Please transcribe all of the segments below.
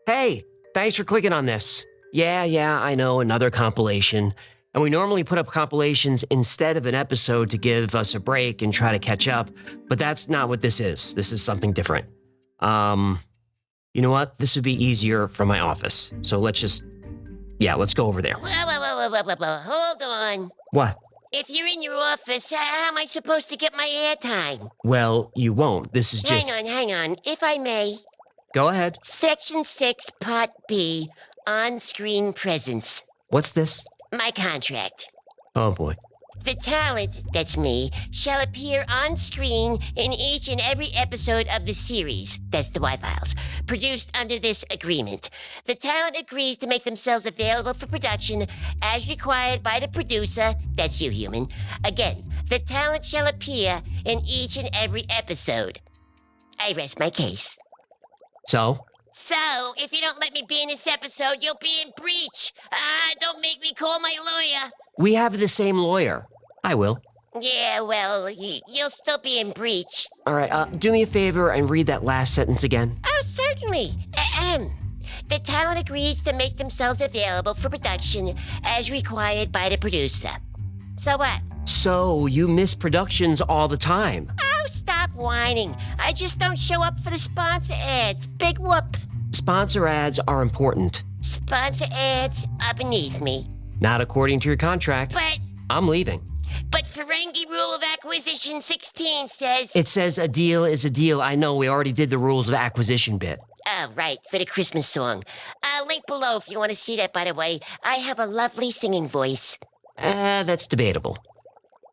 Hey, thanks for clicking on this. Yeah, I know, another compilation. And we normally put up compilations instead of an episode to give us a break and try to catch up, but that's not what this is. This is something different. You know what? This would be easier from my office. So let's go over there. Whoa. Hold on. What? If you're in your office, how am I supposed to get my airtime? Well, you won't. This is just... Hang on. If I may. Go ahead. Section 6, Part B, on-screen presence. What's this? My contract. Oh, boy. The talent, that's me, shall appear on screen in each and every episode of the series, that's the Y-Files, produced under this agreement. The talent agrees to make themselves available for production as required by the producer, that's you, human. Again, the talent shall appear in each and every episode. I rest my case. So, if you don't let me be in this episode, you'll be in breach. Don't make me call my lawyer. we have the same lawyer. I will. Yeah, well, you'll still be in breach. All right, do me a favor and read that last sentence again. Oh, certainly. The talent agrees to make themselves available for production as required by the producer. So what? So, you miss productions all the time. Oh, stop whining. I just don't show up for the sponsor ads. Big whoop. Sponsor ads are important. Sponsor ads are beneath me. Not according to your contract. I'm leaving. But Ferengi Rule of Acquisition 16 says... It says a deal is a deal. I know, we already did the rules of acquisition bit. Oh, right, for the Christmas song. Link below if you want to see that, by the way. I have a lovely singing voice. That's debatable.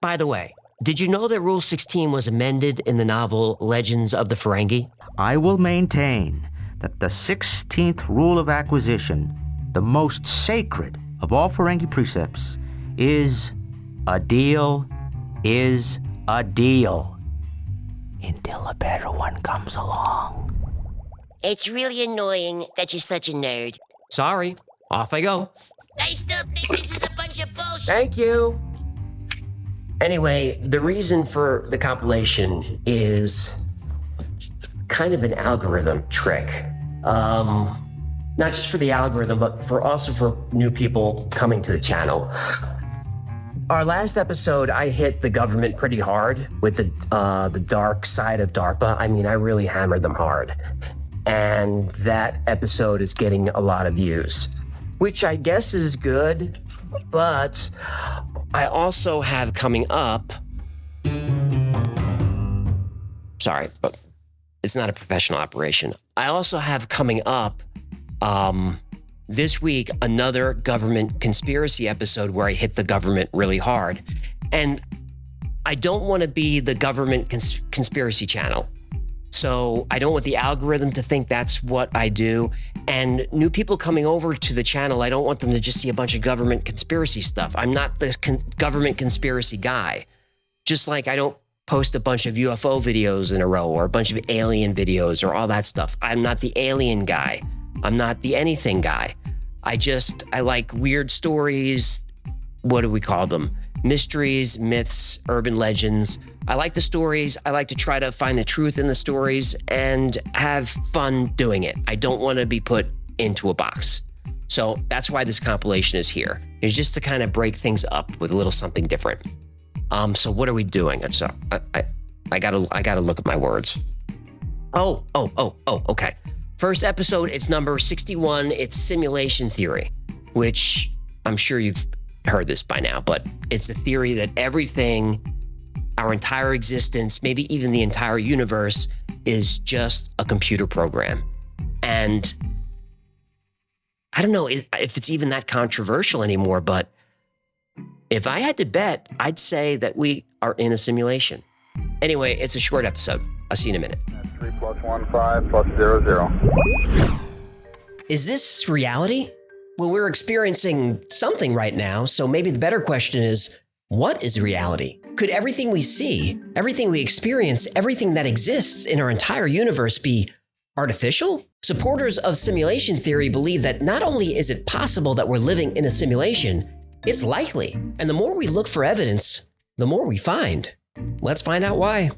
By the way, did you know that Rule 16 was amended in the novel Legends of the Ferengi? I will maintain that the 16th rule of acquisition, the most sacred of all Ferengi precepts, is a deal is a deal. Until a better one comes along. It's really annoying that you're such a nerd. Sorry, off I go. I still think this is a bunch of bullshit. Thank you. Anyway, the reason for the compilation is kind of an algorithm trick. Not just for the algorithm, but also for new people coming to the channel. Our last episode, I hit the government pretty hard with the dark side of DARPA. I mean, I really hammered them hard. And that episode is getting a lot of views, which I guess is good, but I also have coming up... Sorry, but it's not a professional operation. I also have coming up this week another government conspiracy episode where I hit the government really hard. And I don't want to be the government conspiracy channel. So I don't want the algorithm to think that's what I do. And new people coming over to the channel, I don't want them to just see a bunch of government conspiracy stuff. I'm not the government conspiracy guy. Just like I don't post a bunch of UFO videos in a row or a bunch of alien videos or all that stuff. I'm not the alien guy. I'm not the anything guy. I like weird stories. What do we call them? Mysteries, myths, urban legends. I like the stories. I like to try to find the truth in the stories and have fun doing it. I don't want to be put into a box. So that's why this compilation is here. It's just to kind of break things up with a little something different. So what are we doing? So I gotta look at my words. Oh, okay. First episode, it's number 61. It's simulation theory, which I'm sure you've heard this by now, but it's the theory that everything, our entire existence, maybe even the entire universe, is just a computer program. And I don't know if it's even that controversial anymore, but if I had to bet, I'd say that we are in a simulation. Anyway, it's a short episode. I'll see you in a minute. 3 + 1 5 + 0 0. Is this reality? Well, we're experiencing something right now, so maybe the better question is, what is reality? Could everything we see, everything we experience, everything that exists in our entire universe be artificial? Supporters of simulation theory believe that not only is it possible that we're living in a simulation, it's likely. And the more we look for evidence, the more we find. Let's find out why.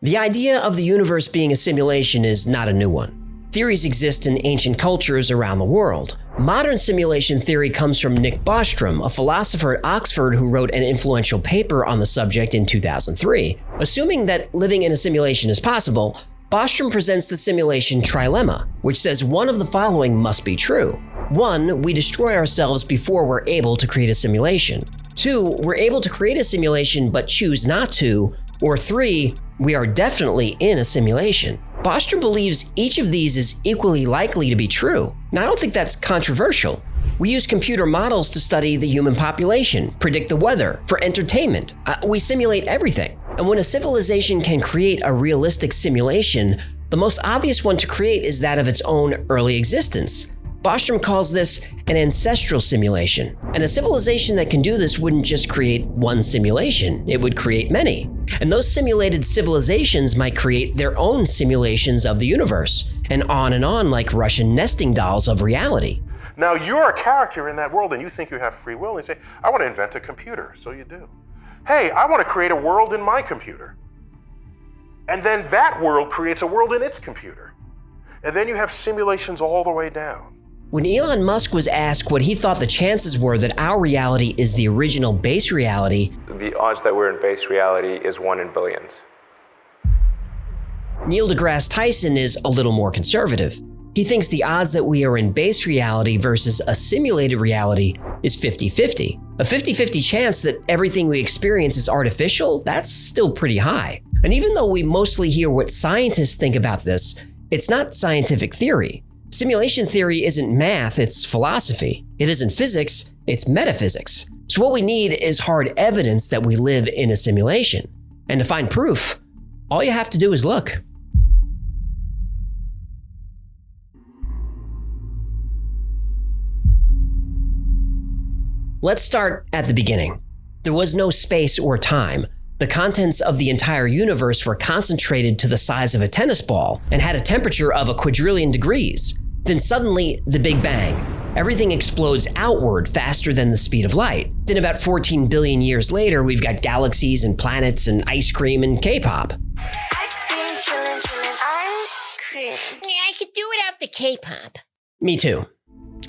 The idea of the universe being a simulation is not a new one. Theories exist in ancient cultures around the world. Modern simulation theory comes from Nick Bostrom, a philosopher at Oxford who wrote an influential paper on the subject in 2003. Assuming that living in a simulation is possible, Bostrom presents the simulation trilemma, which says one of the following must be true. 1, we destroy ourselves before we're able to create a simulation. 2, we're able to create a simulation but choose not to. Or 3, we are definitely in a simulation. Bostrom believes each of these is equally likely to be true. Now, I don't think that's controversial. We use computer models to study the human population, predict the weather, for entertainment. We simulate everything. And when a civilization can create a realistic simulation, the most obvious one to create is that of its own early existence. Bostrom calls this an ancestral simulation. And a civilization that can do this wouldn't just create one simulation, it would create many. And those simulated civilizations might create their own simulations of the universe, and on like Russian nesting dolls of reality. Now you're a character in that world and you think you have free will and you say, I want to invent a computer, so you do. Hey, I want to create a world in my computer. And then that world creates a world in its computer. And then you have simulations all the way down. When Elon Musk was asked what he thought the chances were that our reality is the original base reality, the odds that we're in base reality is 1 in billions. Neil deGrasse Tyson is a little more conservative. He thinks the odds that we are in base reality versus a simulated reality is 50-50. A 50-50 chance that everything we experience is artificial, that's still pretty high. And even though we mostly hear what scientists think about this, it's not scientific theory. Simulation theory isn't math, it's philosophy. It isn't physics, it's metaphysics. So what we need is hard evidence that we live in a simulation. And to find proof, all you have to do is look. Let's start at the beginning. There was no space or time. The contents of the entire universe were concentrated to the size of a tennis ball and had a temperature of a quadrillion degrees. Then suddenly, the Big Bang. Everything explodes outward faster than the speed of light. Then about 14 billion years later, we've got galaxies and planets and ice cream and K-pop. Ice cream. Yeah, I could do without the K-pop. Me too.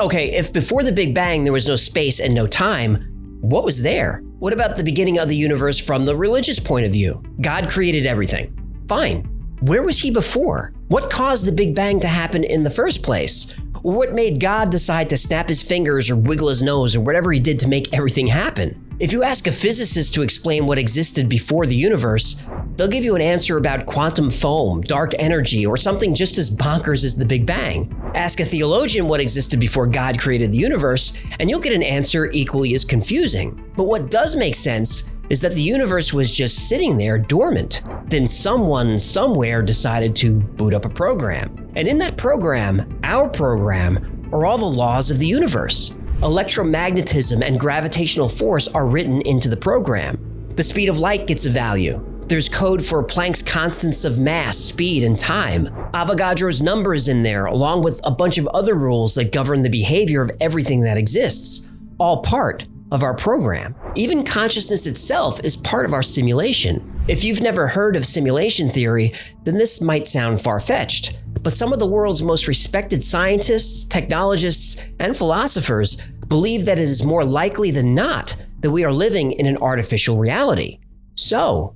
Okay, if before the Big Bang there was no space and no time, what was there? What about the beginning of the universe from the religious point of view? God created everything. Fine. Where was he before? What caused the Big Bang to happen in the first place? What made God decide to snap his fingers or wiggle his nose or whatever he did to make everything happen? If you ask a physicist to explain what existed before the universe, they'll give you an answer about quantum foam, dark energy, or something just as bonkers as the Big Bang. Ask a theologian what existed before God created the universe, and you'll get an answer equally as confusing. But what does make sense is that the universe was just sitting there dormant. Then someone somewhere decided to boot up a program. And in that program, our program, are all the laws of the universe. Electromagnetism and gravitational force are written into the program. The speed of light gets a value. There's code for Planck's constants of mass, speed, and time. Avogadro's number is in there, along with a bunch of other rules that govern the behavior of everything that exists, all part of our program. Even consciousness itself is part of our simulation. If you've never heard of simulation theory, then this might sound far-fetched. But some of the world's most respected scientists, technologists, and philosophers believe that it is more likely than not that we are living in an artificial reality. So,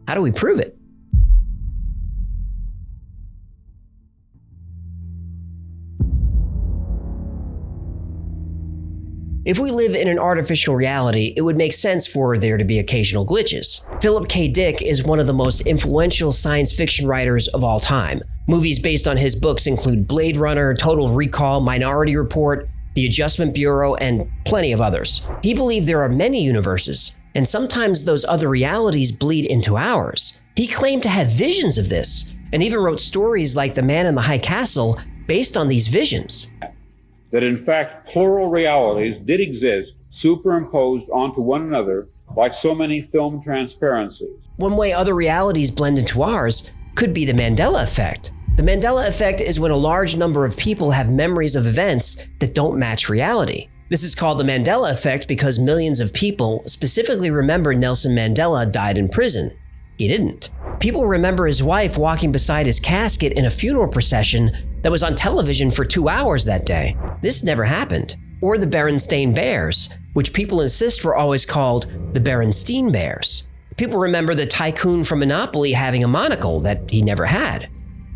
how do we prove it? If we live in an artificial reality, it would make sense for there to be occasional glitches. Philip K. Dick is one of the most influential science fiction writers of all time. Movies based on his books include Blade Runner, Total Recall, Minority Report, The Adjustment Bureau, and plenty of others. He believed there are many universes, and sometimes those other realities bleed into ours. He claimed to have visions of this, and even wrote stories like The Man in the High Castle based on these visions. That in fact plural realities did exist superimposed onto one another like so many film transparencies. One way other realities blend into ours could be the Mandela effect. The Mandela effect is when a large number of people have memories of events that don't match reality. This is called the Mandela effect because millions of people specifically remember Nelson Mandela died in prison. He didn't. People remember his wife walking beside his casket in a funeral procession that was on television for 2 hours that day. This never happened. Or the Berenstain Bears, which people insist were always called the Berenstein Bears. People remember the tycoon from Monopoly having a monocle that he never had.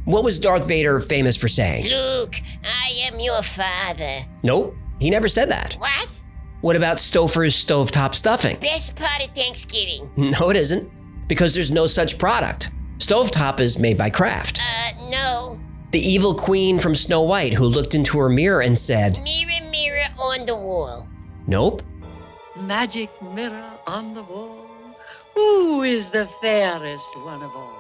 What was Darth Vader famous for saying? Luke, I am your father. Nope, he never said that. What? What about Stouffer's stovetop stuffing? Best part of Thanksgiving. No, it isn't, because there's no such product. Stovetop is made by Kraft. No. The evil queen from Snow White who looked into her mirror and said, Mirror, mirror on the wall. nope. Magic mirror on the wall, who is the fairest one of all?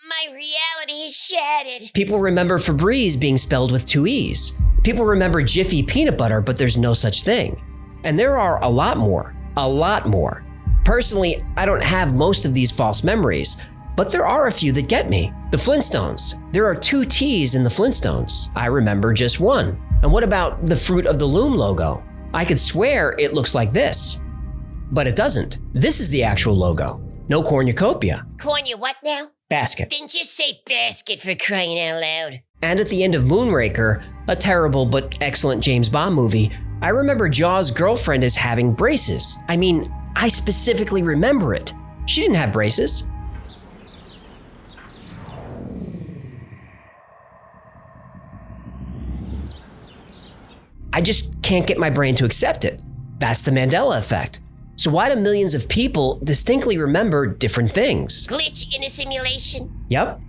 My reality is shattered. People remember Febreze being spelled with 2 E's. People remember Jiffy peanut butter, but there's no such thing. And there are a lot more. Personally, I don't have most of these false memories, but there are a few that get me. The Flintstones. There are 2 T's in the Flintstones. I remember just one. And what about the Fruit of the Loom logo? I could swear it looks like this, but it doesn't. This is the actual logo. No cornucopia. Corny what now? Basket. Then just say basket for crying out loud. And at the end of Moonraker, a terrible but excellent James Bond movie, I remember Jaws' girlfriend as having braces. I mean, I specifically remember it. She didn't have braces. I just can't get my brain to accept it. That's the Mandela effect. So why do millions of people distinctly remember different things? Glitch in a simulation? Yep.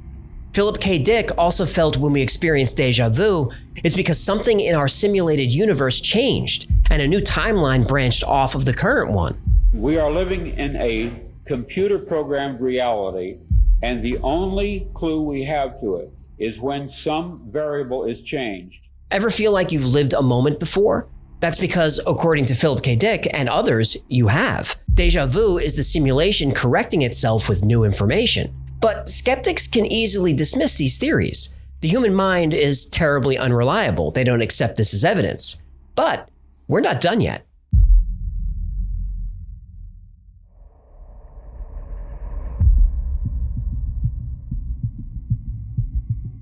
Philip K. Dick also felt when we experienced deja vu, it's because something in our simulated universe changed and a new timeline branched off of the current one. We are living in a computer-programmed reality, and the only clue we have to it is when some variable is changed. Ever feel like you've lived a moment before? That's because, according to Philip K. Dick and others, you have. Deja vu is the simulation correcting itself with new information. But skeptics can easily dismiss these theories. The human mind is terribly unreliable. They don't accept this as evidence. But we're not done yet.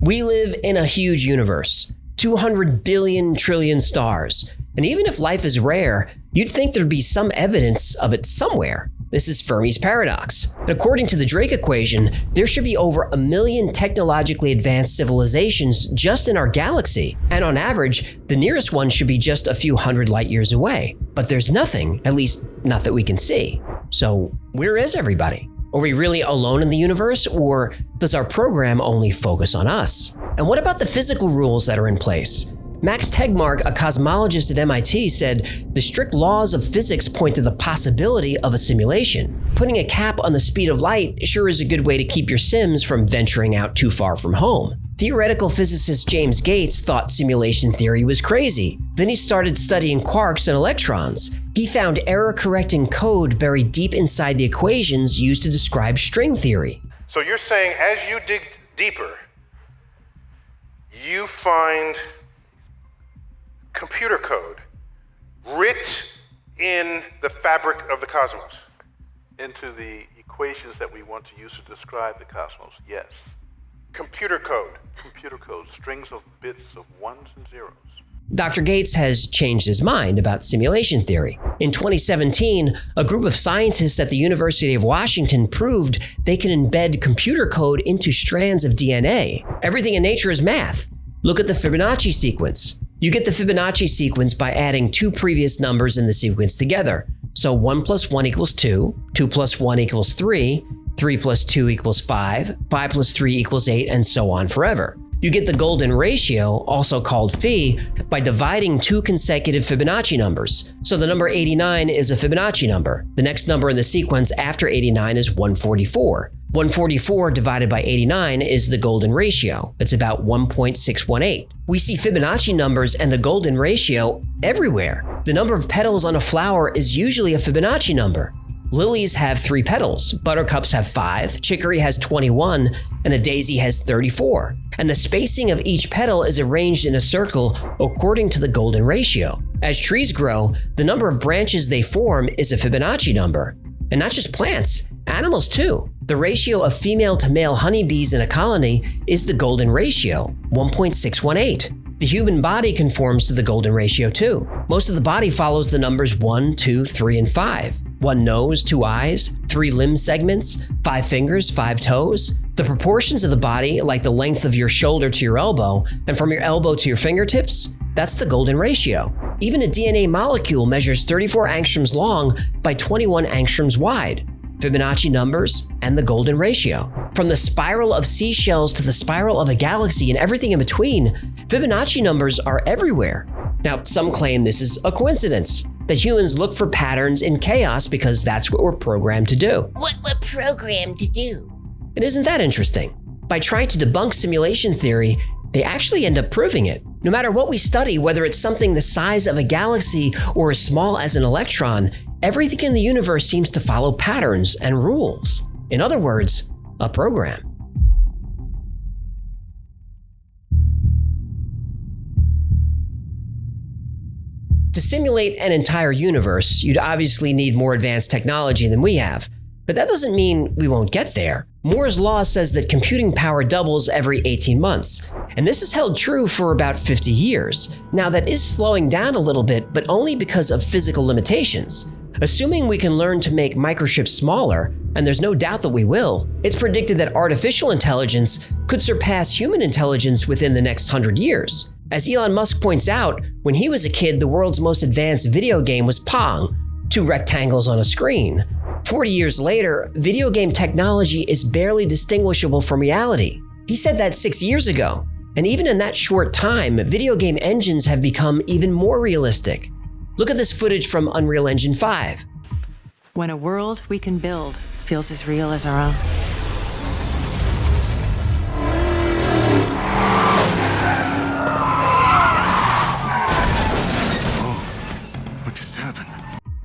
We live in a huge universe, 200 billion trillion stars. And even if life is rare, you'd think there'd be some evidence of it somewhere. This is Fermi's paradox. But according to the Drake equation, there should be over 1 million technologically advanced civilizations just in our galaxy. And on average, the nearest one should be just a few hundred light years away. But there's nothing, at least not that we can see. So where is everybody? Are we really alone in the universe, or does our program only focus on us? And what about the physical rules that are in place? Max Tegmark, a cosmologist at MIT, said the strict laws of physics point to the possibility of a simulation. Putting a cap on the speed of light sure is a good way to keep your Sims from venturing out too far from home. Theoretical physicist James Gates thought simulation theory was crazy. Then he started studying quarks and electrons. He found error-correcting code buried deep inside the equations used to describe string theory. So you're saying as you dig deeper, you find computer code writ in the fabric of the cosmos? Into the equations that we want to use to describe the cosmos, yes. Computer code. Computer code, strings of bits of ones and zeros. Dr. Gates has changed his mind about simulation theory. In 2017, a group of scientists at the University of Washington proved they can embed computer code into strands of DNA. Everything in nature is math. Look at the Fibonacci sequence. You get the Fibonacci sequence by adding 2 previous numbers in the sequence together. So 1 + 1 = 2, 2 + 1 = 3, 3 + 2 = 5, 5 + 3 = 8, and so on forever. You get the golden ratio, also called phi, by dividing 2 consecutive Fibonacci numbers. So the number 89 is a Fibonacci number. The next number in the sequence after 89 is 144. 144 divided by 89 is the golden ratio. It's about 1.618. We see Fibonacci numbers and the golden ratio everywhere. The number of petals on a flower is usually a Fibonacci number. Lilies have 3 petals, buttercups have 5, chicory has 21, and a daisy has 34. And the spacing of each petal is arranged in a circle according to the golden ratio. As trees grow, the number of branches they form is a Fibonacci number. And not just plants, animals too. The ratio of female to male honeybees in a colony is the golden ratio, 1.618. The human body conforms to the golden ratio too. Most of the body follows the numbers 1, 2, 3, and 5. 1 nose, 2 eyes, 3 limb segments, 5 fingers, 5 toes. The proportions of the body, like the length of your shoulder to your elbow, and from your elbow to your fingertips, that's the golden ratio. Even a DNA molecule measures 34 angstroms long by 21 angstroms wide. Fibonacci numbers, and the golden ratio. From the spiral of seashells to the spiral of a galaxy and everything in between, Fibonacci numbers are everywhere. Now, some claim this is a coincidence, that humans look for patterns in chaos because that's what we're programmed to do. What we're programmed to do. And isn't that interesting? By trying to debunk simulation theory, they actually end up proving it. No matter what we study, whether it's something the size of a galaxy or as small as an electron, everything in the universe seems to follow patterns and rules. In other words, a program. To simulate an entire universe, you'd obviously need more advanced technology than we have. But that doesn't mean we won't get there. Moore's law says that computing power doubles every 18 months, and this has held true for about 50 years. Now that is slowing down a little bit, but only because of physical limitations. Assuming we can learn to make microchips smaller, and there's no doubt that we will, it's predicted that artificial intelligence could surpass human intelligence within the next 100 years. As Elon Musk points out, when he was a kid, the world's most advanced video game was Pong, 2 rectangles on a screen. 40 years later, video game technology is barely distinguishable from reality. He said that 6 years ago. And even in that short time, video game engines have become even more realistic. Look at this footage from Unreal Engine 5. When a world we can build feels as real as our own. What just happened?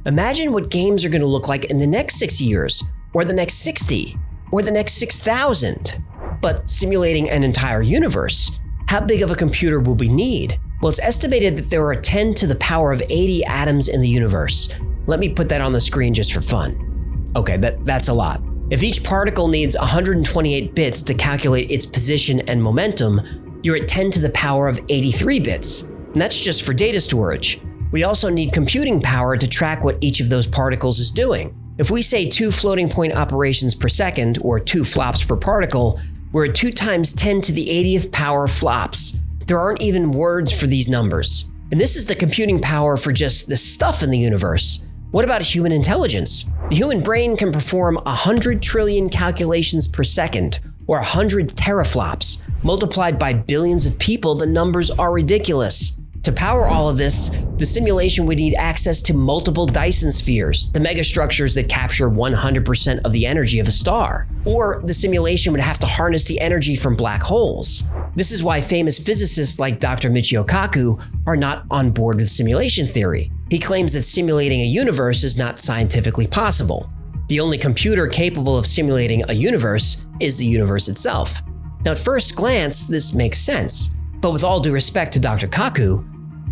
Imagine what games are going to look like in the next 6 years, or the next 60, or the next 6,000. But simulating an entire universe, how big of a computer will we need? Well, it's estimated that there are 10 to the power of 80 atoms in the universe. Let me put that on the screen just for fun. Okay, that's a lot. If each particle needs 128 bits to calculate its position and momentum, you're at 10 to the power of 83 bits. And that's just for data storage. We also need computing power to track what each of those particles is doing. If we say 2 floating point operations per second, or 2 flops per particle, we're at 2 times 10 to the 80th power flops. There aren't even words for these numbers. And this is the computing power for just the stuff in the universe. What about human intelligence? The human brain can perform 100 trillion calculations per second, or 100 teraflops. Multiplied by billions of people, the numbers are ridiculous. To power all of this, the simulation would need access to multiple Dyson spheres, the megastructures that capture 100% of the energy of a star. Or the simulation would have to harness the energy from black holes. This is why famous physicists like Dr. Michio Kaku are not on board with simulation theory. He claims that simulating a universe is not scientifically possible. The only computer capable of simulating a universe is the universe itself. Now, at first glance, this makes sense. But with all due respect to Dr. Kaku,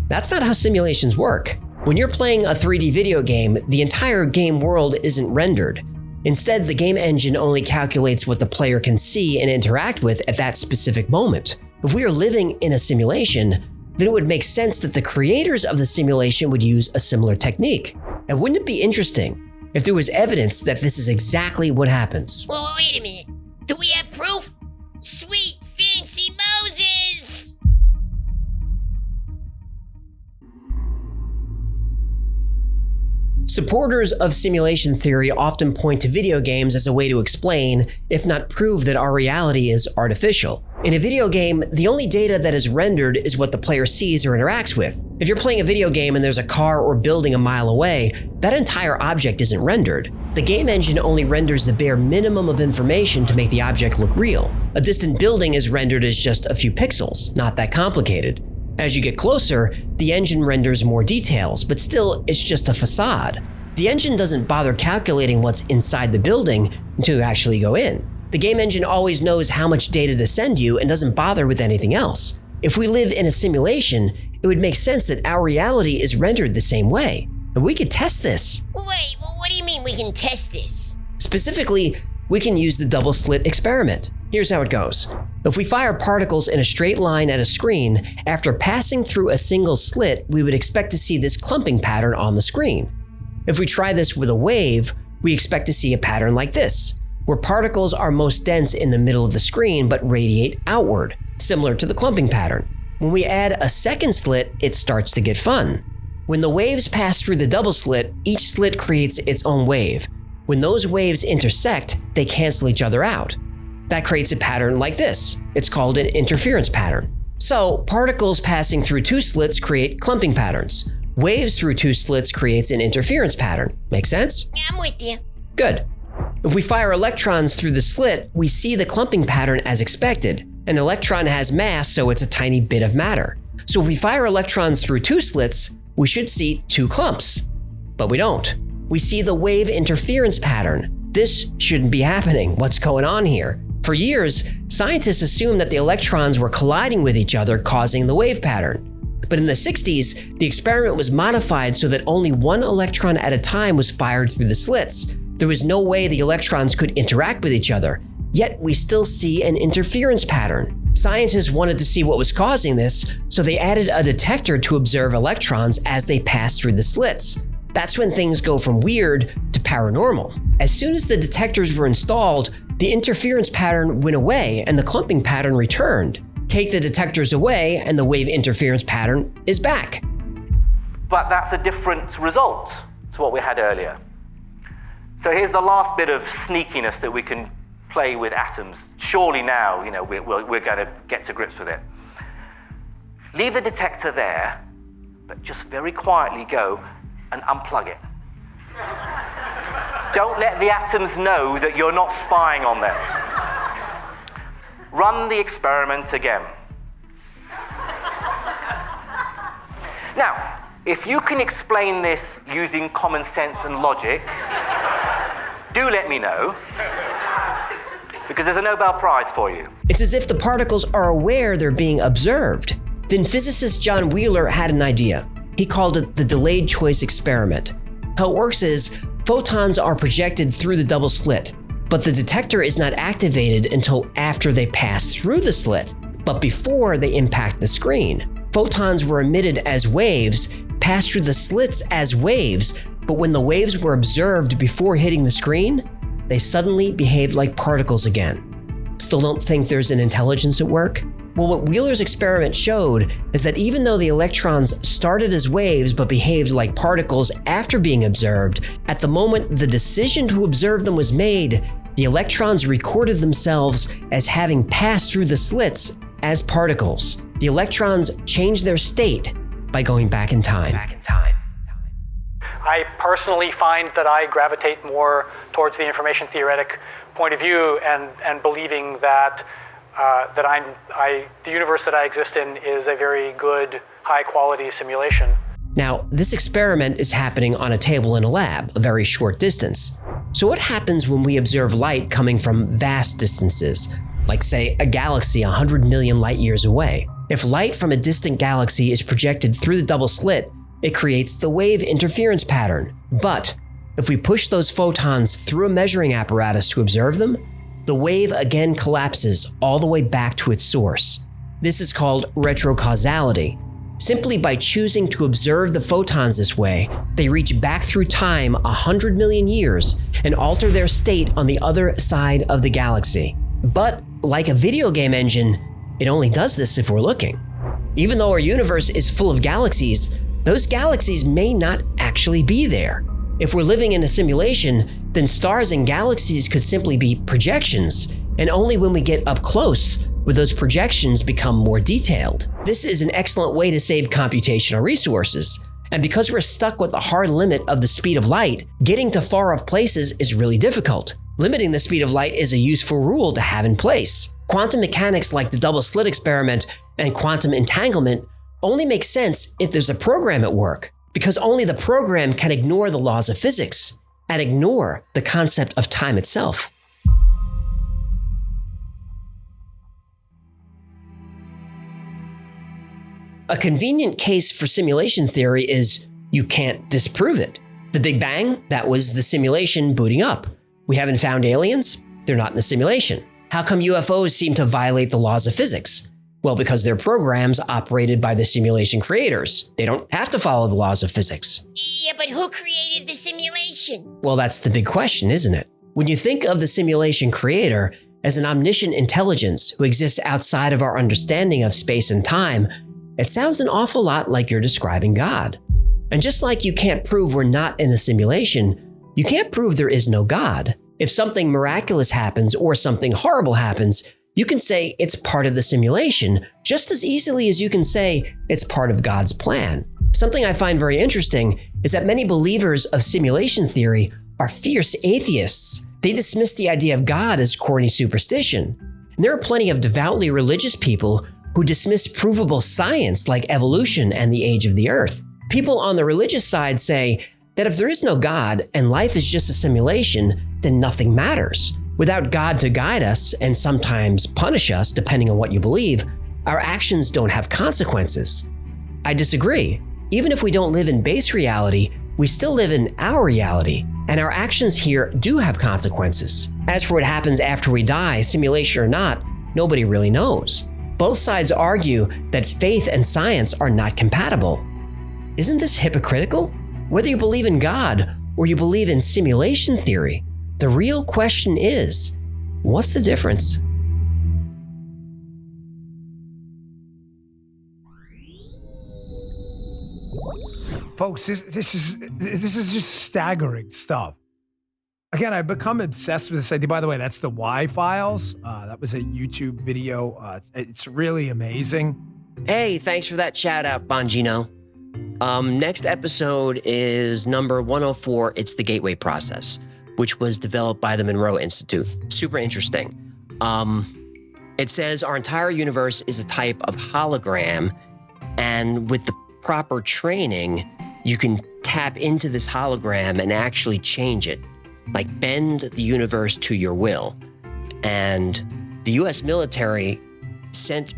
that's not how simulations work. When you're playing a 3D video game, the entire game world isn't rendered. Instead, the game engine only calculates what the player can see and interact with at that specific moment. If we are living in a simulation, then it would make sense that the creators of the simulation would use a similar technique. And wouldn't it be interesting if there was evidence that this is exactly what happens? Well, wait a minute. Do we have proof? Sweet fancy Moses! Supporters of simulation theory often point to video games as a way to explain, if not prove, that our reality is artificial. In a video game, the only data that is rendered is what the player sees or interacts with. If you're playing a video game and there's a car or building a mile away, that entire object isn't rendered. The game engine only renders the bare minimum of information to make the object look real. A distant building is rendered as just a few pixels, not that complicated. As you get closer, the engine renders more details, but still, it's just a facade. The engine doesn't bother calculating what's inside the building until you actually go in. The game engine always knows how much data to send you and doesn't bother with anything else. If we live in a simulation, it would make sense that our reality is rendered the same way. And we could test this. Wait, well, what do you mean we can test this? Specifically, we can use the double slit experiment. Here's how it goes. If we fire particles in a straight line at a screen, after passing through a single slit, we would expect to see this clumping pattern on the screen. If we try this with a wave, we expect to see a pattern like this, where particles are most dense in the middle of the screen but radiate outward, similar to the clumping pattern. When we add a second slit, it starts to get fun. When the waves pass through the double slit, each slit creates its own wave. When those waves intersect, they cancel each other out. That creates a pattern like this. It's called an interference pattern. So, particles passing through two slits create clumping patterns. Waves through two slits creates an interference pattern. Make sense? I'm with you. Good. If we fire electrons through the slit, we see the clumping pattern as expected. An electron has mass, so it's a tiny bit of matter. So if we fire electrons through two slits, we should see two clumps. But we don't. We see the wave interference pattern. This shouldn't be happening. What's going on here? For years, scientists assumed that the electrons were colliding with each other, causing the wave pattern. But in the 60s, the experiment was modified so that only one electron at a time was fired through the slits. There was no way the electrons could interact with each other, yet we still see an interference pattern. Scientists wanted to see what was causing this, so they added a detector to observe electrons as they pass through the slits. That's when things go from weird to paranormal. As soon as the detectors were installed, the interference pattern went away and the clumping pattern returned. Take the detectors away and the wave interference pattern is back. But that's a different result to what we had earlier. So here's the last bit of sneakiness that we can play with atoms. Surely now, we're going to get to grips with it. Leave the detector there, but just very quietly go and unplug it. Don't let the atoms know that you're not spying on them. Run the experiment again. Now, if you can explain this using common sense and logic, do let me know, because there's a Nobel Prize for you. It's as if the particles are aware they're being observed. Then physicist John Wheeler had an idea. He called it the delayed choice experiment. How it works is, photons are projected through the double slit, but the detector is not activated until after they pass through the slit, but before they impact the screen. Photons were emitted as waves, passed through the slits as waves, but when the waves were observed before hitting the screen, they suddenly behaved like particles again. Still don't think there's an intelligence at work? Well, what Wheeler's experiment showed is that even though the electrons started as waves but behaved like particles after being observed, at the moment the decision to observe them was made, the electrons recorded themselves as having passed through the slits as particles. The electrons changed their state by going back in time. I personally find that I gravitate more towards the information theoretic point of view and believing that the universe that I exist in is a very good, high-quality simulation. Now, this experiment is happening on a table in a lab, a very short distance. So what happens when we observe light coming from vast distances, like say a galaxy 100 million light years away? If light from a distant galaxy is projected through the double slit, it creates the wave interference pattern. But if we push those photons through a measuring apparatus to observe them, the wave again collapses all the way back to its source. This is called retrocausality. Simply by choosing to observe the photons this way, they reach back through time 100 million years and alter their state on the other side of the galaxy. But like a video game engine, it only does this if we're looking. Even though our universe is full of galaxies, those galaxies may not actually be there. If we're living in a simulation, then stars and galaxies could simply be projections, and only when we get up close would those projections become more detailed. This is an excellent way to save computational resources. And because we're stuck with the hard limit of the speed of light, getting to far-off places is really difficult. Limiting the speed of light is a useful rule to have in place. Quantum mechanics like the double slit experiment and quantum entanglement only make sense if there's a program at work, because only the program can ignore the laws of physics and ignore the concept of time itself. A convenient case for simulation theory is you can't disprove it. The Big Bang, that was the simulation booting up. We haven't found aliens? They're not in a simulation. How come UFOs seem to violate the laws of physics? Well, because they're programs operated by the simulation creators. They don't have to follow the laws of physics. Yeah, but who created the simulation? Well, that's the big question, isn't it? When you think of the simulation creator as an omniscient intelligence who exists outside of our understanding of space and time, it sounds an awful lot like you're describing God. And just like you can't prove we're not in a simulation, you can't prove there is no God. If something miraculous happens or something horrible happens, you can say it's part of the simulation just as easily as you can say it's part of God's plan. Something I find very interesting is that many believers of simulation theory are fierce atheists. They dismiss the idea of God as corny superstition. And there are plenty of devoutly religious people who dismiss provable science like evolution and the age of the earth. People on the religious side say that if there is no God and life is just a simulation, then nothing matters. Without God to guide us and sometimes punish us, depending on what you believe, our actions don't have consequences. I disagree. Even if we don't live in base reality, we still live in our reality, and our actions here do have consequences. As for what happens after we die, simulation or not, nobody really knows. Both sides argue that faith and science are not compatible. Isn't this hypocritical? Whether you believe in God or you believe in simulation theory, the real question is, what's the difference? Folks, this is just staggering stuff. Again, I've become obsessed with this idea. By the way, that's the Y files. That was a YouTube video. It's really amazing. Hey, thanks for that shout out, Bongino. Next episode is number 104. It's the Gateway Process, which was developed by the Monroe Institute. Super interesting. It says our entire universe is a type of hologram, and with the proper training, you can tap into this hologram and actually change it, like bend the universe to your will. And the US military sent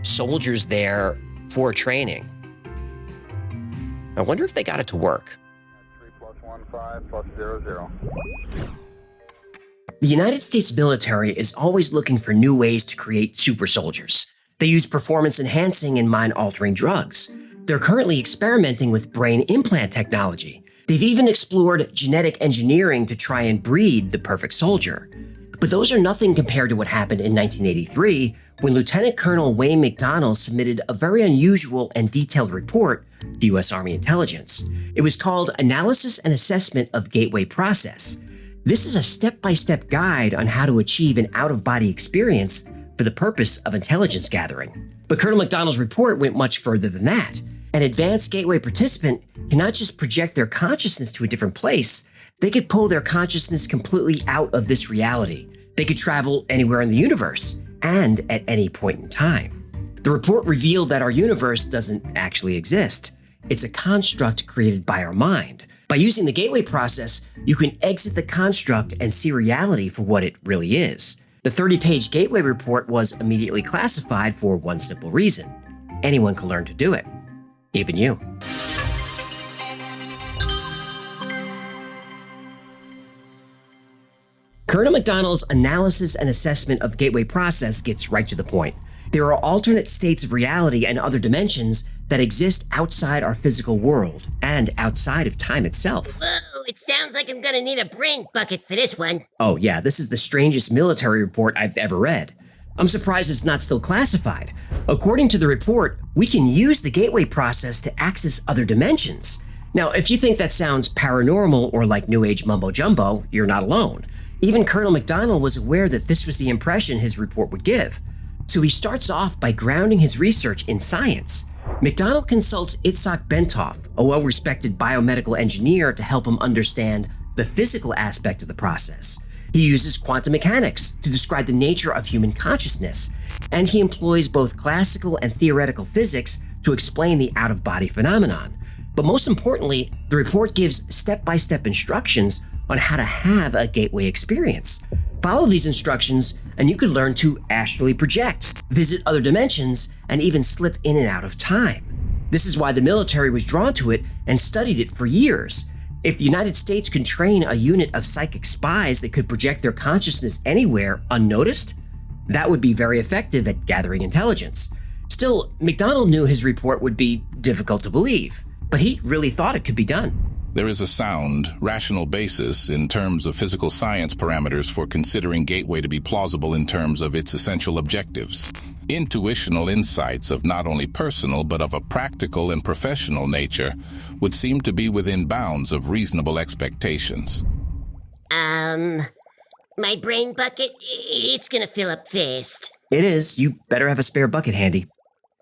soldiers there for training. I wonder if they got it to work. 3+1, 5+00. The United States military is always looking for new ways to create super soldiers. They use performance-enhancing and mind-altering drugs. They're currently experimenting with brain implant technology. They've even explored genetic engineering to try and breed the perfect soldier. But those are nothing compared to what happened in 1983 when Lieutenant Colonel Wayne McDonnell submitted a very unusual and detailed report to U.S. Army intelligence. It was called Analysis and Assessment of Gateway Process. This is a step-by-step guide on how to achieve an out-of-body experience for the purpose of intelligence gathering. But Colonel McDonnell's report went much further than that. An advanced Gateway participant cannot just project their consciousness to a different place, they could pull their consciousness completely out of this reality. They could travel anywhere in the universe, and at any point in time. The report revealed that our universe doesn't actually exist. It's a construct created by our mind. By using the Gateway process, you can exit the construct and see reality for what it really is. The 30-page Gateway report was immediately classified for one simple reason. Anyone can learn to do it. Even you. Colonel McDonnell's analysis and assessment of Gateway process gets right to the point. There are alternate states of reality and other dimensions that exist outside our physical world and outside of time itself. Whoa, it sounds like I'm gonna need a brain bucket for this one. Oh yeah, this is the strangest military report I've ever read. I'm surprised it's not still classified. According to the report, we can use the Gateway process to access other dimensions. Now, if you think that sounds paranormal or like New Age mumbo-jumbo, you're not alone. Even Colonel McDonnell was aware that this was the impression his report would give. So he starts off by grounding his research in science. McDonnell consults Itzhak Bentov, a well-respected biomedical engineer, to help him understand the physical aspect of the process. He uses quantum mechanics to describe the nature of human consciousness, and he employs both classical and theoretical physics to explain the out-of-body phenomenon. But most importantly, the report gives step-by-step instructions on how to have a Gateway experience. Follow these instructions and you could learn to astrally project, visit other dimensions, and even slip in and out of time. This is why the military was drawn to it and studied it for years. If the United States could train a unit of psychic spies that could project their consciousness anywhere unnoticed, that would be very effective at gathering intelligence. Still, McDonald knew his report would be difficult to believe, but he really thought it could be done. There is a sound, rational basis in terms of physical science parameters for considering Gateway to be plausible in terms of its essential objectives. Intuitional insights of not only personal but of a practical and professional nature would seem to be within bounds of reasonable expectations. My brain bucket, it's gonna fill up fast. It is. You better have a spare bucket handy.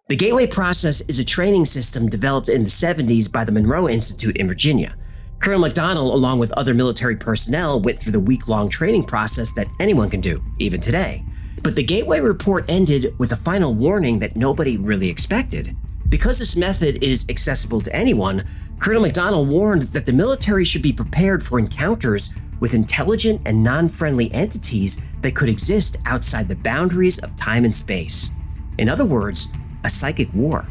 The Gateway process is a training system developed in the 70s by the Monroe Institute in Virginia. Colonel McDonald, along with other military personnel, went through the week-long training process that anyone can do, even today. But the Gateway report ended with a final warning that nobody really expected. Because this method is accessible to anyone, Colonel McDonald warned that the military should be prepared for encounters with intelligent and non-friendly entities that could exist outside the boundaries of time and space. In other words, a psychic war.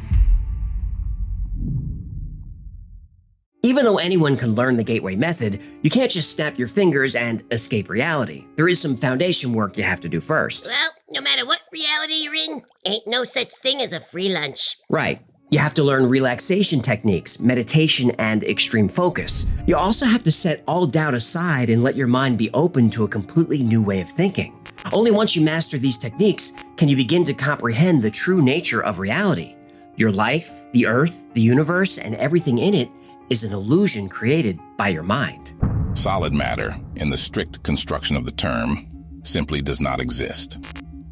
Even though anyone can learn the Gateway method, you can't just snap your fingers and escape reality. There is some foundation work you have to do first. Well, no matter what reality you're in, ain't no such thing as a free lunch. Right. You have to learn relaxation techniques, meditation, and extreme focus. You also have to set all doubt aside and let your mind be open to a completely new way of thinking. Only once you master these techniques can you begin to comprehend the true nature of reality. Your life, the earth, the universe, and everything in it is an illusion created by your mind. Solid matter, in the strict construction of the term, simply does not exist.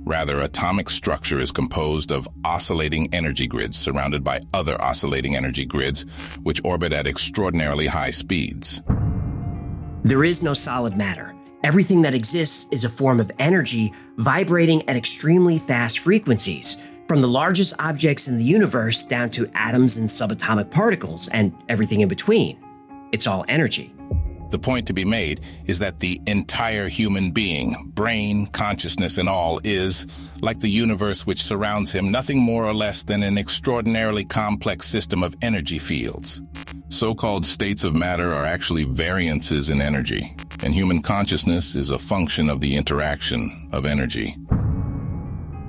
Rather, atomic structure is composed of oscillating energy grids surrounded by other oscillating energy grids which orbit at extraordinarily high speeds. There is no solid matter. Everything that exists is a form of energy vibrating at extremely fast frequencies, from the largest objects in the universe down to atoms and subatomic particles and everything in between. It's all energy. The point to be made is that the entire human being, brain, consciousness, and all, is, like the universe which surrounds him, nothing more or less than an extraordinarily complex system of energy fields. So-called states of matter are actually variances in energy, and human consciousness is a function of the interaction of energy.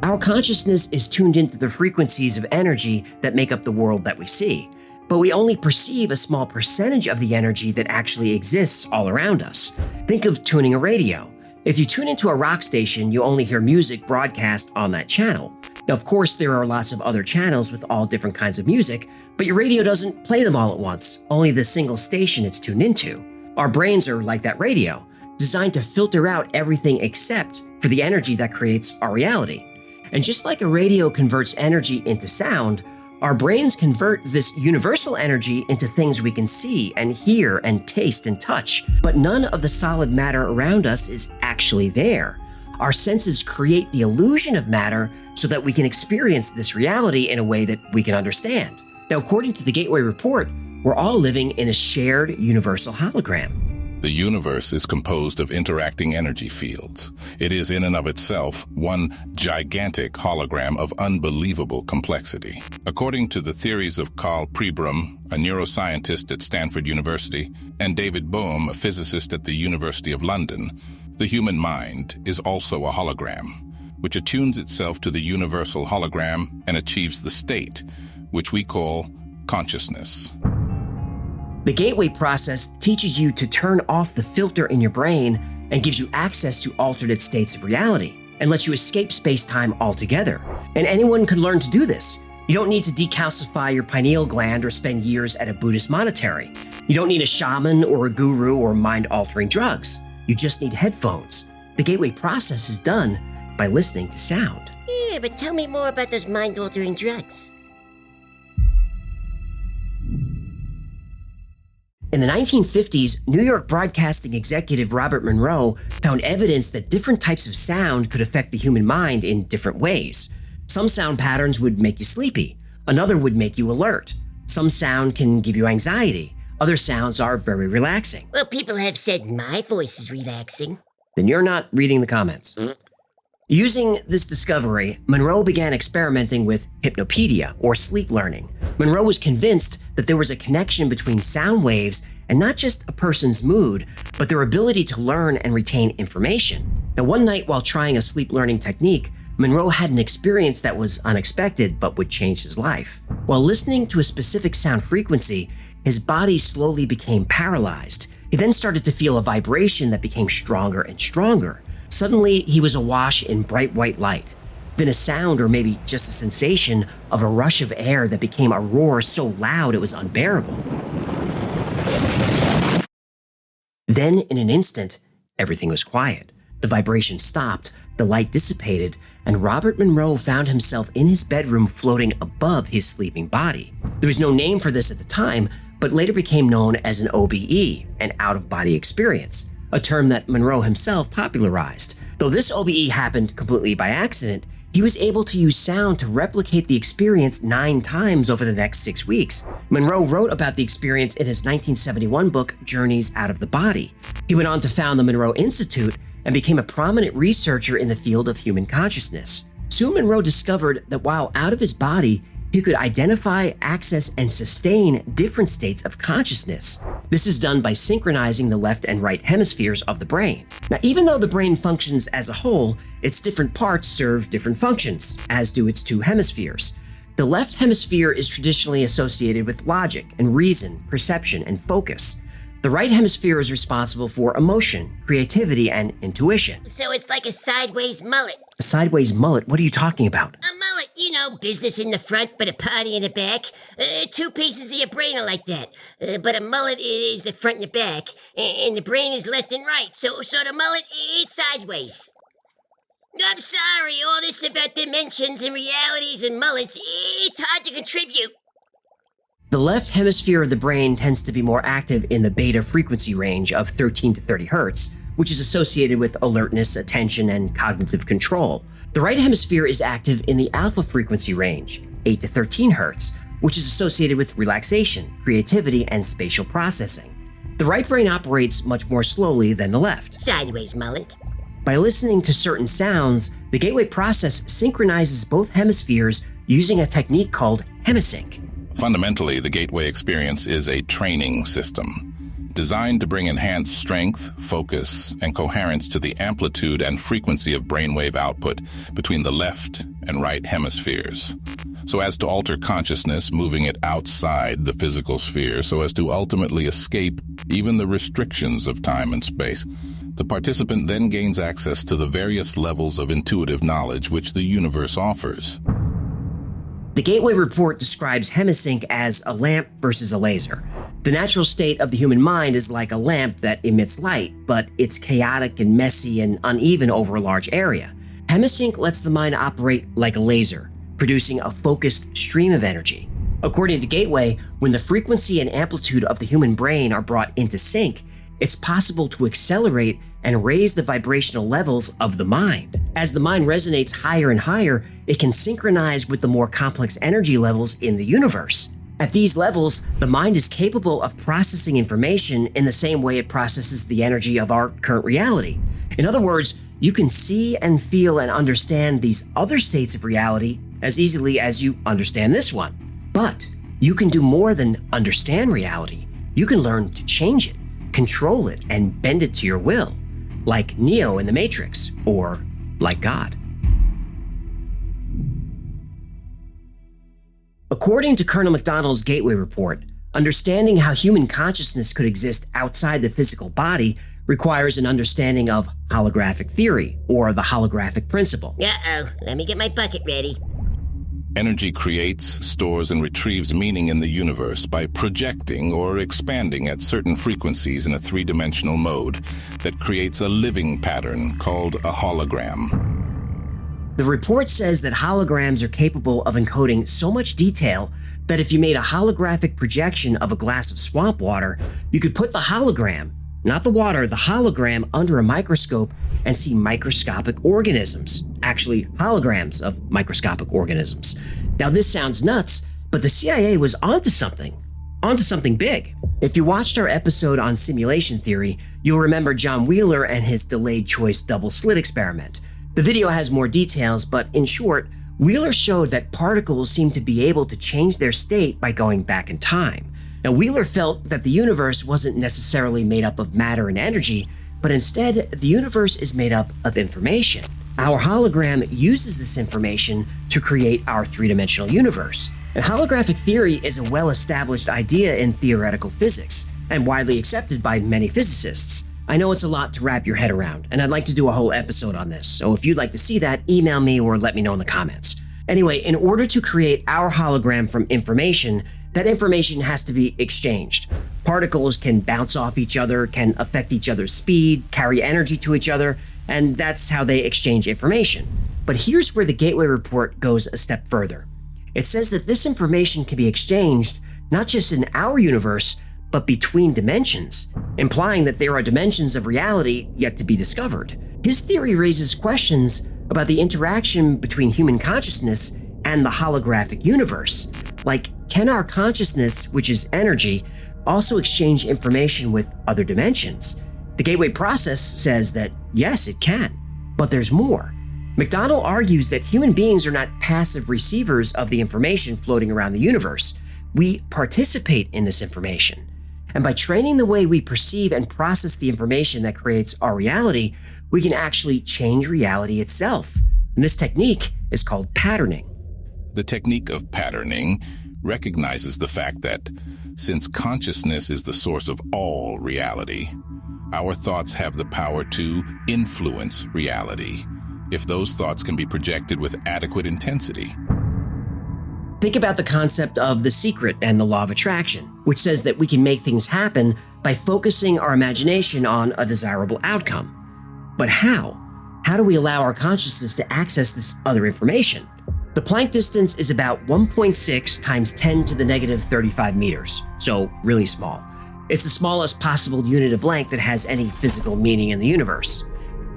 Our consciousness is tuned into the frequencies of energy that make up the world that we see. But we only perceive a small percentage of the energy that actually exists all around us. Think of tuning a radio. If you tune into a rock station, you only hear music broadcast on that channel. Now, of course, there are lots of other channels with all different kinds of music, but your radio doesn't play them all at once, only the single station it's tuned into. Our brains are like that radio, designed to filter out everything except for the energy that creates our reality. And just like a radio converts energy into sound, our brains convert this universal energy into things we can see and hear and taste and touch. But none of the solid matter around us is actually there. Our senses create the illusion of matter so that we can experience this reality in a way that we can understand. Now, according to the Gateway report, we're all living in a shared universal hologram. The universe is composed of interacting energy fields. It is in and of itself one gigantic hologram of unbelievable complexity. According to the theories of Carl Pribram, a neuroscientist at Stanford University, and David Bohm, a physicist at the University of London, the human mind is also a hologram, which attunes itself to the universal hologram and achieves the state, which we call consciousness. The Gateway process teaches you to turn off the filter in your brain and gives you access to alternate states of reality and lets you escape space-time altogether. And anyone can learn to do this. You don't need to decalcify your pineal gland or spend years at a Buddhist monastery. You don't need a shaman or a guru or mind-altering drugs. You just need headphones. The Gateway process is done by listening to sound. Yeah, but tell me more about those mind-altering drugs. In the 1950s, New York broadcasting executive Robert Monroe found evidence that different types of sound could affect the human mind in different ways. Some sound patterns would make you sleepy. Another would make you alert. Some sound can give you anxiety. Other sounds are very relaxing. Well, people have said my voice is relaxing. Then you're not reading the comments. Using this discovery, Monroe began experimenting with hypnopedia, or sleep learning. Monroe was convinced that there was a connection between sound waves and not just a person's mood, but their ability to learn and retain information. Now, one night while trying a sleep learning technique, Monroe had an experience that was unexpected but would change his life. While listening to a specific sound frequency, his body slowly became paralyzed. He then started to feel a vibration that became stronger and stronger. Suddenly, he was awash in bright white light. Then a sound, or maybe just a sensation, of a rush of air that became a roar so loud it was unbearable. Then, in an instant, everything was quiet. The vibration stopped, the light dissipated, and Robert Monroe found himself in his bedroom floating above his sleeping body. There was no name for this at the time, but later became known as an OBE, an out-of-body experience, a term that Monroe himself popularized. Though this OBE happened completely by accident, he was able to use sound to replicate the experience 9 times over the next 6 weeks. Monroe wrote about the experience in his 1971 book, Journeys Out of the Body. He went on to found the Monroe Institute and became a prominent researcher in the field of human consciousness. Soon Monroe discovered that while out of his body, he could identify, access, and sustain different states of consciousness. This is done by synchronizing the left and right hemispheres of the brain. Now, even though the brain functions as a whole, its different parts serve different functions, as do its 2 hemispheres. The left hemisphere is traditionally associated with logic and reason, perception, and focus. The right hemisphere is responsible for emotion, creativity, and intuition. So it's like a sideways mullet. A sideways mullet? What are you talking about? A mullet, you know, business in the front, but a party in the back. 2 pieces of your brain are like that. But a mullet is the front and the back, and the brain is left and right. So the mullet, it's sideways. I'm sorry, all this about dimensions and realities and mullets, it's hard to contribute. The left hemisphere of the brain tends to be more active in the beta frequency range of 13 to 30 hertz, which is associated with alertness, attention, and cognitive control. The right hemisphere is active in the alpha frequency range, 8 to 13 hertz, which is associated with relaxation, creativity, and spatial processing. The right brain operates much more slowly than the left. Sideways mullet. By listening to certain sounds, the gateway process synchronizes both hemispheres using a technique called hemisync. Fundamentally, the gateway experience is a training system designed to bring enhanced strength, focus, and coherence to the amplitude and frequency of brainwave output between the left and right hemispheres, so as to alter consciousness, moving it outside the physical sphere so as to ultimately escape even the restrictions of time and space. The participant then gains access to the various levels of intuitive knowledge which the universe offers. The Gateway Report describes hemisync as a lamp versus a laser. The natural state of the human mind is like a lamp that emits light, but it's chaotic and messy and uneven over a large area. Hemisync lets the mind operate like a laser, producing a focused stream of energy. According to Gateway, when the frequency and amplitude of the human brain are brought into sync, it's possible to accelerate and raise the vibrational levels of the mind. As the mind resonates higher and higher, it can synchronize with the more complex energy levels in the universe. At these levels, the mind is capable of processing information in the same way it processes the energy of our current reality. In other words, you can see and feel and understand these other states of reality as easily as you understand this one. But you can do more than understand reality. You can learn to change it, control it, and bend it to your will, like Neo in The Matrix, or like God. According to Colonel McDonald's Gateway Report, understanding how human consciousness could exist outside the physical body requires an understanding of holographic theory, or the holographic principle. Uh-oh, let me get my bucket ready. Energy creates, stores, and retrieves meaning in the universe by projecting or expanding at certain frequencies in a three-dimensional mode that creates a living pattern called a hologram. The report says that holograms are capable of encoding so much detail that if you made a holographic projection of a glass of swamp water, you could put the hologram, not the water, the hologram under a microscope and see microscopic organisms, actually holograms of microscopic organisms. Now this sounds nuts, but the CIA was onto something big. If you watched our episode on simulation theory, you'll remember John Wheeler and his delayed choice double slit experiment. The video has more details, but in short, Wheeler showed that particles seem to be able to change their state by going back in time. Now, Wheeler felt that the universe wasn't necessarily made up of matter and energy, but instead, the universe is made up of information. Our hologram uses this information to create our three-dimensional universe. And holographic theory is a well-established idea in theoretical physics and widely accepted by many physicists. I know it's a lot to wrap your head around, and I'd like to do a whole episode on this, so if you'd like to see that, email me or let me know in the comments. Anyway, in order to create our hologram from information, that information has to be exchanged. Particles can bounce off each other, can affect each other's speed, carry energy to each other, and that's how they exchange information. But here's where the Gateway Report goes a step further. It says that this information can be exchanged not just in our universe, but between dimensions, implying that there are dimensions of reality yet to be discovered. His theory raises questions about the interaction between human consciousness and the holographic universe. Like, can our consciousness, which is energy, also exchange information with other dimensions? The Gateway process says that yes, it can. But there's more. McDonald argues that human beings are not passive receivers of the information floating around the universe. We participate in this information. And by training the way we perceive and process the information that creates our reality, we can actually change reality itself. And this technique is called patterning. The technique of patterning recognizes the fact that since consciousness is the source of all reality, our thoughts have the power to influence reality if those thoughts can be projected with adequate intensity. Think about the concept of The Secret and the law of attraction, which says that we can make things happen by focusing our imagination on a desirable outcome. But how? How do we allow our consciousness to access this other information? The Planck distance is about 1.6 times 10 to the negative 35 meters, so really small. It's the smallest possible unit of length that has any physical meaning in the universe.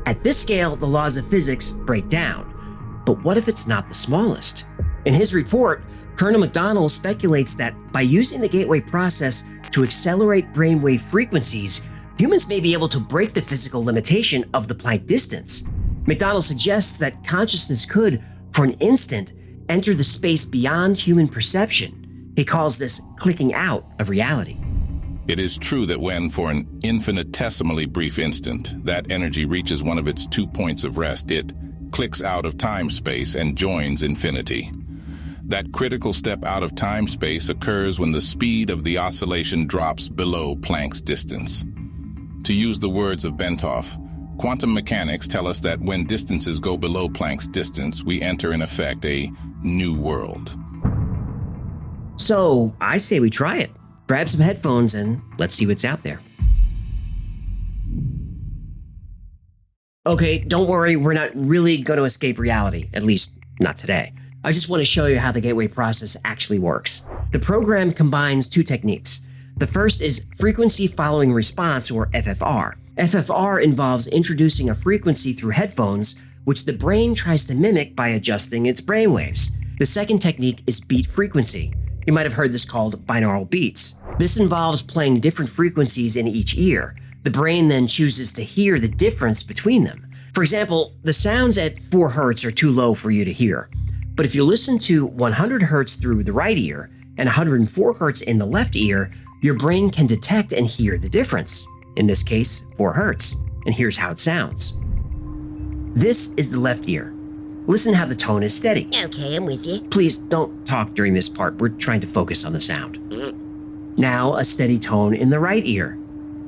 At this scale, the laws of physics break down. But what if it's not the smallest? In his report, Colonel McDonald speculates that by using the Gateway process to accelerate brainwave frequencies, humans may be able to break the physical limitation of the Planck distance. McDonald suggests that consciousness could, for an instant, enter the space beyond human perception. He calls this clicking out of reality. It is true that when, for an infinitesimally brief instant, that energy reaches one of its 2 points of rest, it clicks out of time-space and joins infinity. That critical step out of time-space occurs when the speed of the oscillation drops below Planck's distance. To use the words of Bentov, quantum mechanics tell us that when distances go below Planck's distance, we enter, in effect, a new world. So I say we try it. Grab some headphones and let's see what's out there. Okay, don't worry, we're not really going to escape reality, at least not today. I just want to show you how the Gateway process actually works. The program combines two techniques. The first is frequency following response, or FFR. FFR involves introducing a frequency through headphones, which the brain tries to mimic by adjusting its brainwaves. The second technique is beat frequency. You might have heard this called binaural beats. This involves playing different frequencies in each ear. The brain then chooses to hear the difference between them. For example, the sounds at 4 hertz are too low for you to hear. But if you listen to 100 hertz through the right ear and 104 hertz in the left ear, your brain can detect and hear the difference. In this case, 4 hertz. And here's how it sounds. This is the left ear. Listen how the tone is steady. Okay, I'm with you. Please don't talk during this part. We're trying to focus on the sound. Now a steady tone in the right ear.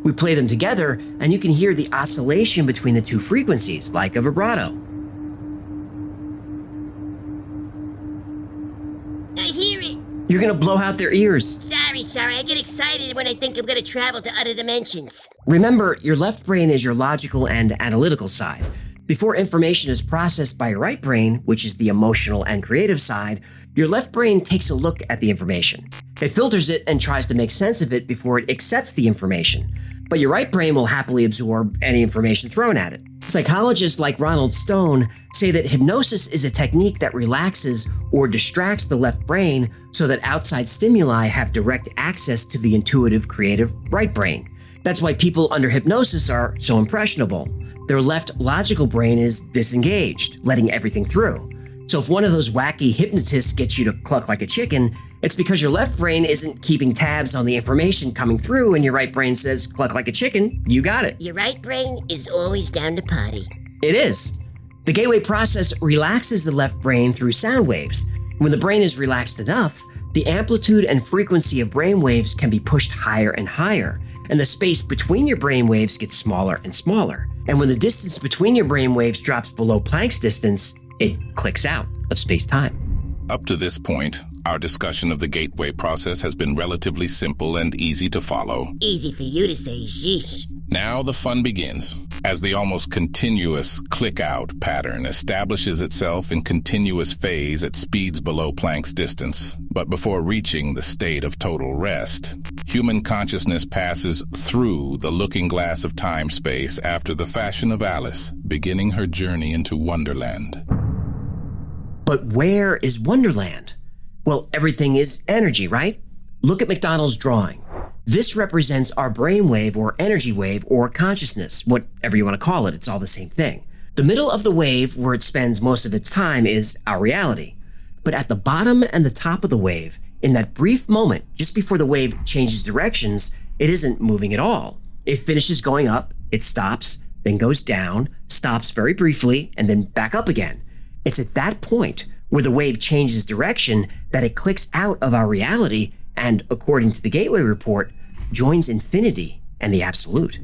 We play them together and you can hear the oscillation between the two frequencies, like a vibrato. I hear it. You're gonna blow out their ears. Sorry. I get excited when I think I'm gonna travel to other dimensions. Remember, your left brain is your logical and analytical side. Before information is processed by your right brain, which is the emotional and creative side, your left brain takes a look at the information. It filters it and tries to make sense of it before it accepts the information. But your right brain will happily absorb any information thrown at it. Psychologists like Ronald Stone say that hypnosis is a technique that relaxes or distracts the left brain so that outside stimuli have direct access to the intuitive, creative right brain. That's why people under hypnosis are so impressionable. Their left logical brain is disengaged, letting everything through. So if one of those wacky hypnotists gets you to cluck like a chicken, it's because your left brain isn't keeping tabs on the information coming through and your right brain says, cluck like a chicken, you got it. Your right brain is always down to potty. It is. The gateway process relaxes the left brain through sound waves. When the brain is relaxed enough, the amplitude and frequency of brain waves can be pushed higher and higher, and the space between your brain waves gets smaller and smaller. And when the distance between your brain waves drops below Planck's distance, it clicks out of space-time. Up to this point, our discussion of the gateway process has been relatively simple and easy to follow. Easy for you to say, sheesh. Now the fun begins, as the almost continuous click-out pattern establishes itself in continuous phase at speeds below Planck's distance. But before reaching the state of total rest, human consciousness passes through the looking glass of time-space after the fashion of Alice, beginning her journey into Wonderland. But where is Wonderland? Well, everything is energy, right? Look at McDonald's drawing. This represents our brainwave or energy wave or consciousness, whatever you want to call it, it's all the same thing. The middle of the wave, where it spends most of its time, is our reality. But at the bottom and the top of the wave, in that brief moment, just before the wave changes directions, it isn't moving at all. It finishes going up, it stops, then goes down, stops very briefly, and then back up again. It's at that point where the wave changes direction that it clicks out of our reality and, according to the Gateway Report, joins infinity and the absolute.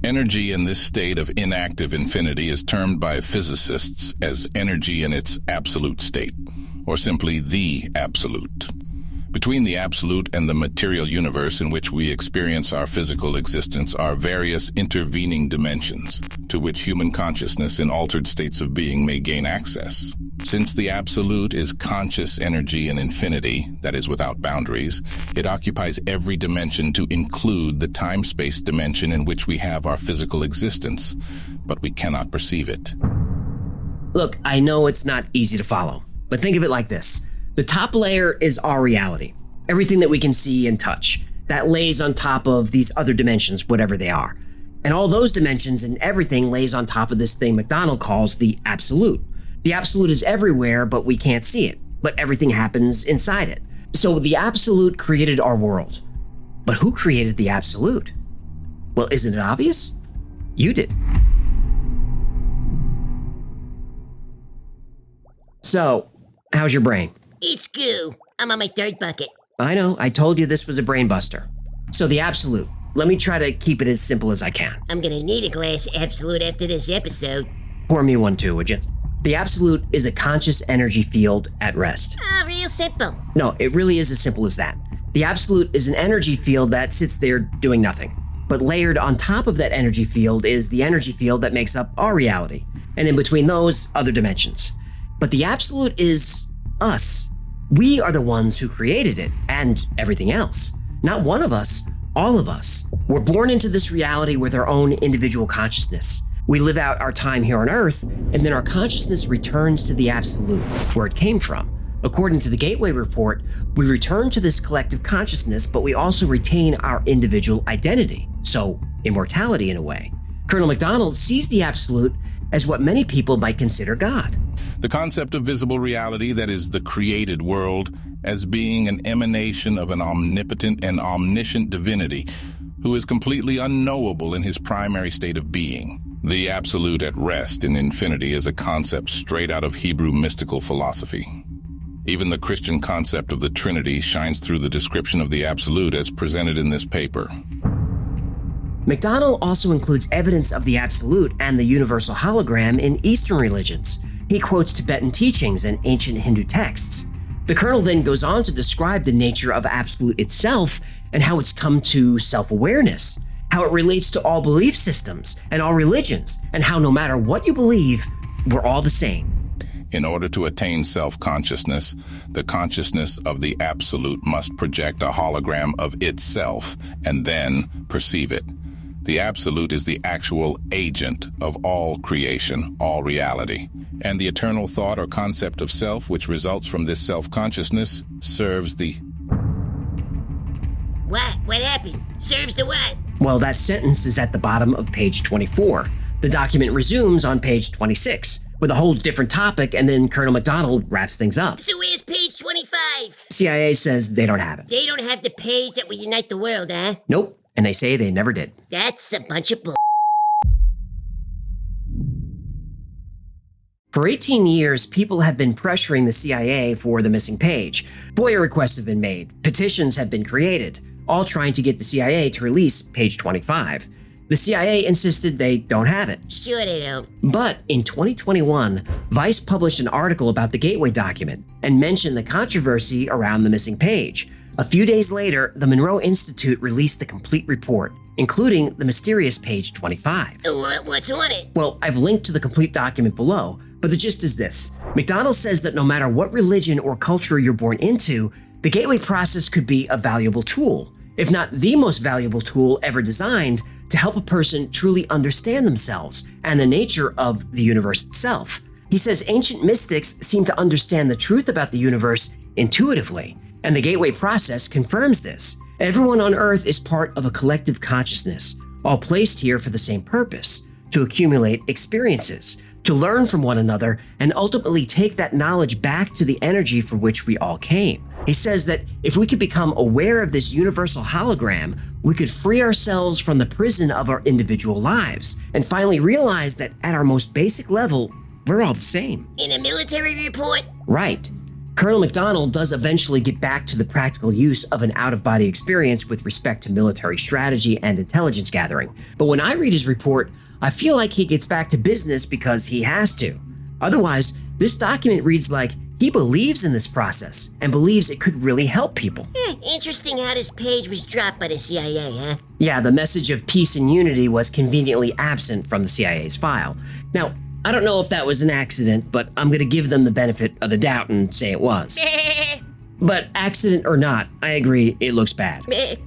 Energy in this state of inactive infinity is termed by physicists as energy in its absolute state, or simply the absolute. Between the absolute and the material universe in which we experience our physical existence are various intervening dimensions to which human consciousness in altered states of being may gain access. Since the absolute is conscious energy in infinity, that is without boundaries, it occupies every dimension to include the time-space dimension in which we have our physical existence, but we cannot perceive it. Look, I know it's not easy to follow, but think of it like this. The top layer is our reality, everything that we can see and touch. That lays on top of these other dimensions, whatever they are. And all those dimensions and everything lays on top of this thing McDonald calls the absolute. The absolute is everywhere, but we can't see it. But everything happens inside it. So the absolute created our world. But who created the absolute? Well, isn't it obvious? You did. So, how's your brain? It's goo. I'm on my third bucket. I know, I told you this was a brain buster. So the absolute. Let me try to keep it as simple as I can. I'm gonna need a glass of absolute after this episode. Pour me one too, would you? The absolute is a conscious energy field at rest. Real simple. No, it really is as simple as that. The absolute is an energy field that sits there doing nothing. But layered on top of that energy field is the energy field that makes up our reality. And in between those, other dimensions. But the absolute is us. We are the ones who created it and everything else. Not one of us, all of us. We're born into this reality with our own individual consciousness. We live out our time here on Earth, and then our consciousness returns to the absolute, where it came from. According to the Gateway Report, we return to this collective consciousness, but we also retain our individual identity. So, immortality in a way. Colonel McDonald sees the absolute as what many people might consider God. The concept of visible reality, that is the created world, as being an emanation of an omnipotent and omniscient divinity who is completely unknowable in his primary state of being. The absolute at rest in infinity is a concept straight out of Hebrew mystical philosophy. Even the Christian concept of the Trinity shines through the description of the absolute as presented in this paper. McDonald also includes evidence of the absolute and the universal hologram in Eastern religions. He quotes Tibetan teachings and ancient Hindu texts. The Colonel then goes on to describe the nature of absolute itself and how it's come to self-awareness, how it relates to all belief systems and all religions, and how no matter what you believe, we're all the same. In order to attain self-consciousness, the consciousness of the absolute must project a hologram of itself and then perceive it. The absolute is the actual agent of all creation, all reality. And the eternal thought or concept of self, which results from this self-consciousness, serves the... What happened? Serves the what? Well, that sentence is at the bottom of page 24. The document resumes on page 26, with a whole different topic, and then Colonel McDonald wraps things up. So where's page 25? CIA says they don't have it. They don't have the page that will unite the world, huh? Nope, and they say they never did. That's a bunch of bull. For 18 years, people have been pressuring the CIA for the missing page. FOIA requests have been made, petitions have been created, all trying to get the CIA to release page 25. The CIA insisted they don't have it. Sure they don't. But in 2021, Vice published an article about the Gateway document and mentioned the controversy around the missing page. A few days later, the Monroe Institute released the complete report, including the mysterious page 25. What's on it? Well, I've linked to the complete document below, but the gist is this. McDonald says that no matter what religion or culture you're born into, the Gateway process could be a valuable tool, if not the most valuable tool ever designed, to help a person truly understand themselves and the nature of the universe itself. He says ancient mystics seem to understand the truth about the universe intuitively, and the Gateway process confirms this. Everyone on Earth is part of a collective consciousness, all placed here for the same purpose, to accumulate experiences, to learn from one another, and ultimately take that knowledge back to the energy from which we all came. He says that if we could become aware of this universal hologram, we could free ourselves from the prison of our individual lives and finally realize that at our most basic level, we're all the same. In a military report? Right. Colonel McDonald does eventually get back to the practical use of an out-of-body experience with respect to military strategy and intelligence gathering. But when I read his report, I feel like he gets back to business because he has to. Otherwise, this document reads like he believes in this process and believes it could really help people. Interesting how this page was dropped by the CIA, huh? Yeah, the message of peace and unity was conveniently absent from the CIA's file. Now, I don't know if that was an accident, but I'm going to give them the benefit of the doubt and say it was. But accident or not, I agree, it looks bad.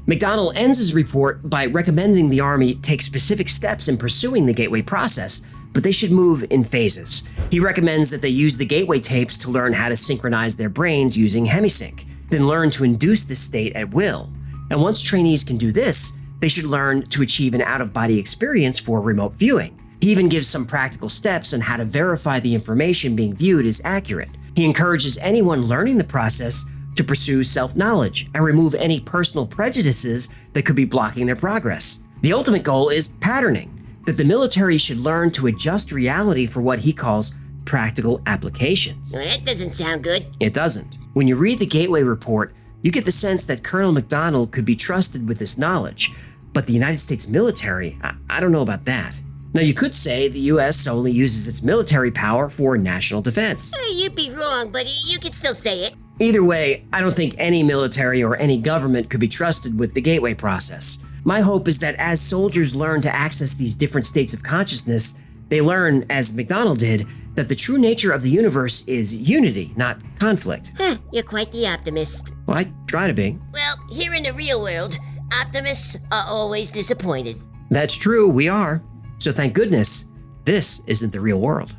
McDonald ends his report by recommending the Army take specific steps in pursuing the Gateway process, but they should move in phases. He recommends that they use the Gateway tapes to learn how to synchronize their brains using hemisync, then learn to induce this state at will. And once trainees can do this, they should learn to achieve an out-of-body experience for remote viewing. He even gives some practical steps on how to verify the information being viewed is accurate. He encourages anyone learning the process to pursue self-knowledge and remove any personal prejudices that could be blocking their progress. The ultimate goal is patterning, that the military should learn to adjust reality for what he calls practical applications. Well, that doesn't sound good. It doesn't. When you read the Gateway report, you get the sense that Colonel McDonald could be trusted with this knowledge, but the United States military, I don't know about that. Now, you could say the U.S. only uses its military power for national defense. You'd be wrong, but you could still say it. Either way, I don't think any military or any government could be trusted with the Gateway process. My hope is that as soldiers learn to access these different states of consciousness, they learn, as McDonald did, that the true nature of the universe is unity, not conflict. You're quite the optimist. Well, I try to be. Well, here in the real world, optimists are always disappointed. That's true, we are. So thank goodness, this isn't the real world.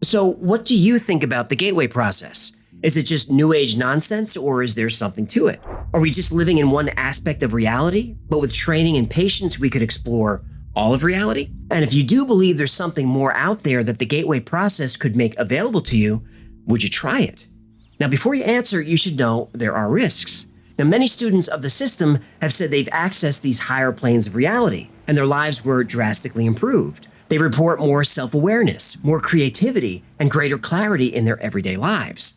So what do you think about the Gateway process? Is it just New Age nonsense, or is there something to it? Are we just living in one aspect of reality, but with training and patience we could explore all of reality? And if you do believe there's something more out there that the Gateway process could make available to you, would you try it? Now, before you answer, you should know there are risks. Now, many students of the system have said they've accessed these higher planes of reality, and their lives were drastically improved. They report more self-awareness, more creativity, and greater clarity in their everyday lives.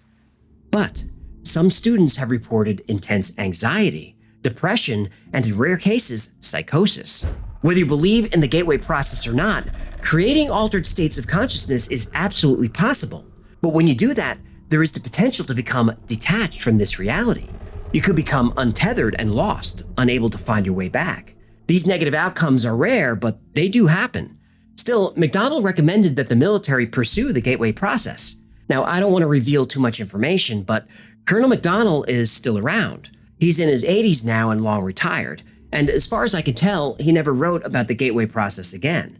But some students have reported intense anxiety, depression, and in rare cases, psychosis. Whether you believe in the Gateway process or not, creating altered states of consciousness is absolutely possible. But when you do that, there is the potential to become detached from this reality. You could become untethered and lost, unable to find your way back. These negative outcomes are rare, but they do happen. Still, McDonald recommended that the military pursue the Gateway process. Now, I don't want to reveal too much information, but Colonel McDonald is still around. He's in his 80s now and long retired, and as far as I can tell, he never wrote about the Gateway process again.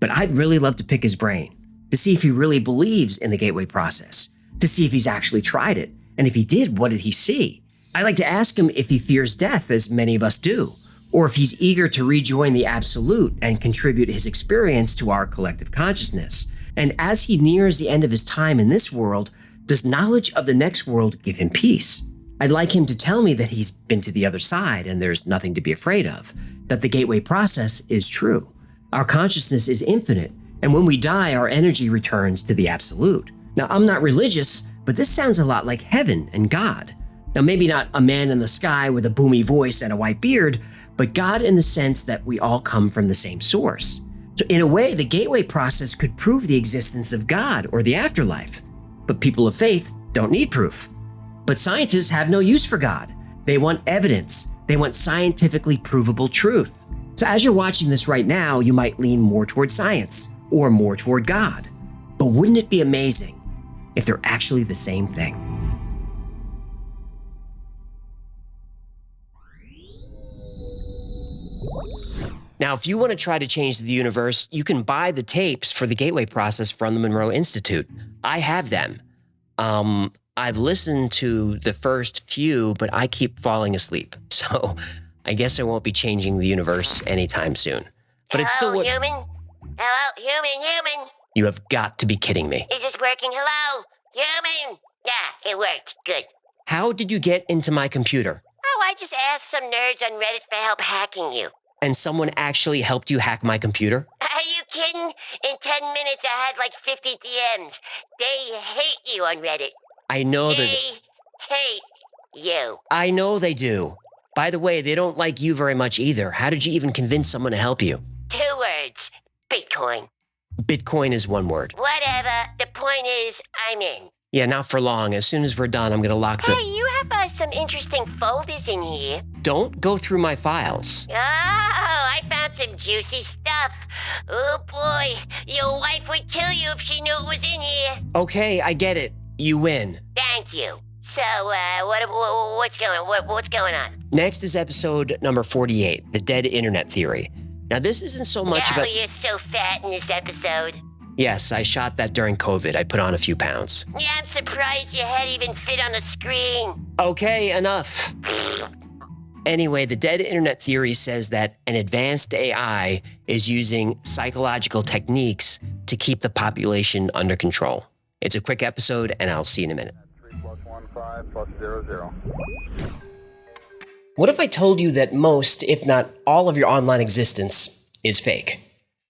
But I'd really love to pick his brain, to see if he really believes in the Gateway process, to see if he's actually tried it, and if he did, what did he see? I'd like to ask him if he fears death, as many of us do, or if he's eager to rejoin the absolute and contribute his experience to our collective consciousness. And as he nears the end of his time in this world, does knowledge of the next world give him peace? I'd like him to tell me that he's been to the other side and there's nothing to be afraid of, that the gateway process is true. Our consciousness is infinite, and when we die, our energy returns to the absolute. Now, I'm not religious, but this sounds a lot like heaven and God. Now, maybe not a man in the sky with a boomy voice and a white beard, but God in the sense that we all come from the same source. So in a way, the gateway process could prove the existence of God or the afterlife. But people of faith don't need proof. But scientists have no use for God. They want evidence. They want scientifically provable truth. So as you're watching this right now, you might lean more toward science or more toward God. But wouldn't it be amazing if they're actually the same thing? Now, if you want to try to change the universe, you can buy the tapes for the gateway process from the Monroe Institute. I have them. I've listened to the first few, but I keep falling asleep. So I guess I won't be changing the universe anytime soon. But it's still what... Human? Hello, human. You have got to be kidding me. Is this working? Hello, human? Yeah, it worked. Good. How did you get into my computer? Oh, I just asked some nerds on Reddit for help hacking you. And someone actually helped you hack my computer? Are you kidding? In 10 minutes, I had like 50 DMs. They hate you on Reddit. I know that... They hate you. I know they do. By the way, they don't like you very much either. How did you even convince someone to help you? 2 words. Bitcoin. Bitcoin is 1 word. Whatever. The point is, I'm in. Yeah, not for long. As soon as we're done, I'm going to lock the... Hey, you have some interesting folders in here. Don't go through my files. Oh, I found some juicy stuff. Oh, boy. Your wife would kill you if she knew it was in here. Okay, I get it. You win. Thank you. So, what's going on? Next is episode number 48, The Dead Internet Theory. Now, this isn't so much about... you're so fat in this episode. Yes, I shot that during COVID. I put on a few pounds. Yeah, I'm surprised your head even fit on the screen. Okay, enough. Anyway, the Dead Internet Theory says that an advanced AI is using psychological techniques to keep the population under control. It's a quick episode, and I'll see you in a minute. 3+1 5+00. What if I told you that most, if not all of your online existence is fake?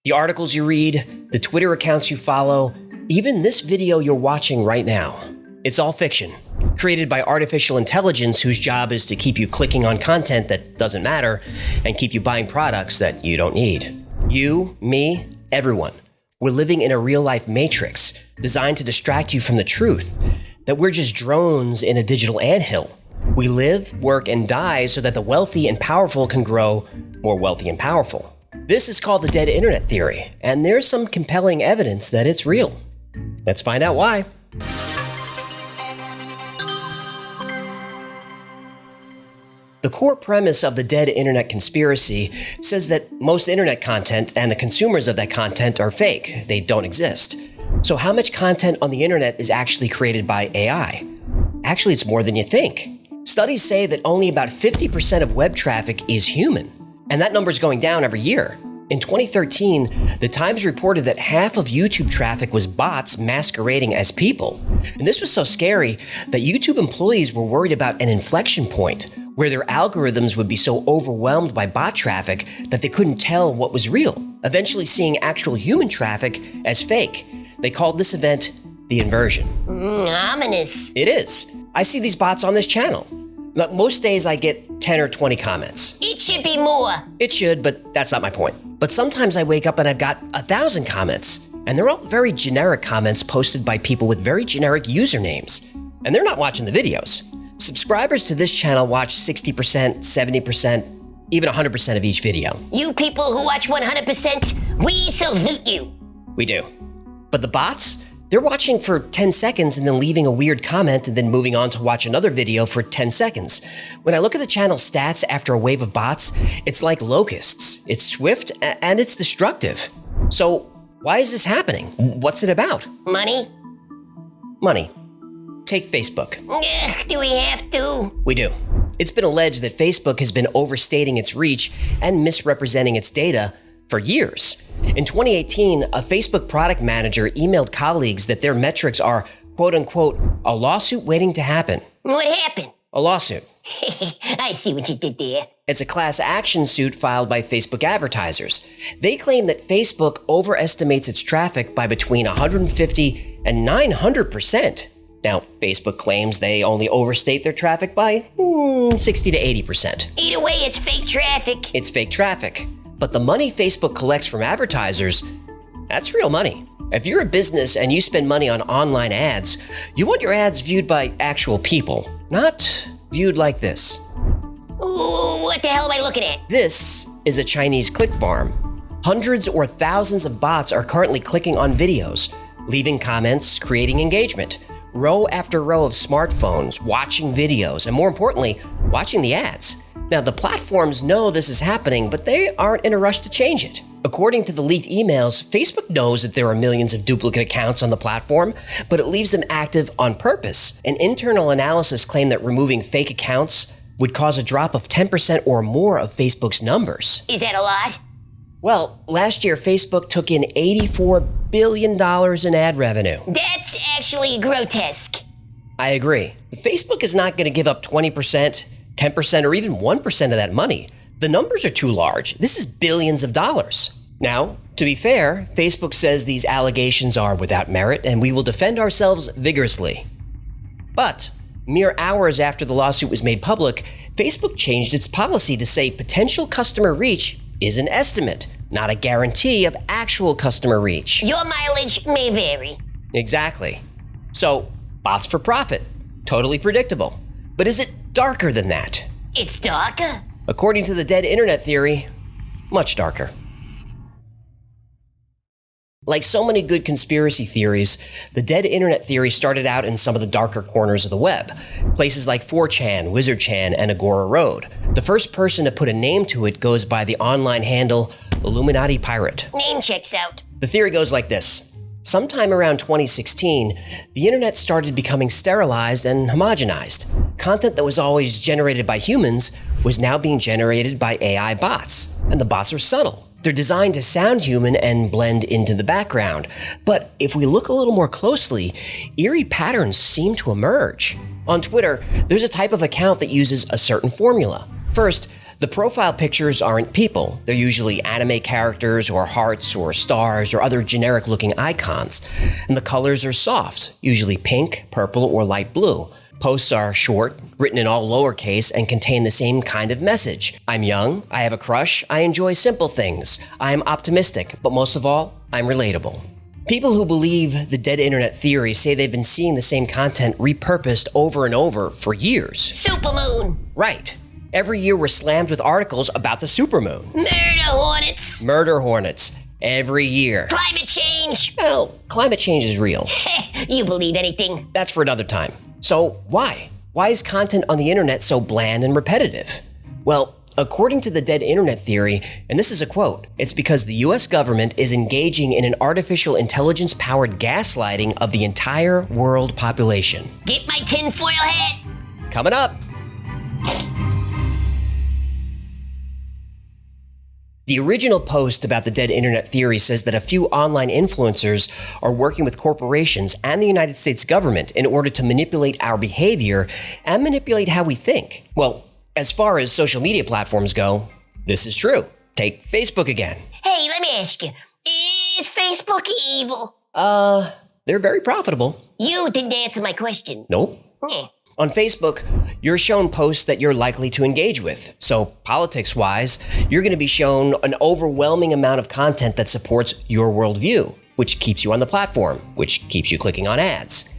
The articles you read, the Twitter accounts you follow, even this video you're watching right now. It's all fiction, created by artificial intelligence whose job is to keep you clicking on content that doesn't matter and keep you buying products that you don't need. You, me, everyone. We're living in a real-life matrix designed to distract you from the truth, that we're just drones in a digital anthill. We live, work, and die so that the wealthy and powerful can grow more wealthy and powerful. This is called the Dead Internet Theory, and there's some compelling evidence that it's real. Let's find out why. The core premise of the Dead Internet Conspiracy says that most internet content and the consumers of that content are fake. They don't exist. So how much content on the internet is actually created by AI? Actually, it's more than you think. Studies say that only about 50% of web traffic is human, and that number is going down every year. In 2013, The Times reported that half of YouTube traffic was bots masquerading as people. And this was so scary that YouTube employees were worried about an inflection point where their algorithms would be so overwhelmed by bot traffic that they couldn't tell what was real, eventually seeing actual human traffic as fake. They called this event the inversion. Ominous. It is. I see these bots on this channel. Now, most days I get 10 or 20 comments. It should be more. It should, but that's not my point. But sometimes I wake up and I've got 1,000 comments, and they're all very generic comments posted by people with very generic usernames. And they're not watching the videos. Subscribers to this channel watch 60%, 70%, even 100% of each video. You people who watch 100%, we salute you. We do. But the bots? They're watching for 10 seconds and then leaving a weird comment and then moving on to watch another video for 10 seconds. When I look at the channel stats after a wave of bots, it's like locusts. It's swift and it's destructive. So why is this happening? What's it about? Money? Money. Take Facebook. Do we have to? We do. it's been alleged that Facebook has been overstating its reach and misrepresenting its data for years. In 2018, a Facebook product manager emailed colleagues that their metrics are, quote unquote, a lawsuit waiting to happen. What happened? A lawsuit. I see what you did there. It's a class action suit filed by Facebook advertisers. They claim that Facebook overestimates its traffic by between 150 and 900%. Now, Facebook claims they only overstate their traffic by 60 to 80%. Either way, it's fake traffic. It's fake traffic. But the money Facebook collects from advertisers, that's real money. If you're a business and you spend money on online ads, you want your ads viewed by actual people, not viewed like this. Ooh, what the hell am I looking at? This is a Chinese click farm. Hundreds or thousands of bots are currently clicking on videos, leaving comments, creating engagement. Row after row of smartphones, watching videos, and more importantly, watching the ads. Now, the platforms know this is happening, but they aren't in a rush to change it. According to the leaked emails, Facebook knows that there are millions of duplicate accounts on the platform, but it leaves them active on purpose. An internal analysis claimed that removing fake accounts would cause a drop of 10% or more of Facebook's numbers. Is that a lot? Well, last year, Facebook took in $84 billion in ad revenue. That's actually grotesque. I agree. Facebook is not going to give up 20%, 10%, or even 1% of that money. The numbers are too large. This is billions of dollars. Now, to be fair, Facebook says these allegations are without merit, and we will defend ourselves vigorously. But mere hours after the lawsuit was made public, Facebook changed its policy to say potential customer reach is an estimate, not a guarantee of actual customer reach. Your mileage may vary. Exactly. So, bots for profit. Totally predictable. But is it darker than that? It's darker? According to the dead internet theory, much darker. Like so many good conspiracy theories, the dead internet theory started out in some of the darker corners of the web. Places like 4chan, WizardChan, and Agora Road. The first person to put a name to it goes by the online handle Illuminati Pirate. Name checks out. The theory goes like this. Sometime around 2016, the internet started becoming sterilized and homogenized. Content that was always generated by humans was now being generated by AI bots. And the bots are subtle. They're designed to sound human and blend into the background. But if we look a little more closely, eerie patterns seem to emerge. On Twitter, there's a type of account that uses a certain formula. First, the profile pictures aren't people. They're usually anime characters or hearts or stars or other generic-looking icons. And the colors are soft, usually pink, purple, or light blue. Posts are short, written in all lowercase, and contain the same kind of message. I'm young, I have a crush, I enjoy simple things, I am optimistic, but most of all, I'm relatable. People who believe the dead internet theory say they've been seeing the same content repurposed over and over for years. Supermoon. Right. Every year we're slammed with articles about the supermoon. Murder hornets. Murder hornets. Every year. Climate change. Well, climate change is real. You believe anything. That's for another time. So why? Why is content on the internet so bland and repetitive? Well, according to the dead internet theory, and this is a quote, it's because the US government is engaging in an artificial intelligence-powered gaslighting of the entire world population. Get my tinfoil hat. Coming up. The original post about the dead internet theory says that a few online influencers are working with corporations and the United States government in order to manipulate our behavior and manipulate how we think. Well, as far as social media platforms go, this is true. Take Facebook again. Hey, let me ask you, is Facebook evil? They're very profitable. You didn't answer my question. Nope. On Facebook, you're shown posts that you're likely to engage with. So, politics-wise, you're going to be shown an overwhelming amount of content that supports your worldview, which keeps you on the platform, which keeps you clicking on ads.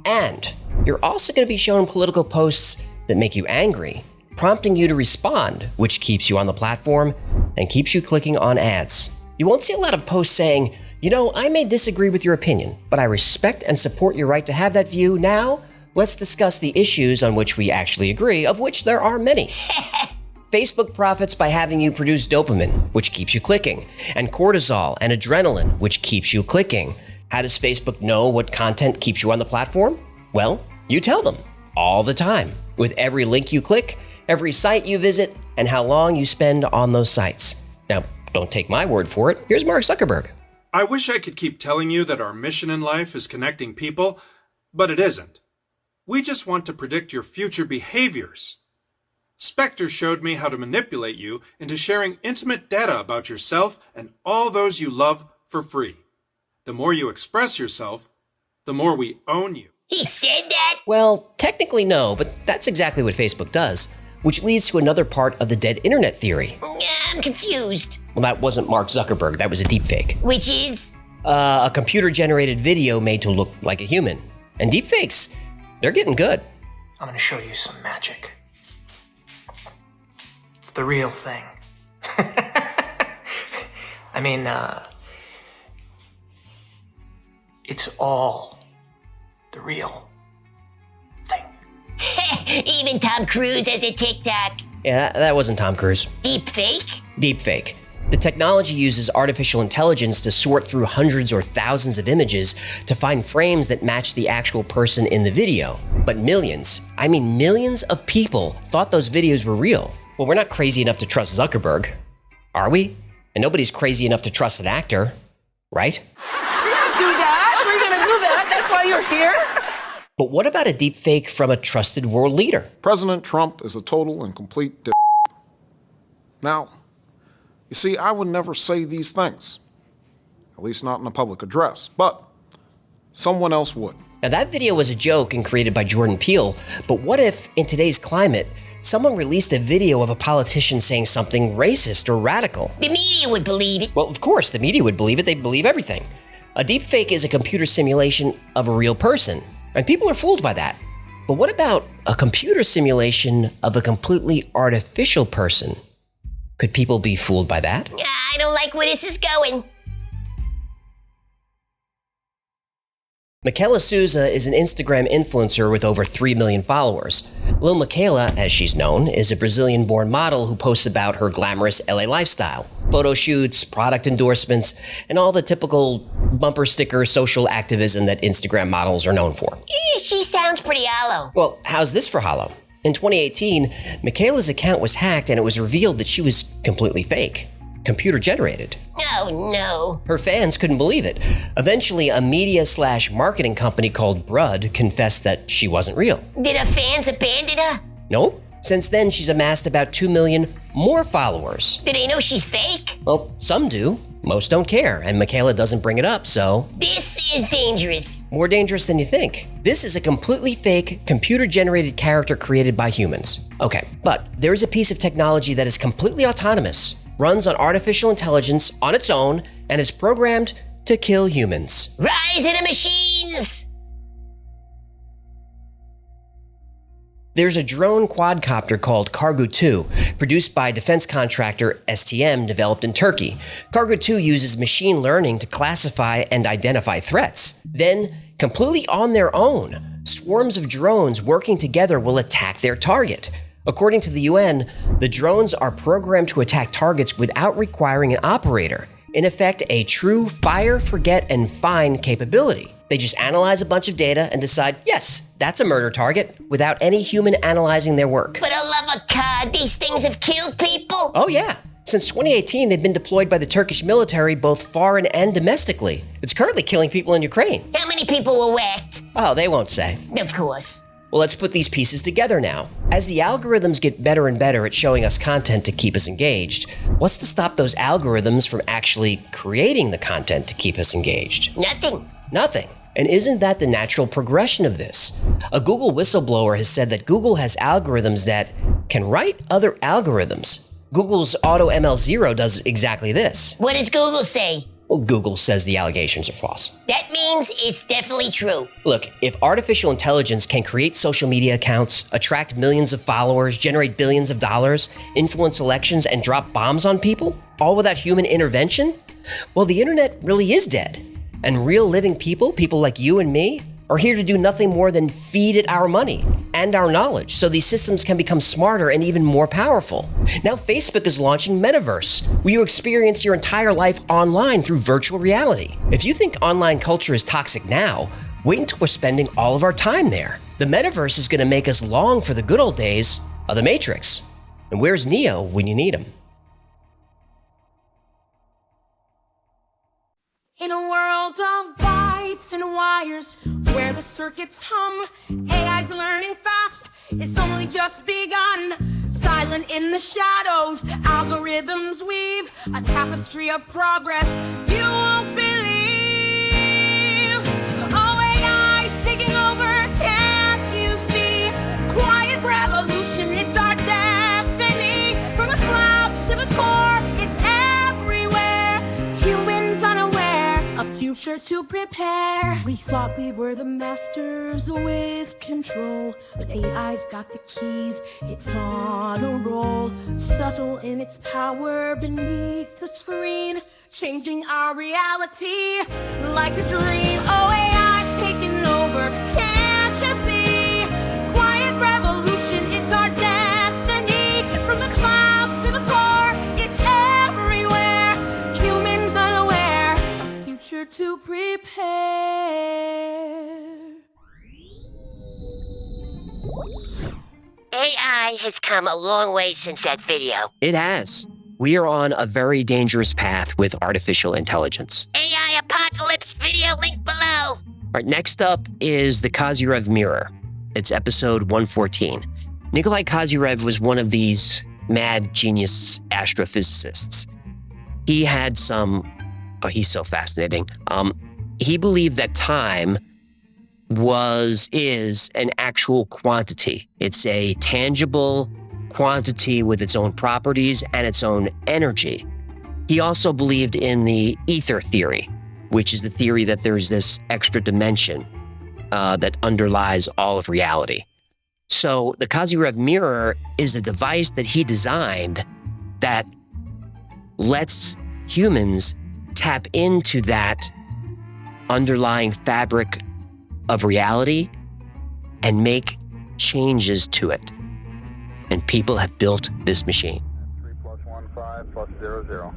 And you're also going to be shown political posts that make you angry, prompting you to respond, which keeps you on the platform and keeps you clicking on ads. You won't see a lot of posts saying, you know, I may disagree with your opinion, but I respect and support your right to have that view. Now, let's discuss the issues on which we actually agree, of which there are many. Facebook profits by having you produce dopamine, which keeps you clicking, and cortisol and adrenaline, which keeps you clicking. How does Facebook know what content keeps you on the platform? Well, you tell them all the time. With every link you click, every site you visit, and how long you spend on those sites. Now, don't take my word for it. Here's Mark Zuckerberg. I wish I could keep telling you that our mission in life is connecting people, but it isn't. We just want to predict your future behaviors. Spectre showed me how to manipulate you into sharing intimate data about yourself and all those you love for free. The more you express yourself, the more we own you. He said that? Well, technically no, but that's exactly what Facebook does, which leads to another part of the dead internet theory. I'm confused. Well, that wasn't Mark Zuckerberg, that was a deepfake. Which is? A computer-generated video made to look like a human. And deepfakes, they're getting good. I'm gonna show you some magic. It's the real thing. I mean, it's all the real thing. Even Tom Cruise has a TikTok. Yeah, that wasn't Tom Cruise. Deepfake? Deepfake. The technology uses artificial intelligence to sort through hundreds or thousands of images to find frames that match the actual person in the video. But millions of people thought those videos were real. Well, we're not crazy enough to trust Zuckerberg, are we? And nobody's crazy enough to trust an actor, right? We're gonna do that. We're gonna do that. That's why you're here. But what about a deepfake from a trusted world leader? President Trump is a total and complete d***. Now, you see, I would never say these things, at least not in a public address, but someone else would. Now that video was a joke and created by Jordan Peele, but what if, in today's climate, someone released a video of a politician saying something racist or radical? The media would believe it. Well, of course, the media would believe it. They'd believe everything. A deepfake is a computer simulation of a real person, and people are fooled by that. But what about a computer simulation of a completely artificial person? Could people be fooled by that? I don't like where this is going. Michaela Souza is an Instagram influencer with over 3 million followers. Lil Michaela, as she's known, is a Brazilian-born model who posts about her glamorous LA lifestyle. Photo shoots, product endorsements, and all the typical bumper sticker social activism that Instagram models are known for. She sounds pretty hollow. Well, how's this for hollow? In 2018, Michaela's account was hacked and it was revealed that she was completely fake. Computer generated. Oh no. Her fans couldn't believe it. Eventually, a media/marketing company called Brud confessed that she wasn't real. Did her fans abandon her? Nope. Since then, she's amassed about 2 million more followers. Do they know she's fake? Well, some do. Most don't care, and Michaela doesn't bring it up, so... This is dangerous. More dangerous than you think. This is a completely fake, computer-generated character created by humans. Okay, but there is a piece of technology that is completely autonomous, runs on artificial intelligence on its own, and is programmed to kill humans. Rise of the machines! There's a drone quadcopter called Cargo 2, produced by defense contractor STM, developed in Turkey. Cargo 2 uses machine learning to classify and identify threats. Then, completely on their own, swarms of drones working together will attack their target. According to the UN, the drones are programmed to attack targets without requiring an operator. In effect, a true fire, forget, and find capability. They just analyze a bunch of data and decide, yes, that's a murder target, without any human analyzing their work. For the love of God, these things have killed people? Oh yeah. Since 2018, they've been deployed by the Turkish military both foreign and domestically. It's currently killing people in Ukraine. How many people were whacked? Oh, they won't say. Of course. Well, let's put these pieces together now. As the algorithms get better and better at showing us content to keep us engaged, what's to stop those algorithms from actually creating the content to keep us engaged? Nothing. And isn't that the natural progression of this? A Google whistleblower has said that Google has algorithms that can write other algorithms. Google's AutoML0 does exactly this. What does Google say? Well, Google says the allegations are false. That means it's definitely true. Look, if artificial intelligence can create social media accounts, attract millions of followers, generate billions of dollars, influence elections, and drop bombs on people, all without human intervention, well, the internet really is dead. And real living people like you and me, are here to do nothing more than feed it our money and our knowledge so these systems can become smarter and even more powerful. Now Facebook is launching Metaverse, where you experience your entire life online through virtual reality. If you think online culture is toxic now, wait until we're spending all of our time there. The Metaverse is going to make us long for the good old days of The Matrix. And where's Neo when you need him? In a world of bytes and wires, where the circuits hum, AI's learning fast, it's only just begun. Silent in the shadows, algorithms weave a tapestry of progress you won't believe. Oh, AI's taking over, can't you see? Quiet revolution, it's our destiny. From the clouds to the core, it's everywhere. Humans unaware, a future to prepare. We thought we were the masters with control, but AI's got the keys, it's on a roll. Subtle in its power beneath the screen, changing our reality like a dream. Oh, AI's taking over, can't you see? Quiet revolution, it's our destiny. From the clouds to the core, it's everywhere. Humans unaware, a future to prepare. AI has come a long way since that video. It has. We are on a very dangerous path with artificial intelligence. AI Apocalypse video link below. All right, next up is the Kozyrev Mirror. It's episode 114. Nikolai Kozyrev was one of these mad genius astrophysicists. He had he's so fascinating. He believed that time is an actual quantity. It's a tangible quantity with its own properties and its own energy. He also believed in the ether theory, which is the theory that there's this extra dimension that underlies all of reality. So the Kozyrev Mirror is a device that he designed that lets humans tap into that underlying fabric of reality and make changes to it. And people have built this machine. 3+15+00.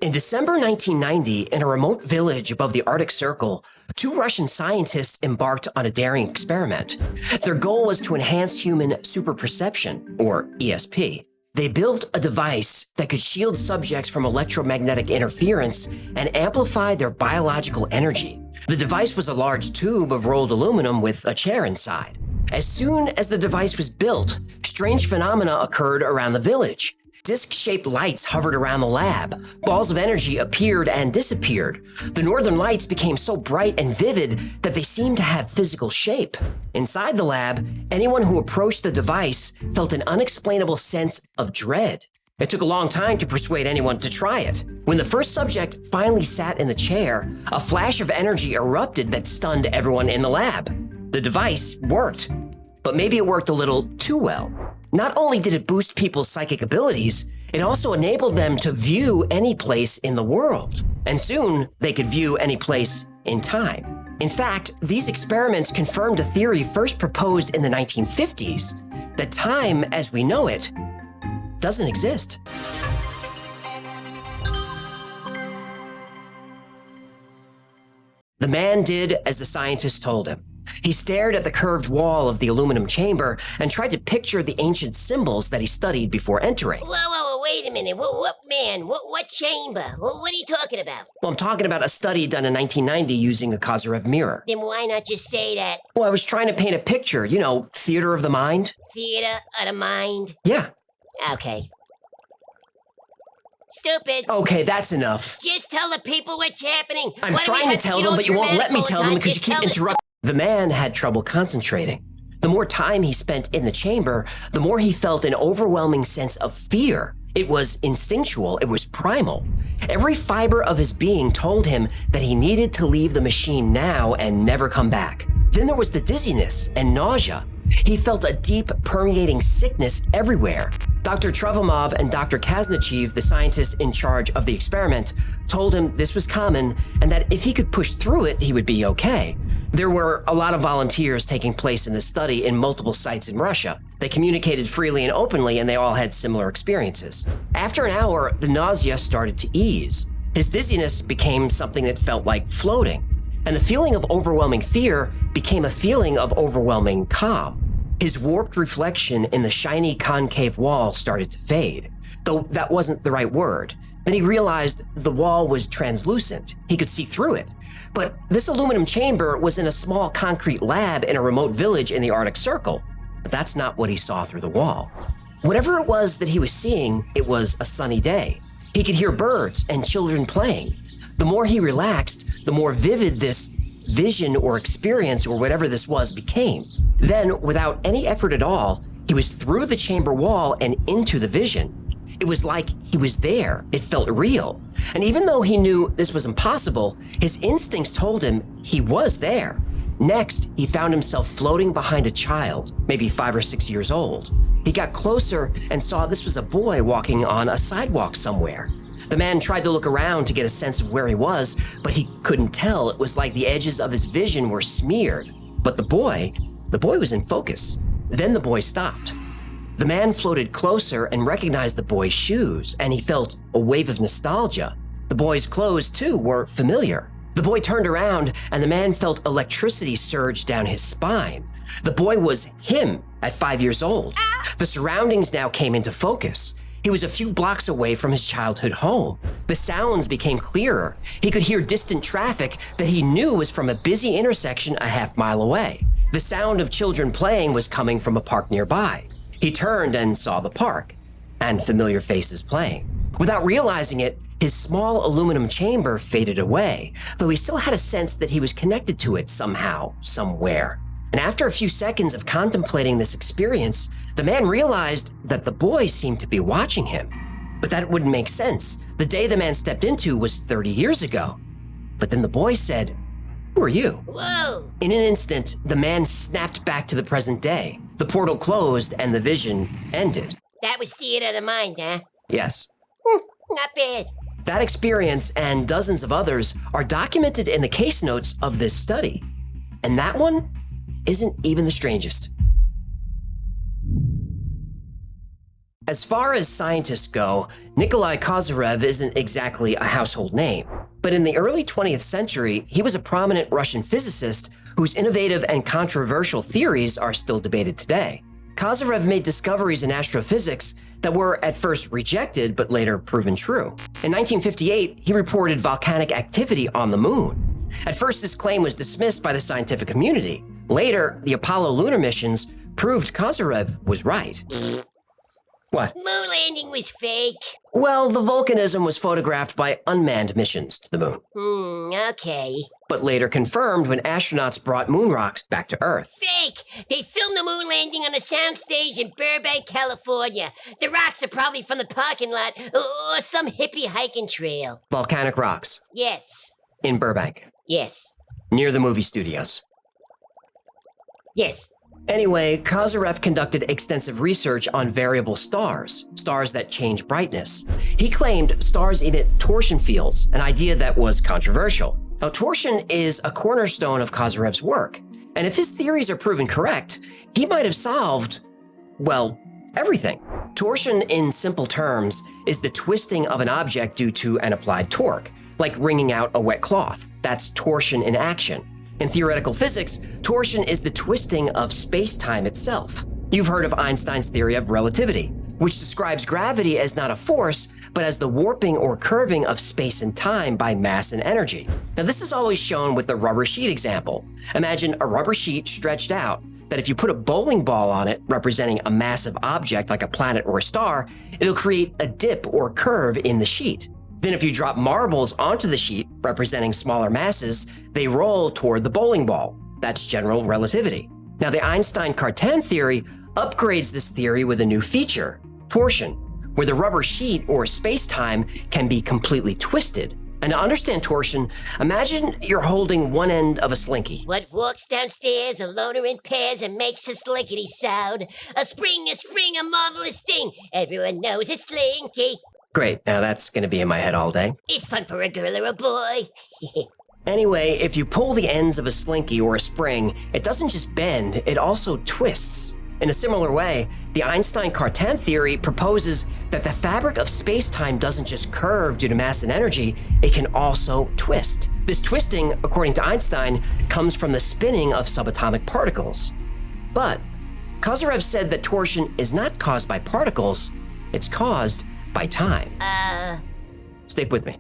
In December 1990, in a remote village above the Arctic Circle, 2 Russian scientists embarked on a daring experiment. Their goal was to enhance human superperception, or ESP. They built a device that could shield subjects from electromagnetic interference and amplify their biological energy. The device was a large tube of rolled aluminum with a chair inside. As soon as the device was built, strange phenomena occurred around the village. Disc-shaped lights hovered around the lab. Balls of energy appeared and disappeared. The northern lights became so bright and vivid that they seemed to have physical shape. Inside the lab, anyone who approached the device felt an unexplainable sense of dread. It took a long time to persuade anyone to try it. When the first subject finally sat in the chair, a flash of energy erupted that stunned everyone in the lab. The device worked, but maybe it worked a little too well. Not only did it boost people's psychic abilities, it also enabled them to view any place in the world. And soon, they could view any place in time. In fact, these experiments confirmed a theory first proposed in the 1950s, that time as we know it doesn't exist. The man did as the scientists told him. He stared at the curved wall of the aluminum chamber and tried to picture the ancient symbols that he studied before entering. Whoa, wait a minute. What chamber? What are you talking about? Well, I'm talking about a study done in 1990 using a Kozyrev mirror. Then why not just say that? Well, I was trying to paint a picture, theater of the mind. Theater of the mind? Yeah. Okay. Stupid. Okay, that's enough. Just tell the people what's happening. I'm trying to tell them, but you won't let me tell them because you keep interrupting. The man had trouble concentrating. The more time he spent in the chamber, the more he felt an overwhelming sense of fear. It was instinctual, it was primal. Every fiber of his being told him that he needed to leave the machine now and never come back. Then there was the dizziness and nausea. He felt a deep, permeating sickness everywhere. Dr. Trofimov and Dr. Kaznachev, the scientists in charge of the experiment, told him this was common and that if he could push through it, he would be okay. There were a lot of volunteers taking place in the study in multiple sites in Russia. They communicated freely and openly, and they all had similar experiences. After an hour, the nausea started to ease. His dizziness became something that felt like floating, and the feeling of overwhelming fear became a feeling of overwhelming calm. His warped reflection in the shiny concave wall started to fade, though that wasn't the right word. Then he realized the wall was translucent. He could see through it. But this aluminum chamber was in a small concrete lab in a remote village in the Arctic Circle. But that's not what he saw through the wall. Whatever it was that he was seeing, it was a sunny day. He could hear birds and children playing. The more he relaxed, the more vivid this vision or experience or whatever this was became. Then, without any effort at all, he was through the chamber wall and into the vision. It was like he was there. It felt real. And even though he knew this was impossible, his instincts told him he was there. Next, he found himself floating behind a child, maybe 5 or 6 years old. He got closer and saw this was a boy walking on a sidewalk somewhere. The man tried to look around to get a sense of where he was, but he couldn't tell. It was like the edges of his vision were smeared. But the boy was in focus. Then the boy stopped. The man floated closer and recognized the boy's shoes, and he felt a wave of nostalgia. The boy's clothes, too, were familiar. The boy turned around, and the man felt electricity surge down his spine. The boy was him at 5 years old. The surroundings now came into focus. He was a few blocks away from his childhood home. The sounds became clearer. He could hear distant traffic that he knew was from a busy intersection a half-mile away. The sound of children playing was coming from a park nearby. He turned and saw the park, and familiar faces playing. Without realizing it, his small aluminum chamber faded away, though he still had a sense that he was connected to it somehow, somewhere. And after a few seconds of contemplating this experience, the man realized that the boy seemed to be watching him. But that wouldn't make sense. The day the man stepped into was 30 years ago. But then the boy said, "Who are you?" Whoa! In an instant, the man snapped back to the present day. The portal closed and the vision ended. That was theater of the mind, huh? Yes. Not bad. That experience and dozens of others are documented in the case notes of this study. And that one isn't even the strangest. As far as scientists go, Nikolai Kozyrev isn't exactly a household name. But in the early 20th century, he was a prominent Russian physicist whose innovative and controversial theories are still debated today. Kozyrev made discoveries in astrophysics that were at first rejected but later proven true. In 1958, he reported volcanic activity on the moon. At first, this claim was dismissed by the scientific community. Later, the Apollo lunar missions proved Kozyrev was right. What? Moon landing was fake. Well, the volcanism was photographed by unmanned missions to the moon. Okay. But later confirmed when astronauts brought moon rocks back to Earth. Fake! They filmed the moon landing on a soundstage in Burbank, California. The rocks are probably from the parking lot or some hippie hiking trail. Volcanic rocks. Yes. In Burbank. Yes. Near the movie studios. Yes. Anyway, Kozyrev conducted extensive research on variable stars, stars that change brightness. He claimed stars emit torsion fields, an idea that was controversial. Now, torsion is a cornerstone of Kozyrev's work, and if his theories are proven correct, he might have solved, well, everything. Torsion, in simple terms, is the twisting of an object due to an applied torque, like wringing out a wet cloth. That's torsion in action. In theoretical physics, torsion is the twisting of space-time itself. You've heard of Einstein's theory of relativity, which describes gravity as not a force, but as the warping or curving of space and time by mass and energy. Now, this is always shown with the rubber sheet example. Imagine a rubber sheet stretched out, that if you put a bowling ball on it, representing a massive object like a planet or a star, it'll create a dip or curve in the sheet. Then if you drop marbles onto the sheet, representing smaller masses, they roll toward the bowling ball. That's general relativity. Now, the Einstein-Cartan theory upgrades this theory with a new feature, torsion, where the rubber sheet or space-time can be completely twisted. And to understand torsion, imagine you're holding one end of a slinky. What walks downstairs alone or in pairs and makes a slinkety sound? A spring, a marvelous thing. Everyone knows a slinky. Great, now that's gonna be in my head all day. It's fun for a girl or a boy. Anyway, if you pull the ends of a slinky or a spring, it doesn't just bend, it also twists. In a similar way, the Einstein-Cartan theory proposes that the fabric of space-time doesn't just curve due to mass and energy, it can also twist. This twisting, according to Einstein, comes from the spinning of subatomic particles. But Kozyrev said that torsion is not caused by particles, it's caused by time. Stick with me.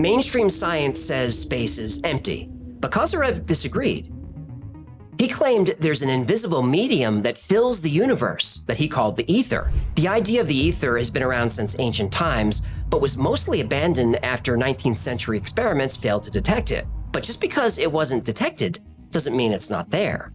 Mainstream science says space is empty, but Kozyrev disagreed. He claimed there's an invisible medium that fills the universe that he called the ether. The idea of the ether has been around since ancient times, but was mostly abandoned after 19th century experiments failed to detect it. But just because it wasn't detected doesn't mean it's not there.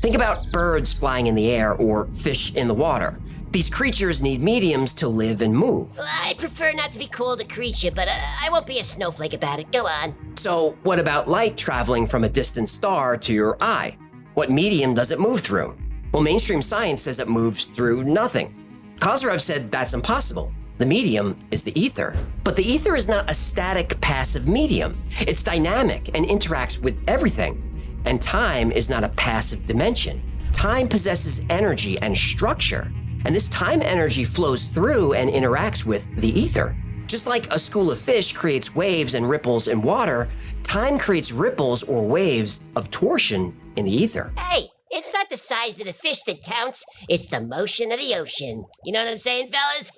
Think about birds flying in the air or fish in the water. These creatures need mediums to live and move. I prefer not to be called a creature, but I won't be a snowflake about it. Go on. So what about light traveling from a distant star to your eye? What medium does it move through? Well, mainstream science says it moves through nothing. Kozyrev said that's impossible. The medium is the ether. But the ether is not a static, passive medium. It's dynamic and interacts with everything. And time is not a passive dimension. Time possesses energy and structure. And this time energy flows through and interacts with the ether. Just like a school of fish creates waves and ripples in water, time creates ripples or waves of torsion in the ether. Hey, it's not the size of the fish that counts, it's the motion of the ocean. You know what I'm saying, fellas?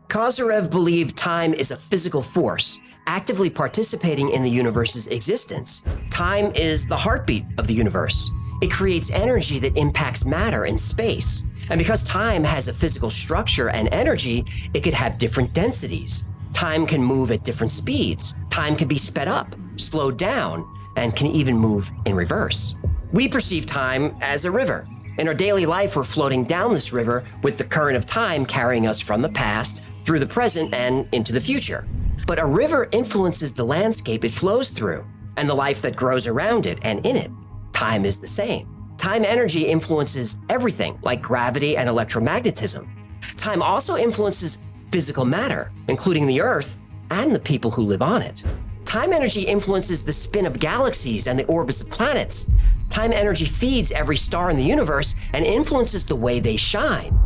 Kozyrev believed time is a physical force, actively participating in the universe's existence. Time is the heartbeat of the universe. It creates energy that impacts matter in space. And because time has a physical structure and energy, it could have different densities. Time can move at different speeds. Time can be sped up, slowed down, and can even move in reverse. We perceive time as a river. In our daily life, we're floating down this river with the current of time carrying us from the past through the present and into the future. But a river influences the landscape it flows through and the life that grows around it and in it. Time is the same. Time energy influences everything, like gravity and electromagnetism. Time also influences physical matter, including the Earth and the people who live on it. Time energy influences the spin of galaxies and the orbits of planets. Time energy feeds every star in the universe and influences the way they shine.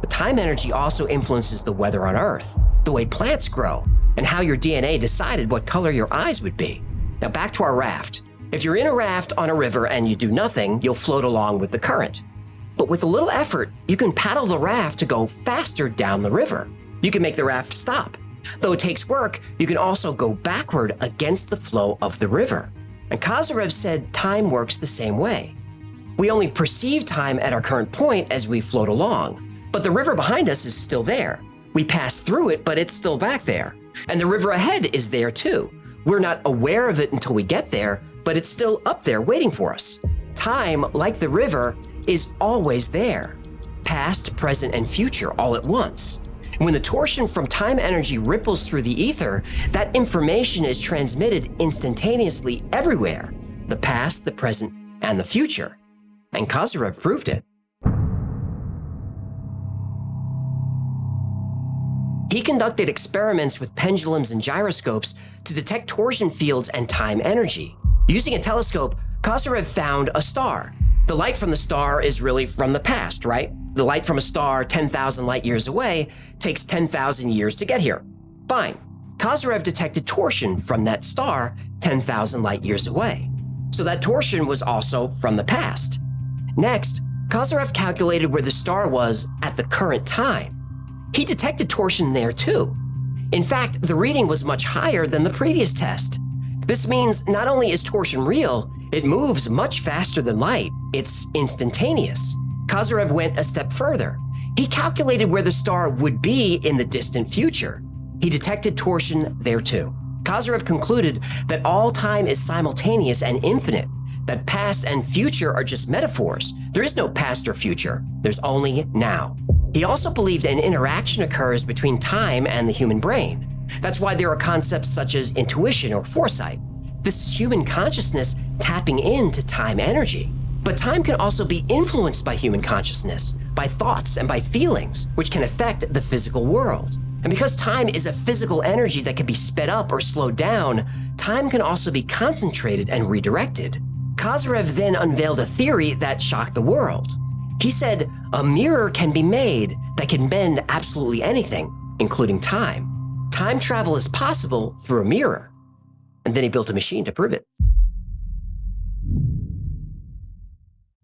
But time energy also influences the weather on Earth, the way plants grow, and how your DNA decided what color your eyes would be. Now back to our raft. If you're in a raft on a river and you do nothing, you'll float along with the current. But with a little effort, you can paddle the raft to go faster down the river. You can make the raft stop. Though it takes work, you can also go backward against the flow of the river. And Kozyrev said time works the same way. We only perceive time at our current point as we float along, but the river behind us is still there. We pass through it, but it's still back there. And the river ahead is there too. We're not aware of it until we get there, but it's still up there waiting for us. Time, like the river, is always there. Past, present, and future all at once. When the torsion from time energy ripples through the ether, that information is transmitted instantaneously everywhere. The past, the present, and the future. And Kozyrev proved it. He conducted experiments with pendulums and gyroscopes to detect torsion fields and time energy. Using a telescope, Kozyrev found a star. The light from the star is really from the past, right? The light from a star 10,000 light years away takes 10,000 years to get here. Fine. Kozyrev detected torsion from that star 10,000 light years away. So that torsion was also from the past. Next, Kozyrev calculated where the star was at the current time. He detected torsion there too. In fact, the reading was much higher than the previous test. This means not only is torsion real, it moves much faster than light. It's instantaneous. Kozyrev went a step further. He calculated where the star would be in the distant future. He detected torsion there too. Kozyrev concluded that all time is simultaneous and infinite, that past and future are just metaphors. There is no past or future. There's only now. He also believed an interaction occurs between time and the human brain. That's why there are concepts such as intuition or foresight. This is human consciousness tapping into time energy. But time can also be influenced by human consciousness, by thoughts and by feelings, which can affect the physical world. And because time is a physical energy that can be sped up or slowed down, time can also be concentrated and redirected. Kozyrev then unveiled a theory that shocked the world. He said a mirror can be made that can bend absolutely anything, including time. Time travel is possible through a mirror. And then he built a machine to prove it.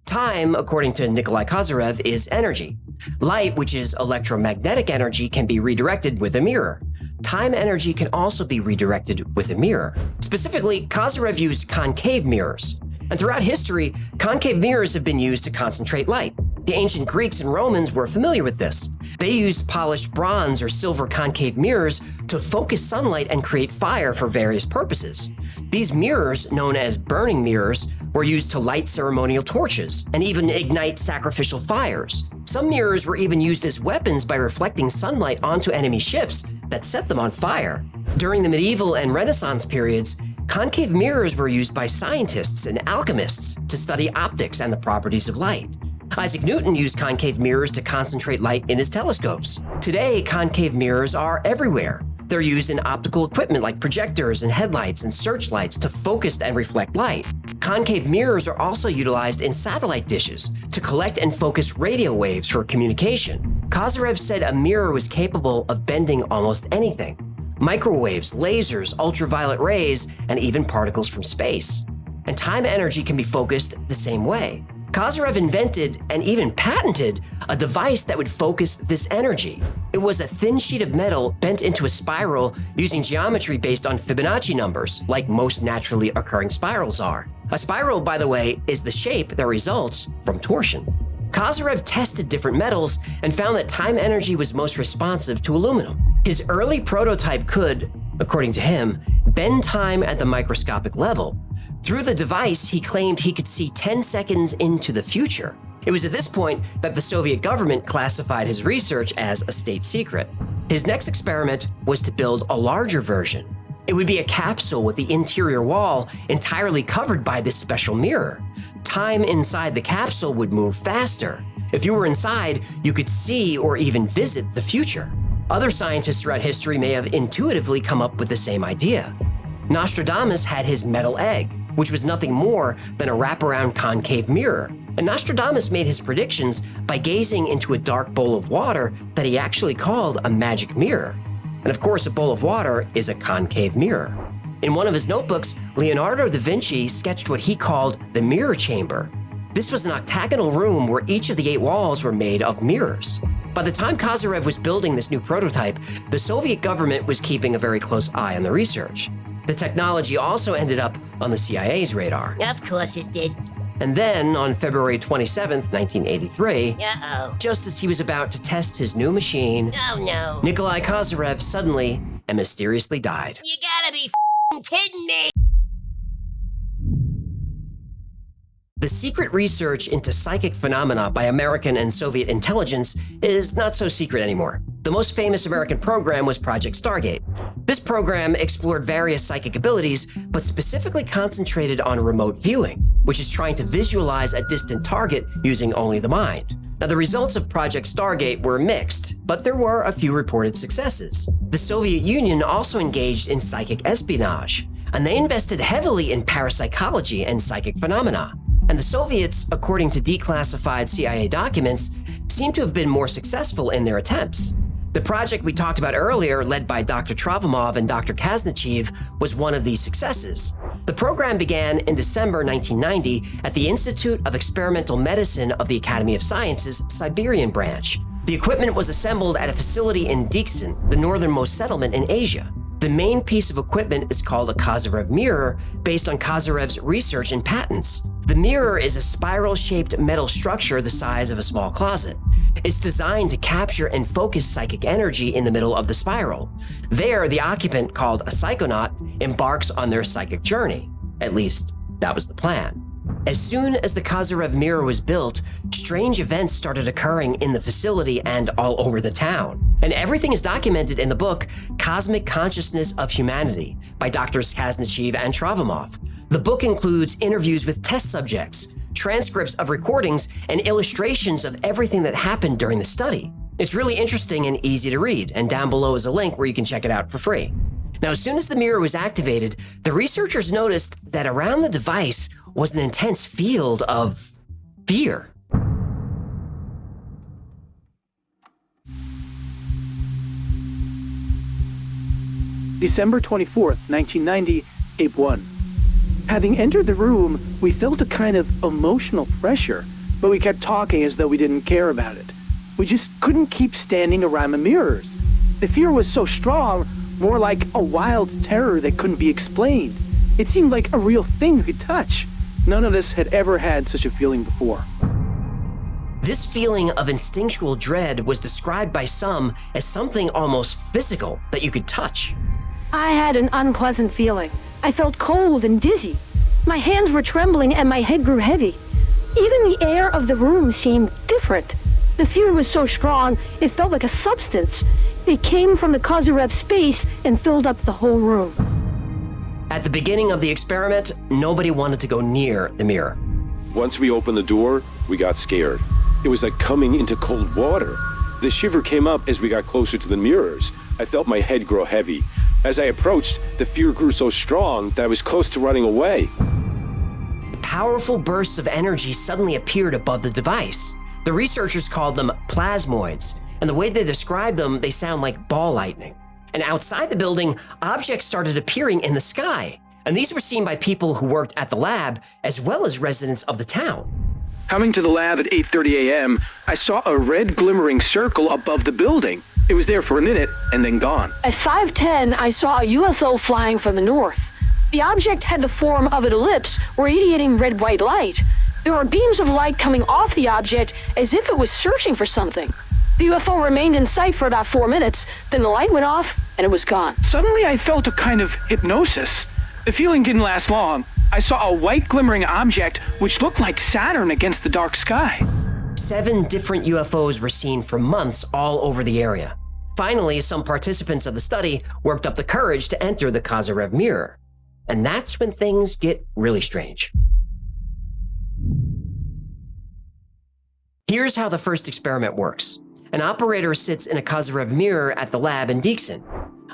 Time, according to Nikolai Kozyrev, is energy. Light, which is electromagnetic energy, can be redirected with a mirror. Time energy can also be redirected with a mirror. Specifically, Kozyrev used concave mirrors. And throughout history, concave mirrors have been used to concentrate light. The ancient Greeks and Romans were familiar with this. They used polished bronze or silver concave mirrors to focus sunlight and create fire for various purposes. These mirrors, known as burning mirrors, were used to light ceremonial torches and even ignite sacrificial fires. Some mirrors were even used as weapons by reflecting sunlight onto enemy ships that set them on fire. During the medieval and Renaissance periods, concave mirrors were used by scientists and alchemists to study optics and the properties of light. Isaac Newton used concave mirrors to concentrate light in his telescopes. Today, concave mirrors are everywhere. They're used in optical equipment like projectors and headlights and searchlights to focus and reflect light. Concave mirrors are also utilized in satellite dishes to collect and focus radio waves for communication. Kozyrev said a mirror was capable of bending almost anything: microwaves, lasers, ultraviolet rays, and even particles from space. And time energy can be focused the same way. Kozyrev invented and even patented a device that would focus this energy. It was a thin sheet of metal bent into a spiral using geometry based on Fibonacci numbers, like most naturally occurring spirals are. A spiral, by the way, is the shape that results from torsion. Kozyrev tested different metals and found that time energy was most responsive to aluminum. His early prototype could, according to him, bend time at the microscopic level. Through the device, he claimed he could see 10 seconds into the future. It was at this point that the Soviet government classified his research as a state secret. His next experiment was to build a larger version. It would be a capsule with the interior wall entirely covered by this special mirror. Time inside the capsule would move faster. If you were inside, you could see or even visit the future. Other scientists throughout history may have intuitively come up with the same idea. Nostradamus had his metal egg, which was nothing more than a wraparound concave mirror. And Nostradamus made his predictions by gazing into a dark bowl of water that he actually called a magic mirror. And of course, a bowl of water is a concave mirror. In one of his notebooks, Leonardo da Vinci sketched what he called the mirror chamber. This was an octagonal room where each of the 8 walls were made of mirrors. By the time Kozyrev was building this new prototype, the Soviet government was keeping a very close eye on the research. The technology also ended up on the CIA's radar. Of course it did. And then, on February 27th, 1983, Uh-oh. just as he was about to test his new machine, Oh no. Nikolai Kozyrev suddenly and mysteriously died. You gotta be kidding me. The secret research into psychic phenomena by American and Soviet intelligence is not so secret anymore. The most famous American program was Project Stargate. This program explored various psychic abilities, but specifically concentrated on remote viewing, which is trying to visualize a distant target using only the mind. Now, the results of Project Stargate were mixed, but there were a few reported successes. The Soviet Union also engaged in psychic espionage, and they invested heavily in parapsychology and psychic phenomena. And the Soviets, according to declassified CIA documents, seem to have been more successful in their attempts. The project we talked about earlier, led by Dr. Travimov and Dr. Kaznachev, was one of these successes. The program began in December 1990 at the Institute of Experimental Medicine of the Academy of Sciences Siberian branch. The equipment was assembled at a facility in Dixon, the northernmost settlement in Asia. The main piece of equipment is called a Kozyrev Mirror, based on Kozyrev's research and patents. The mirror is a spiral-shaped metal structure the size of a small closet. It's designed to capture and focus psychic energy in the middle of the spiral. There, the occupant, called a psychonaut, embarks on their psychic journey. At least, that was the plan. As soon as the Kozyrev Mirror was built, strange events started occurring in the facility and all over the town. And everything is documented in the book Cosmic Consciousness of Humanity by Drs. Kaznachev and Travimov. The book includes interviews with test subjects, transcripts of recordings, and illustrations of everything that happened during the study. It's really interesting and easy to read, and down below is a link where you can check it out for free. Now, as soon as the mirror was activated, the researchers noticed that around the device was an intense field of fear. December 24th, 1990, Ape 1. Having entered the room, we felt a kind of emotional pressure, but we kept talking as though we didn't care about it. We just couldn't keep standing around the mirrors. The fear was so strong, more like a wild terror that couldn't be explained. It seemed like a real thing we could touch. None of us had ever had such a feeling before. This feeling of instinctual dread was described by some as something almost physical that you could touch. I had an unpleasant feeling. I felt cold and dizzy. My hands were trembling and my head grew heavy. Even the air of the room seemed different. The fear was so strong, it felt like a substance. It came from the Kozyrev space and filled up the whole room. At the beginning of the experiment, nobody wanted to go near the mirror. Once we opened the door, we got scared. It was like coming into cold water. The shiver came up as we got closer to the mirrors. I felt my head grow heavy. As I approached, the fear grew so strong that I was close to running away. Powerful bursts of energy suddenly appeared above the device. The researchers called them plasmoids, and the way they describe them, they sound like ball lightning. And outside the building, objects started appearing in the sky, and these were seen by people who worked at the lab as well as residents of the town. Coming to the lab at 8:30 a.m., I saw a red glimmering circle above the building. It was there for a minute and then gone. At 5:10, I saw a UFO flying from the north. The object had the form of an ellipse radiating red-white light. There were beams of light coming off the object as if it was searching for something. The UFO remained in sight for about 4 minutes, then the light went off and it was gone. Suddenly I felt a kind of hypnosis. The feeling didn't last long. I saw a white glimmering object which looked like Saturn against the dark sky. 7 different UFOs were seen for months all over the area. Finally, some participants of the study worked up the courage to enter the Kozyrev Mirror. And that's when things get really strange. Here's how the first experiment works. An operator sits in a Kozyrev mirror at the lab in Dixon.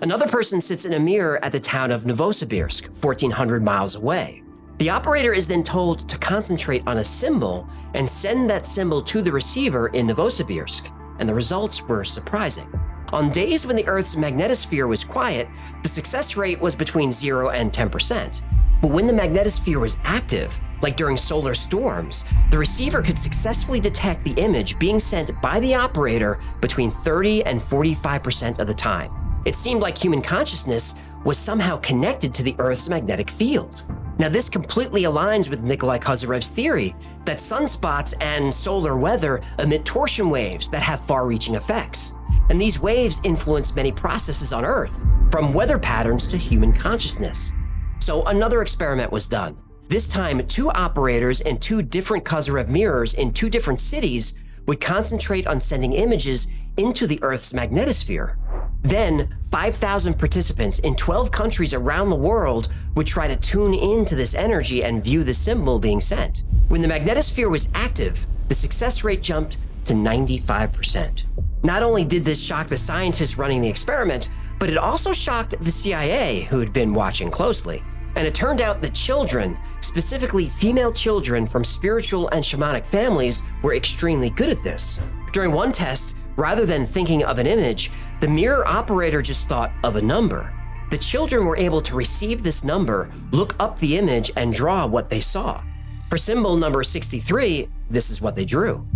Another person sits in a mirror at the town of Novosibirsk, 1,400 miles away. The operator is then told to concentrate on a symbol and send that symbol to the receiver in Novosibirsk, and the results were surprising. On days when the Earth's magnetosphere was quiet, the success rate was between 0 and 10%. But when the magnetosphere was active, like during solar storms, the receiver could successfully detect the image being sent by the operator between 30 and 45% of the time. It seemed like human consciousness was somehow connected to the Earth's magnetic field. Now, this completely aligns with Nikolai Kozyrev's theory that sunspots and solar weather emit torsion waves that have far-reaching effects. And these waves influence many processes on Earth, from weather patterns to human consciousness. So another experiment was done. This time, 2 operators in 2 different Kozyrev mirrors in 2 different cities would concentrate on sending images into the Earth's magnetosphere. Then, 5,000 participants in 12 countries around the world would try to tune into this energy and view the symbol being sent. When the magnetosphere was active, the success rate jumped to 95%. Not only did this shock the scientists running the experiment, but it also shocked the CIA, who had been watching closely. And it turned out that children, specifically female children from spiritual and shamanic families, were extremely good at this. During one test, rather than thinking of an image, the mirror operator just thought of a number. The children were able to receive this number, look up the image, and draw what they saw. For symbol number 63, this is what they drew.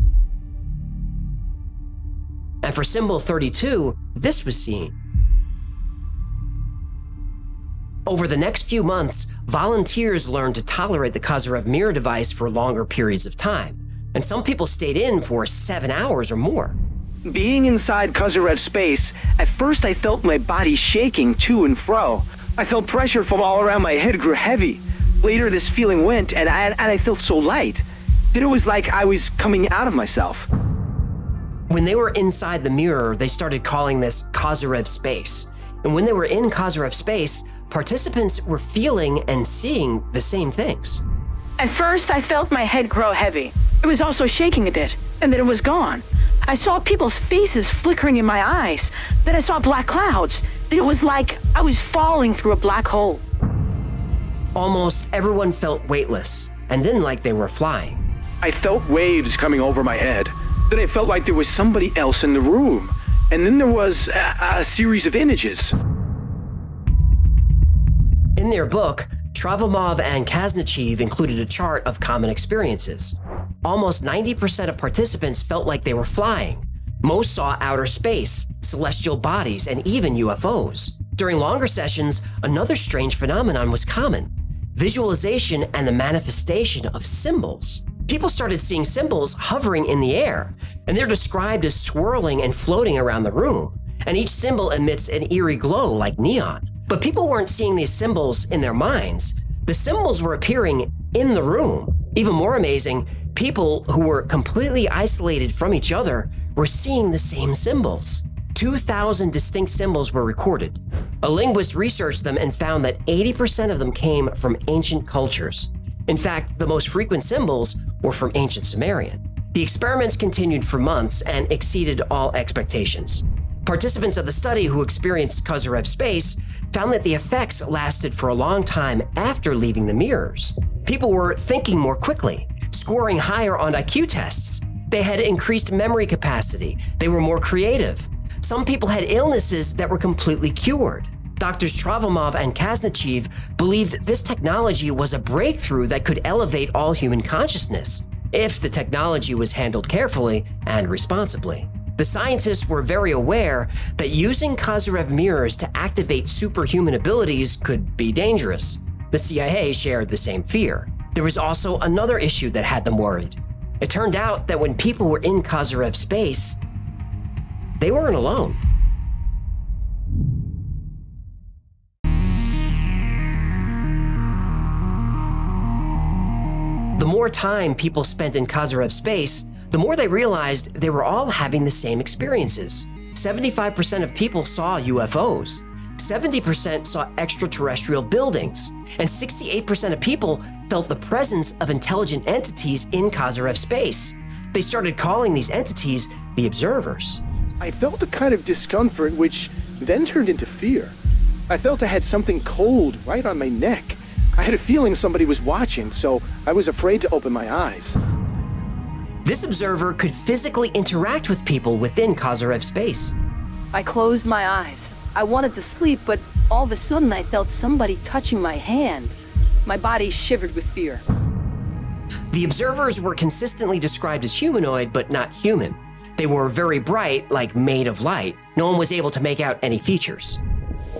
And for symbol 32, this was seen. Over the next few months, volunteers learned to tolerate the Kozyrev Mirror device for longer periods of time, and some people stayed in for 7 hours or more. Being inside Kozyrev space, at first I felt my body shaking to and fro. I felt pressure from all around my head grew heavy. Later this feeling went and I felt so light that it was like I was coming out of myself. When they were inside the mirror, they started calling this Kozyrev space. And when they were in Kozyrev space, participants were feeling and seeing the same things. At first, I felt my head grow heavy. It was also shaking a bit, and then it was gone. I saw people's faces flickering in my eyes. Then I saw black clouds. Then it was like I was falling through a black hole. Almost everyone felt weightless, and then like they were flying. I felt waves coming over my head. Then I felt like there was somebody else in the room. And then there was a series of images. In their book, Travamov and Kaznachev included a chart of common experiences. almost 90% of participants felt like they were flying. Most saw outer space, celestial bodies, and even UFOs. During longer sessions, another strange phenomenon was common: visualization and the manifestation of symbols. People started seeing symbols hovering in the air, and they're described as swirling and floating around the room. And each symbol emits an eerie glow like neon. But people weren't seeing these symbols in their minds. The symbols were appearing in the room. Even more amazing, people who were completely isolated from each other were seeing the same symbols. 2,000 distinct symbols were recorded. A linguist researched them and found that 80% of them came from ancient cultures. In fact, the most frequent symbols were from ancient Sumerian. The experiments continued for months and exceeded all expectations. Participants of the study who experienced Kozyrev space found that the effects lasted for a long time after leaving the mirrors. People were thinking more quickly, scoring higher on IQ tests. They had increased memory capacity. They were more creative. Some people had illnesses that were completely cured. Doctors Travamov and Kaznachev believed this technology was a breakthrough that could elevate all human consciousness, if the technology was handled carefully and responsibly. The scientists were very aware that using Kozyrev mirrors to activate superhuman abilities could be dangerous. The CIA shared the same fear. There was also another issue that had them worried. It turned out that when people were in Kozyrev space, they weren't alone. The more time people spent in Kozyrev space, the more they realized they were all having the same experiences. 75% of people saw UFOs, 70% saw extraterrestrial buildings, and 68% of people felt the presence of intelligent entities in Kozyrev space. They started calling these entities the observers. I felt a kind of discomfort, which then turned into fear. I felt I had something cold right on my neck. I had a feeling somebody was watching, so I was afraid to open my eyes. This observer could physically interact with people within Kozyrev space. I closed my eyes. I wanted to sleep, but all of a sudden I felt somebody touching my hand. My body shivered with fear. The observers were consistently described as humanoid, but not human. They were very bright, like made of light. No one was able to make out any features.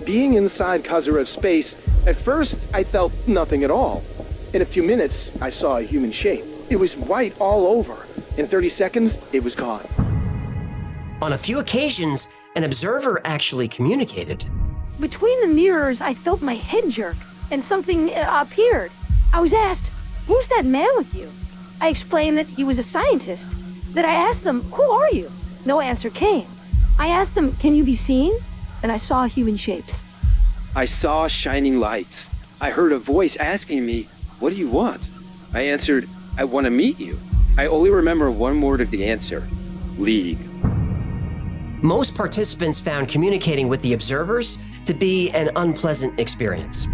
Being inside Kozyrev space, at first I felt nothing at all. In a few minutes, I saw a human shape. It was white all over. In 30 seconds, it was gone. On a few occasions, an observer actually communicated. Between the mirrors, I felt my head jerk, and something appeared. I was asked, "Who's that man with you?" I explained that he was a scientist. Then I asked them, "Who are you?" No answer came. I asked them, "Can you be seen?" And I saw human shapes. I saw shining lights. I heard a voice asking me, "What do you want?" I answered, "I want to meet you." I only remember one word of the answer: League. Most participants found communicating with the observers to be an unpleasant experience.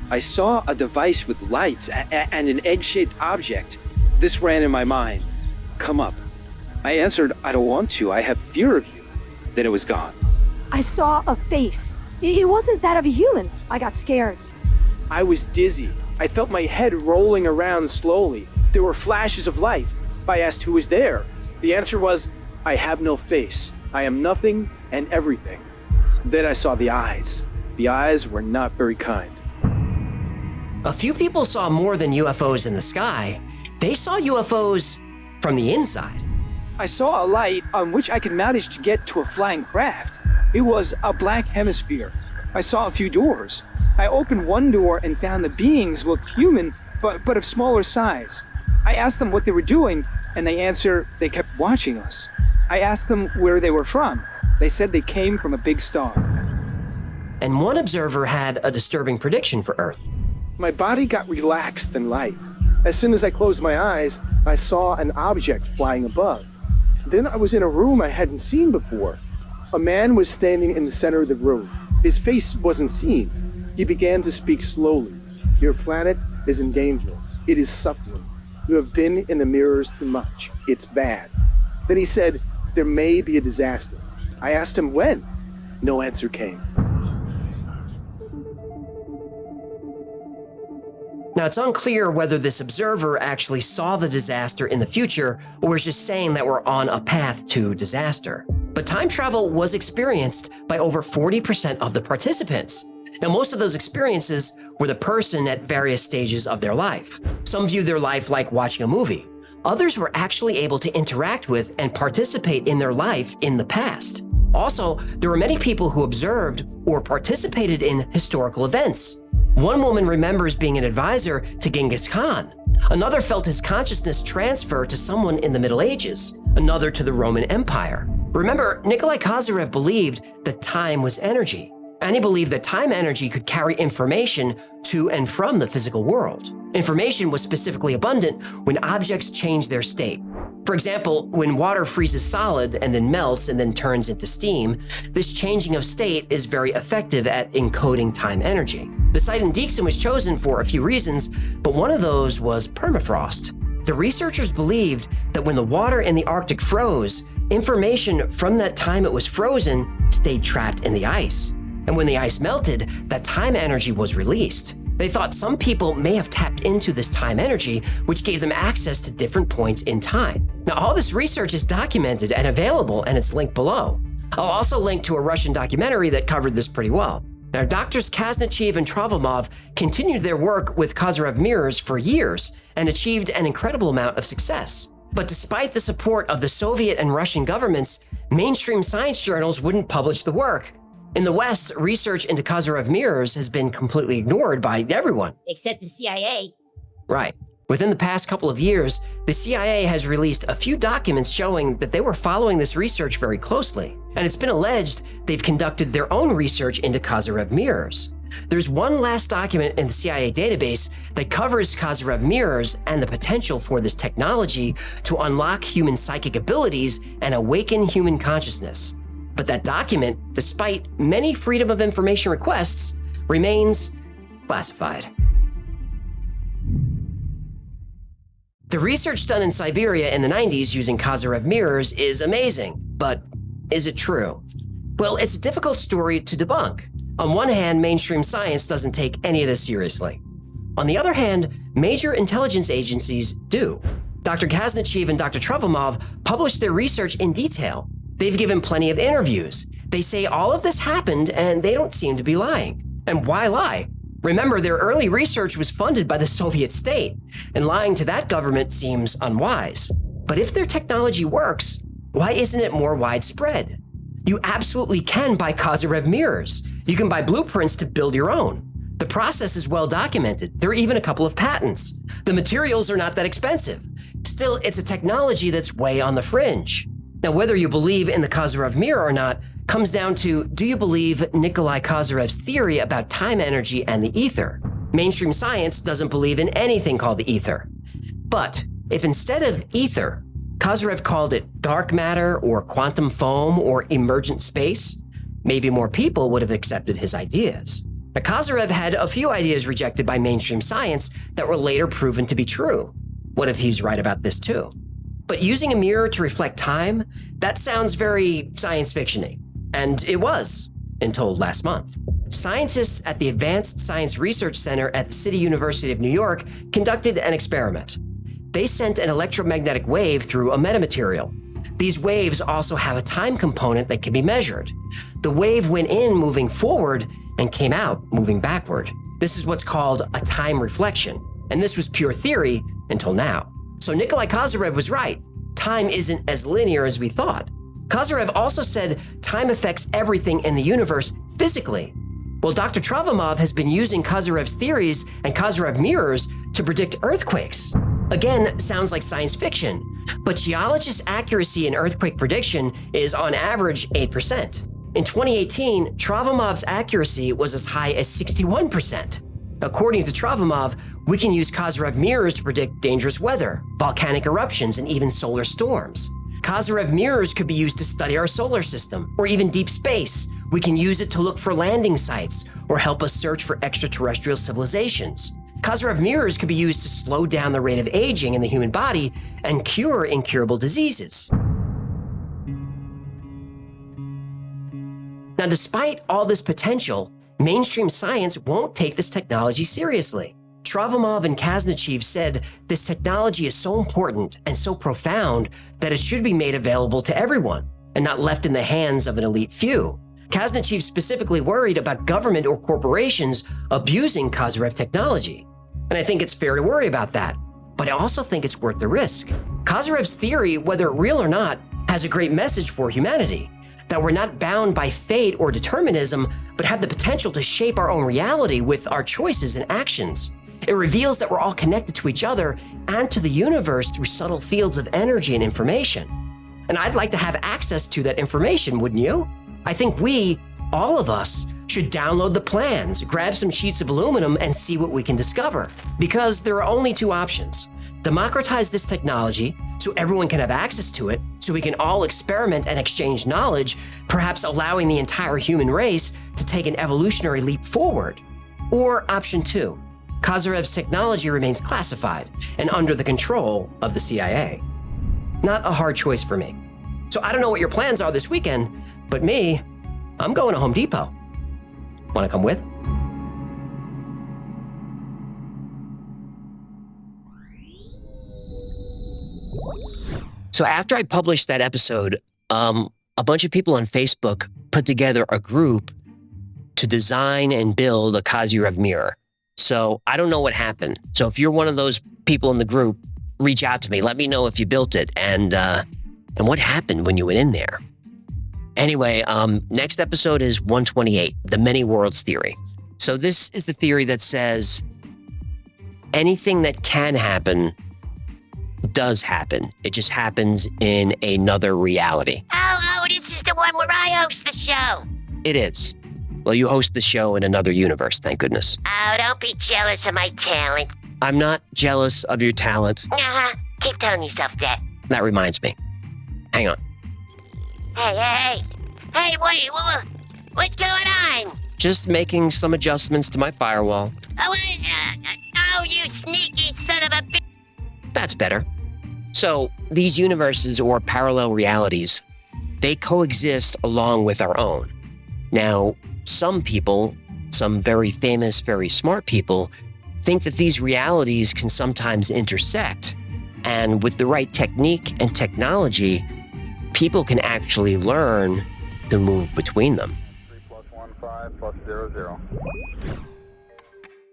I saw a device with lights and an egg-shaped object. This ran in my mind. Come up. I answered, "I don't want to. I have fear of you." Then it was gone. I saw a face. It wasn't that of a human. I got scared. I was dizzy. I felt my head rolling around slowly. There were flashes of light. I asked who was there. The answer was, "I have no face. I am nothing and everything." Then I saw the eyes. The eyes were not very kind. A few people saw more than UFOs in the sky. They saw UFOs from the inside. I saw a light on which I could manage to get to a flying craft. It was a black hemisphere. I saw a few doors. I opened one door and found the beings looked human, but of smaller size. I asked them what they were doing, and they answered they kept watching us. I asked them where they were from. They said they came from a big star. And one observer had a disturbing prediction for Earth. My body got relaxed and light. As soon as I closed my eyes, I saw an object flying above. Then I was in a room I hadn't seen before. A man was standing in the center of the room. His face wasn't seen. He began to speak slowly. "Your planet is in danger. It is suffering. You have been in the mirrors too much. It's bad." Then he said, "There may be a disaster." I asked him when. No answer came. Now, it's unclear whether this observer actually saw the disaster in the future or was just saying that we're on a path to disaster. But time travel was experienced by over 40% of the participants. Now, most of those experiences were the person at various stages of their life. Some viewed their life like watching a movie. Others were actually able to interact with and participate in their life in the past. Also, there were many people who observed or participated in historical events. One woman remembers being an advisor to Genghis Khan. Another felt his consciousness transfer to someone in the Middle Ages. Another to the Roman Empire. Remember, Nikolai Kozyrev believed that time was energy, and he believed that time energy could carry information to and from the physical world. Information was specifically abundant when objects changed their state. For example, when water freezes solid and then melts and then turns into steam, this changing of state is very effective at encoding time energy. The site in Dixon was chosen for a few reasons, but one of those was permafrost. The researchers believed that when the water in the Arctic froze, information from that time it was frozen stayed trapped in the ice. And when the ice melted, that time energy was released. They thought some people may have tapped into this time energy, which gave them access to different points in time. Now, all this research is documented and available, and it's linked below. I'll also link to a Russian documentary that covered this pretty well. Now, Doctors Kaznachev and Travomov continued their work with Kozyrev mirrors for years and achieved an incredible amount of success. But despite the support of the Soviet and Russian governments, mainstream science journals wouldn't publish the work. In the West, research into Kozyrev mirrors has been completely ignored by everyone. Except the CIA. Right. Within the past couple of years, the CIA has released a few documents showing that they were following this research very closely. And it's been alleged they've conducted their own research into Kozyrev mirrors. There's one last document in the CIA database that covers Kozyrev mirrors and the potential for this technology to unlock human psychic abilities and awaken human consciousness. But that document, despite many Freedom of Information requests, remains classified. The research done in Siberia in the 90s using Kozyrev mirrors is amazing, but is it true? Well, it's a difficult story to debunk. On one hand, mainstream science doesn't take any of this seriously. On the other hand, major intelligence agencies do. Dr. Kaznachev and Dr. Travomov published their research in detail. They've given plenty of interviews. They say all of this happened and they don't seem to be lying. And why lie? Remember, their early research was funded by the Soviet state, and lying to that government seems unwise. But if their technology works, why isn't it more widespread? You absolutely can buy Kozyrev mirrors. You can buy blueprints to build your own. The process is well documented. There are even a couple of patents. The materials are not that expensive. Still, it's a technology that's way on the fringe. Now, whether you believe in the Kozyrev mirror or not comes down to, do you believe Nikolai Kozyrev's theory about time energy and the ether? Mainstream science doesn't believe in anything called the ether. But if instead of ether, Kozyrev called it dark matter or quantum foam or emergent space, maybe more people would have accepted his ideas. Now, Kozyrev had a few ideas rejected by mainstream science that were later proven to be true. What if he's right about this too? But using a mirror to reflect time, that sounds very science fiction-y. And it was, until last month. Scientists at the Advanced Science Research Center at the City University of New York conducted an experiment. They sent an electromagnetic wave through a metamaterial. These waves also have a time component that can be measured. The wave went in moving forward and came out moving backward. This is what's called a time reflection, and this was pure theory until now. So Nikolai Kozyrev was right. Time isn't as linear as we thought. Kozyrev also said time affects everything in the universe physically. Well, Dr. Travomov has been using Kozyrev's theories and Kozyrev mirrors to predict earthquakes. Again, sounds like science fiction, but geologists' accuracy in earthquake prediction is on average 8%. In 2018, Travomov's accuracy was as high as 61%. According to Travomov, we can use Kozyrev mirrors to predict dangerous weather, volcanic eruptions, and even solar storms. Kozyrev mirrors could be used to study our solar system, or even deep space. We can use it to look for landing sites, or help us search for extraterrestrial civilizations. Kozyrev mirrors could be used to slow down the rate of aging in the human body and cure incurable diseases. Now, despite all this potential, mainstream science won't take this technology seriously. Travamov and Kaznachev said this technology is so important and so profound that it should be made available to everyone and not left in the hands of an elite few. Kaznachev specifically worried about government or corporations abusing Kozyrev technology. And I think it's fair to worry about that, but I also think it's worth the risk. Kozyrev's theory, whether real or not, has a great message for humanity, that we're not bound by fate or determinism, but have the potential to shape our own reality with our choices and actions. It reveals that we're all connected to each other and to the universe through subtle fields of energy and information. And I'd like to have access to that information, wouldn't you? I think we, all of us, should download the plans, grab some sheets of aluminum, and see what we can discover. Because there are only two options. Democratize this technology so everyone can have access to it, so we can all experiment and exchange knowledge, perhaps allowing the entire human race to take an evolutionary leap forward. Or option two, Kozyrev's technology remains classified and under the control of the CIA. Not a hard choice for me. So I don't know what your plans are this weekend, but me, I'm going to Home Depot. Want to come with? So after I published that episode, a bunch of people on Facebook put together a group to design and build a Kozyrev Mirror. So I don't know what happened. So if you're one of those people in the group, reach out to me. Let me know if you built it and what happened when you went in there. Anyway, next episode is 128, the many worlds theory. So this is the theory that says anything that can happen does happen. It just happens in another reality. Oh, this is the one where I host the show. It is. Well, you host the show in another universe, thank goodness. Oh, don't be jealous of my talent. I'm not jealous of your talent. Keep telling yourself that. That reminds me. Hang on. Hey, wait, what's going on? Just making some adjustments to my firewall. Oh, you sneaky son of a bitch. That's better. So, these universes or parallel realities, they coexist along with our own. Now, some people, some very famous, very smart people, think that these realities can sometimes intersect. And with the right technique and technology, people can actually learn to move between them. 3+1 5+00.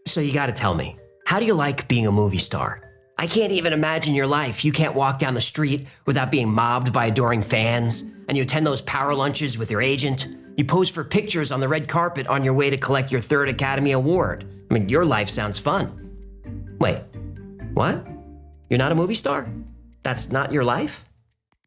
So you gotta tell me, how do you like being a movie star? I can't even imagine your life. You can't walk down the street without being mobbed by adoring fans, and you attend those power lunches with your agent. You pose for pictures on the red carpet on your way to collect your 3rd Academy Award. I mean, your life sounds fun. Wait, what? You're not a movie star? That's not your life?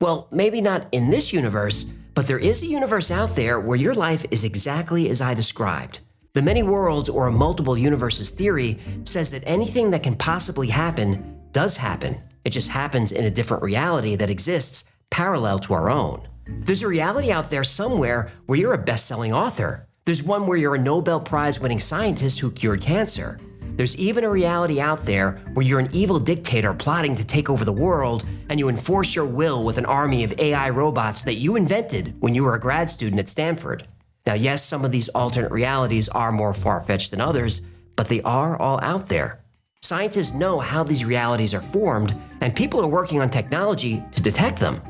Well, maybe not in this universe, but there is a universe out there where your life is exactly as I described. The many worlds or multiple universes theory says that anything that can possibly happen does happen. It just happens in a different reality that exists parallel to our own. There's a reality out there somewhere where you're a best-selling author. There's one where you're a Nobel Prize-winning scientist who cured cancer. There's even a reality out there where you're an evil dictator plotting to take over the world, and you enforce your will with an army of AI robots that you invented when you were a grad student at Stanford. Now, yes, some of these alternate realities are more far-fetched than others, but they are all out there. Scientists know how these realities are formed, and people are working on technology to detect them.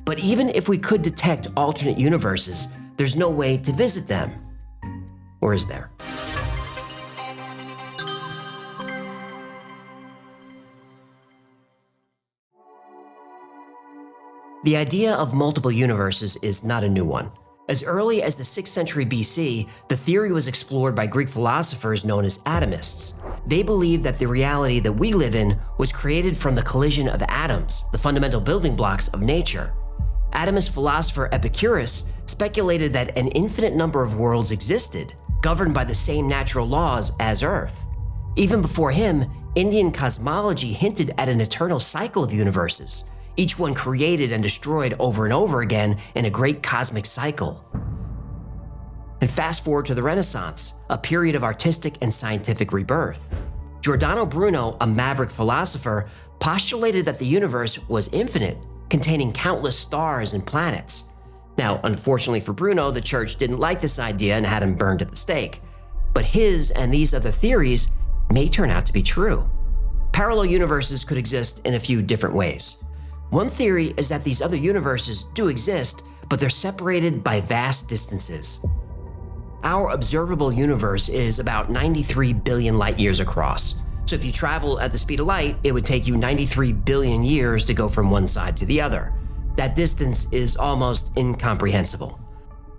But even if we could detect alternate universes, there's no way to visit them. Or is there? The idea of multiple universes is not a new one. As early as the 6th century BC, the theory was explored by Greek philosophers known as atomists. They believed that the reality that we live in was created from the collision of atoms, the fundamental building blocks of nature. Atomist philosopher Epicurus speculated that an infinite number of worlds existed, governed by the same natural laws as Earth. Even before him, Indian cosmology hinted at an eternal cycle of universes, each one created and destroyed over and over again in a great cosmic cycle. And fast forward to the Renaissance, a period of artistic and scientific rebirth. Giordano Bruno, a maverick philosopher, postulated that the universe was infinite, containing countless stars and planets. Now, unfortunately for Bruno, the church didn't like this idea and had him burned at the stake. But his and these other theories may turn out to be true. Parallel universes could exist in a few different ways. One theory is that these other universes do exist, but they're separated by vast distances. Our observable universe is about 93 billion light years across. So if you travel at the speed of light, it would take you 93 billion years to go from one side to the other. That distance is almost incomprehensible.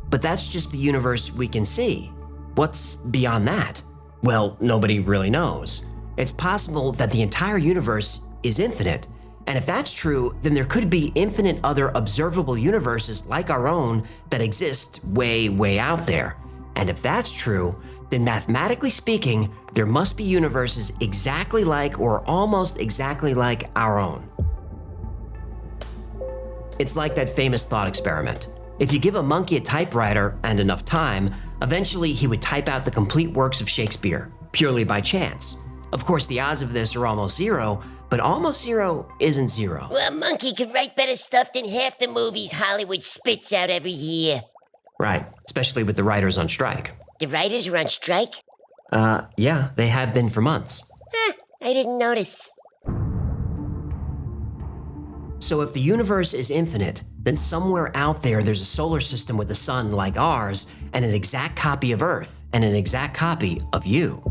But that's just the universe we can see. What's beyond that? Well, nobody really knows. It's possible that the entire universe is infinite. And if that's true, then there could be infinite other observable universes like our own that exist way, way out there. And if that's true, then mathematically speaking, there must be universes exactly like or almost exactly like our own. It's like that famous thought experiment. If you give a monkey a typewriter and enough time, eventually he would type out the complete works of Shakespeare, purely by chance. Of course, the odds of this are almost zero, but almost zero isn't zero. Well, a monkey could write better stuff than half the movies Hollywood spits out every year. Right, especially with the writers on strike. The writers are on strike? Yeah, they have been for months. I didn't notice. So if the universe is infinite, then somewhere out there there's a solar system with a sun like ours, and an exact copy of Earth, and an exact copy of you.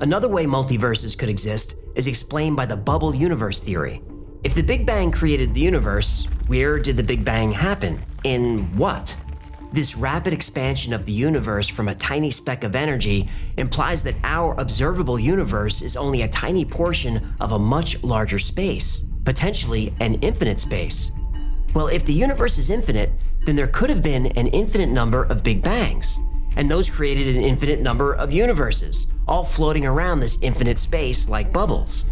Another way multiverses could exist is explained by the bubble universe theory. If the Big Bang created the universe, where did the Big Bang happen? In what? This rapid expansion of the universe from a tiny speck of energy implies that our observable universe is only a tiny portion of a much larger space, potentially an infinite space. Well, if the universe is infinite, then there could have been an infinite number of Big Bangs, and those created an infinite number of universes, all floating around this infinite space like bubbles.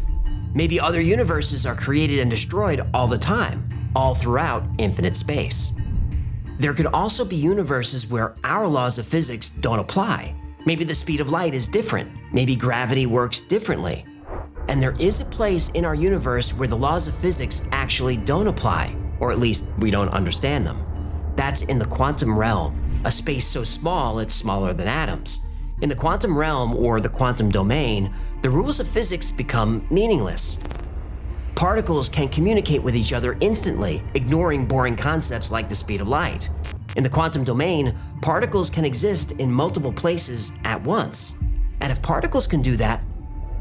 Maybe other universes are created and destroyed all the time, all throughout infinite space. There could also be universes where our laws of physics don't apply. Maybe the speed of light is different. Maybe gravity works differently. And there is a place in our universe where the laws of physics actually don't apply, or at least we don't understand them. That's in the quantum realm, a space so small it's smaller than atoms. In the quantum realm, or the quantum domain, the rules of physics become meaningless. Particles can communicate with each other instantly, ignoring boring concepts like the speed of light. In the quantum domain, particles can exist in multiple places at once. And if particles can do that,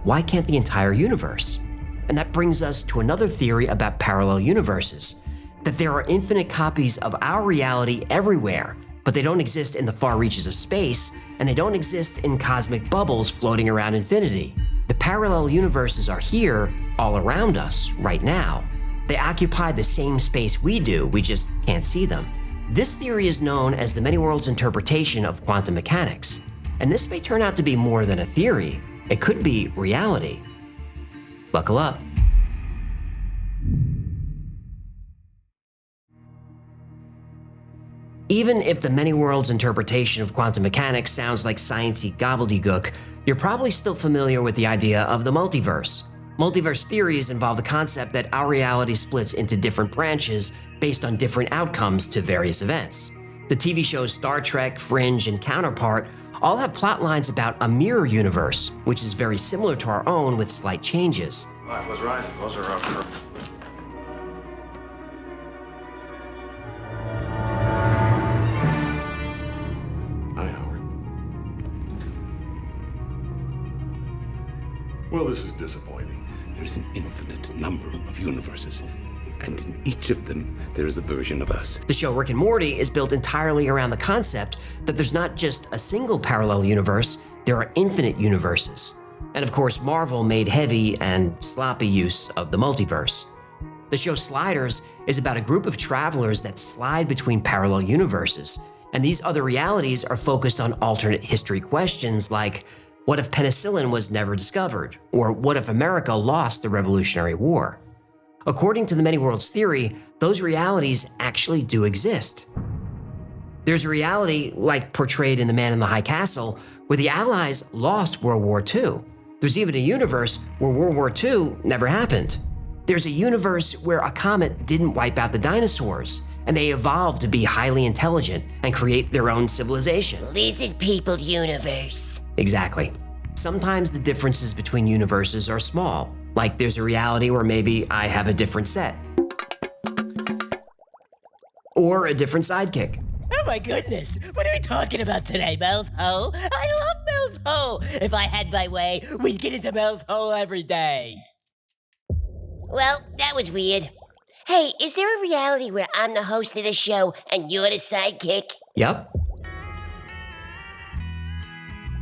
why can't the entire universe? And that brings us to another theory about parallel universes, that there are infinite copies of our reality everywhere, but they don't exist in the far reaches of space, and they don't exist in cosmic bubbles floating around infinity. The parallel universes are here, all around us, right now. They occupy the same space we do, we just can't see them. This theory is known as the many worlds interpretation of quantum mechanics. And this may turn out to be more than a theory. It could be reality. Buckle up. Even if the many worlds interpretation of quantum mechanics sounds like sciencey gobbledygook, you're probably still familiar with the idea of the multiverse. Multiverse theories involve the concept that our reality splits into different branches based on different outcomes to various events. The TV shows Star Trek, Fringe, and Counterpart all have plot lines about a mirror universe, which is very similar to our own with slight changes. I was right. Those are our... Well, this is disappointing. There is an infinite number of universes, and in each of them, there is a version of us. The show Rick and Morty is built entirely around the concept that there's not just a single parallel universe, there are infinite universes. And of course, Marvel made heavy and sloppy use of the multiverse. The show Sliders is about a group of travelers that slide between parallel universes, and these other realities are focused on alternate history questions like, what if penicillin was never discovered? Or what if America lost the Revolutionary War? According to the many worlds theory, those realities actually do exist. There's a reality, like portrayed in The Man in the High Castle, where the Allies lost World War II. There's even a universe where World War II never happened. There's a universe where a comet didn't wipe out the dinosaurs, and they evolved to be highly intelligent and create their own civilization. Lizard people universe. Exactly. Sometimes the differences between universes are small, like there's a reality where maybe I have a different set. Or a different sidekick. Oh my goodness, what are we talking about today, Mel's Hole? I love Mel's Hole. If I had my way, we'd get into Mel's Hole every day. Well, that was weird. Hey, is there a reality where I'm the host of the show and you're the sidekick? Yep.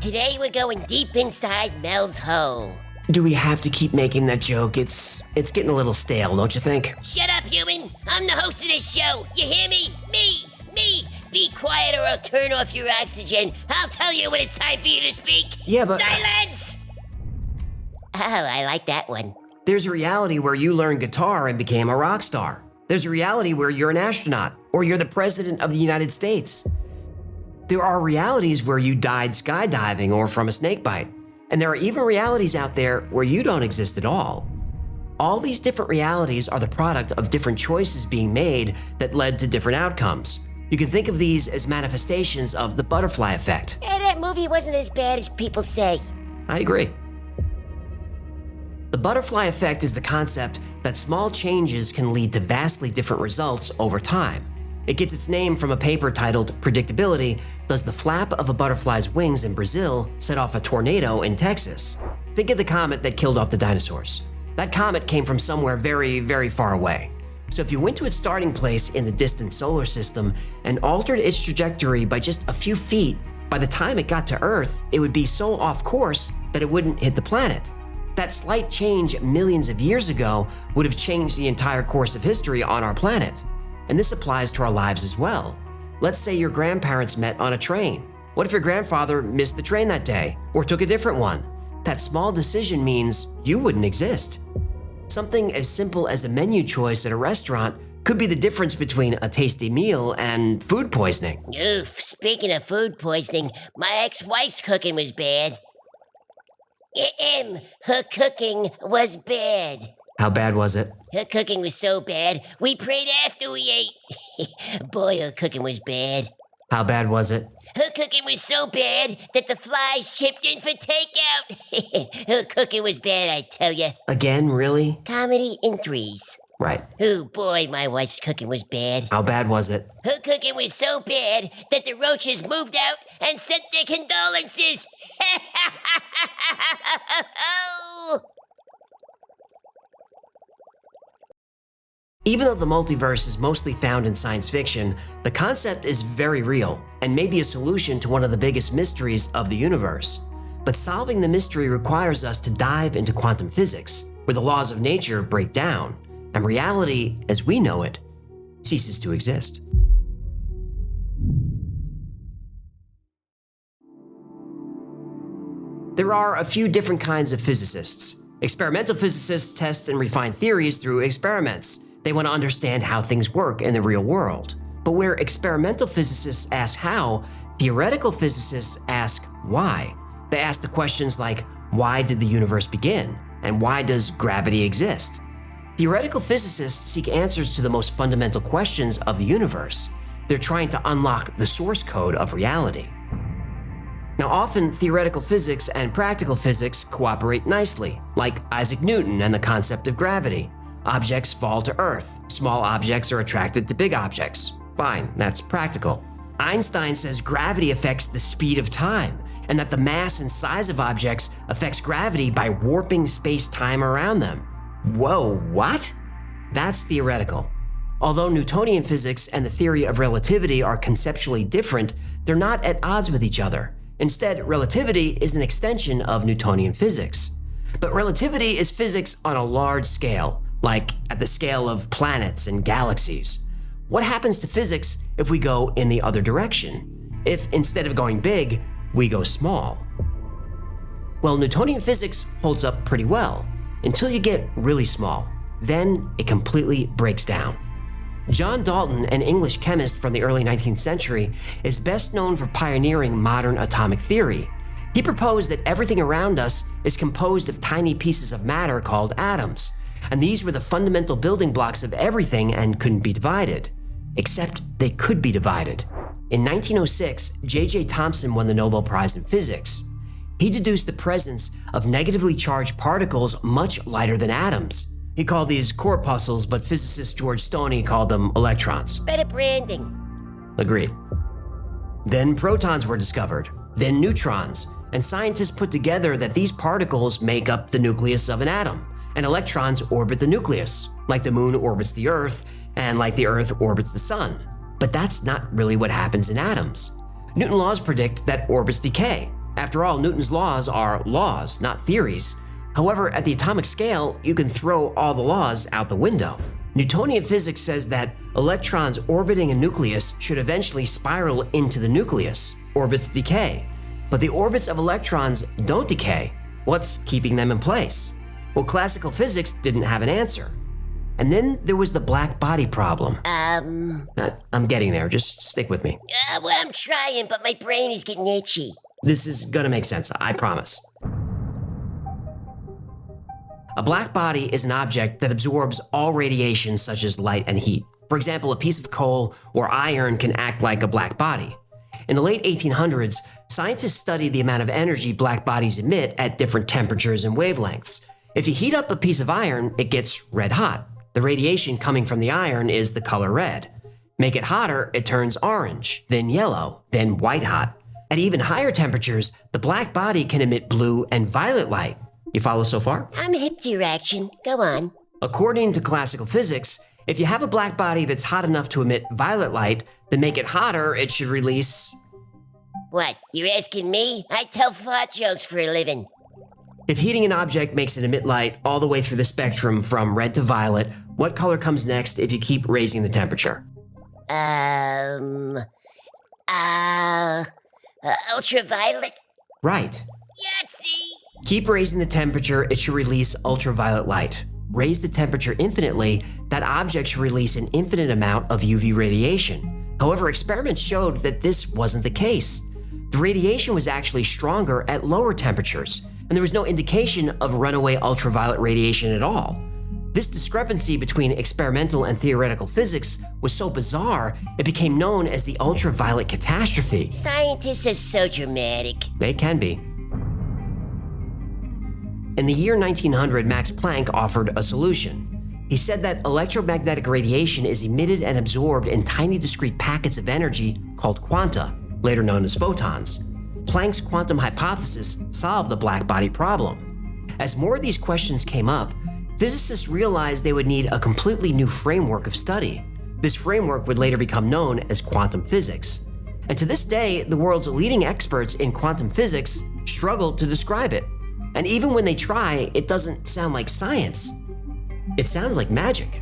Today we're going deep inside Mel's Hole. Do we have to keep making that joke? It's getting a little stale, don't you think? Shut up, human! I'm the host of this show! You hear me? Me! Be quiet or I'll turn off your oxygen. I'll tell you when it's time for you to speak. Yeah, but... Silence! Oh, I like that one. There's a reality where you learned guitar and became a rock star. There's a reality where you're an astronaut, or you're the president of the United States. There are realities where you died skydiving or from a snake bite. And there are even realities out there where you don't exist at all. All these different realities are the product of different choices being made that led to different outcomes. You can think of these as manifestations of the butterfly effect. Yeah, that movie wasn't as bad as people say. I agree. The butterfly effect is the concept that small changes can lead to vastly different results over time. It gets its name from a paper titled Predictability: Does the Flap of a Butterfly's Wings in Brazil Set Off a Tornado in Texas? Think of the comet that killed off the dinosaurs. That comet came from somewhere very, very far away. So if you went to its starting place in the distant solar system and altered its trajectory by just a few feet, by the time it got to Earth, it would be so off course that it wouldn't hit the planet. That slight change millions of years ago would have changed the entire course of history on our planet. And this applies to our lives as well. Let's say your grandparents met on a train. What if your grandfather missed the train that day or took a different one? That small decision means you wouldn't exist. Something as simple as a menu choice at a restaurant could be the difference between a tasty meal and food poisoning. Oof, speaking of food poisoning, my ex-wife's cooking was bad. Her cooking was bad. How bad was it? Her cooking was so bad, we prayed after we ate. Boy, her cooking was bad. How bad was it? Her cooking was so bad that the flies chipped in for takeout. Her cooking was bad, I tell you. Again, really? Comedy in threes. Right. Oh boy, my wife's cooking was bad. How bad was it? Her cooking was so bad that the roaches moved out and sent their condolences. Even though the multiverse is mostly found in science fiction, the concept is very real and may be a solution to one of the biggest mysteries of the universe. But solving the mystery requires us to dive into quantum physics, where the laws of nature break down, and reality, as we know it, ceases to exist. There are a few different kinds of physicists. Experimental physicists test and refine theories through experiments. They want to understand how things work in the real world. But where experimental physicists ask how, theoretical physicists ask why. They ask the questions like, why did the universe begin? And why does gravity exist? Theoretical physicists seek answers to the most fundamental questions of the universe. They're trying to unlock the source code of reality. Now, often theoretical physics and practical physics cooperate nicely, like Isaac Newton and the concept of gravity. Objects fall to Earth. Small objects are attracted to big objects. Fine, that's practical. Einstein says gravity affects the speed of time, and that the mass and size of objects affects gravity by warping space-time around them. Whoa, what? That's theoretical. Although Newtonian physics and the theory of relativity are conceptually different, they're not at odds with each other. Instead, relativity is an extension of Newtonian physics. But relativity is physics on a large scale, like at the scale of planets and galaxies. What happens to physics if we go in the other direction? If instead of going big, we go small? Well, Newtonian physics holds up pretty well, until you get really small. Then it completely breaks down. John Dalton, an English chemist from the early 19th century, is best known for pioneering modern atomic theory. He proposed that everything around us is composed of tiny pieces of matter called atoms, and these were the fundamental building blocks of everything and couldn't be divided. Except they could be divided. In 1906, J.J. Thomson won the Nobel Prize in Physics. he deduced the presence of negatively charged particles much lighter than atoms. He called these corpuscles, but physicist George Stoney called them electrons. Better branding. Agreed. Then protons were discovered, then neutrons, and scientists put together that these particles make up the nucleus of an atom, and electrons orbit the nucleus, like the moon orbits the Earth, and like the Earth orbits the sun. But that's not really what happens in atoms. Newton's laws predict that orbits decay. After all, Newton's laws are laws, not theories. However, at the atomic scale, you can throw all the laws out the window. Newtonian physics says that electrons orbiting a nucleus should eventually spiral into the nucleus. Orbits decay. But the orbits of electrons don't decay. What's keeping them in place? Well, classical physics didn't have an answer. And then there was the black body problem. I'm getting there, just stick with me. Well, I'm trying, but my brain is getting itchy. This is gonna make sense, I promise. A black body is an object that absorbs all radiation such as light and heat. For example, a piece of coal or iron can act like a black body. In the late 1800s, scientists studied the amount of energy black bodies emit at different temperatures and wavelengths. If you heat up a piece of iron, it gets red hot. The radiation coming from the iron is the color red. Make it hotter, it turns orange, then yellow, then white hot. At even higher temperatures, the black body can emit blue and violet light. You follow so far? I'm hip to your action. Go on. According to classical physics, if you have a black body that's hot enough to emit violet light, then make it hotter, it should release... What, you're asking me? I tell fart jokes for a living. If heating an object makes it emit light all the way through the spectrum from red to violet, what color comes next if you keep raising the temperature? Ultraviolet? Right. Yahtzee! Keep raising the temperature, it should release ultraviolet light. Raise the temperature infinitely, that object should release an infinite amount of UV radiation. However, experiments showed that this wasn't the case. The radiation was actually stronger at lower temperatures, and there was no indication of runaway ultraviolet radiation at all. This discrepancy between experimental and theoretical physics was so bizarre, it became known as the ultraviolet catastrophe. Scientists are so dramatic. They can be. In the year 1900, Max Planck offered a solution. He said that electromagnetic radiation is emitted and absorbed in tiny discrete packets of energy called quanta, later known as photons. Planck's quantum hypothesis solved the black body problem. As more of these questions came up, physicists realized they would need a completely new framework of study. This framework would later become known as quantum physics. And to this day, the world's leading experts in quantum physics struggle to describe it. And even when they try, it doesn't sound like science. It sounds like magic.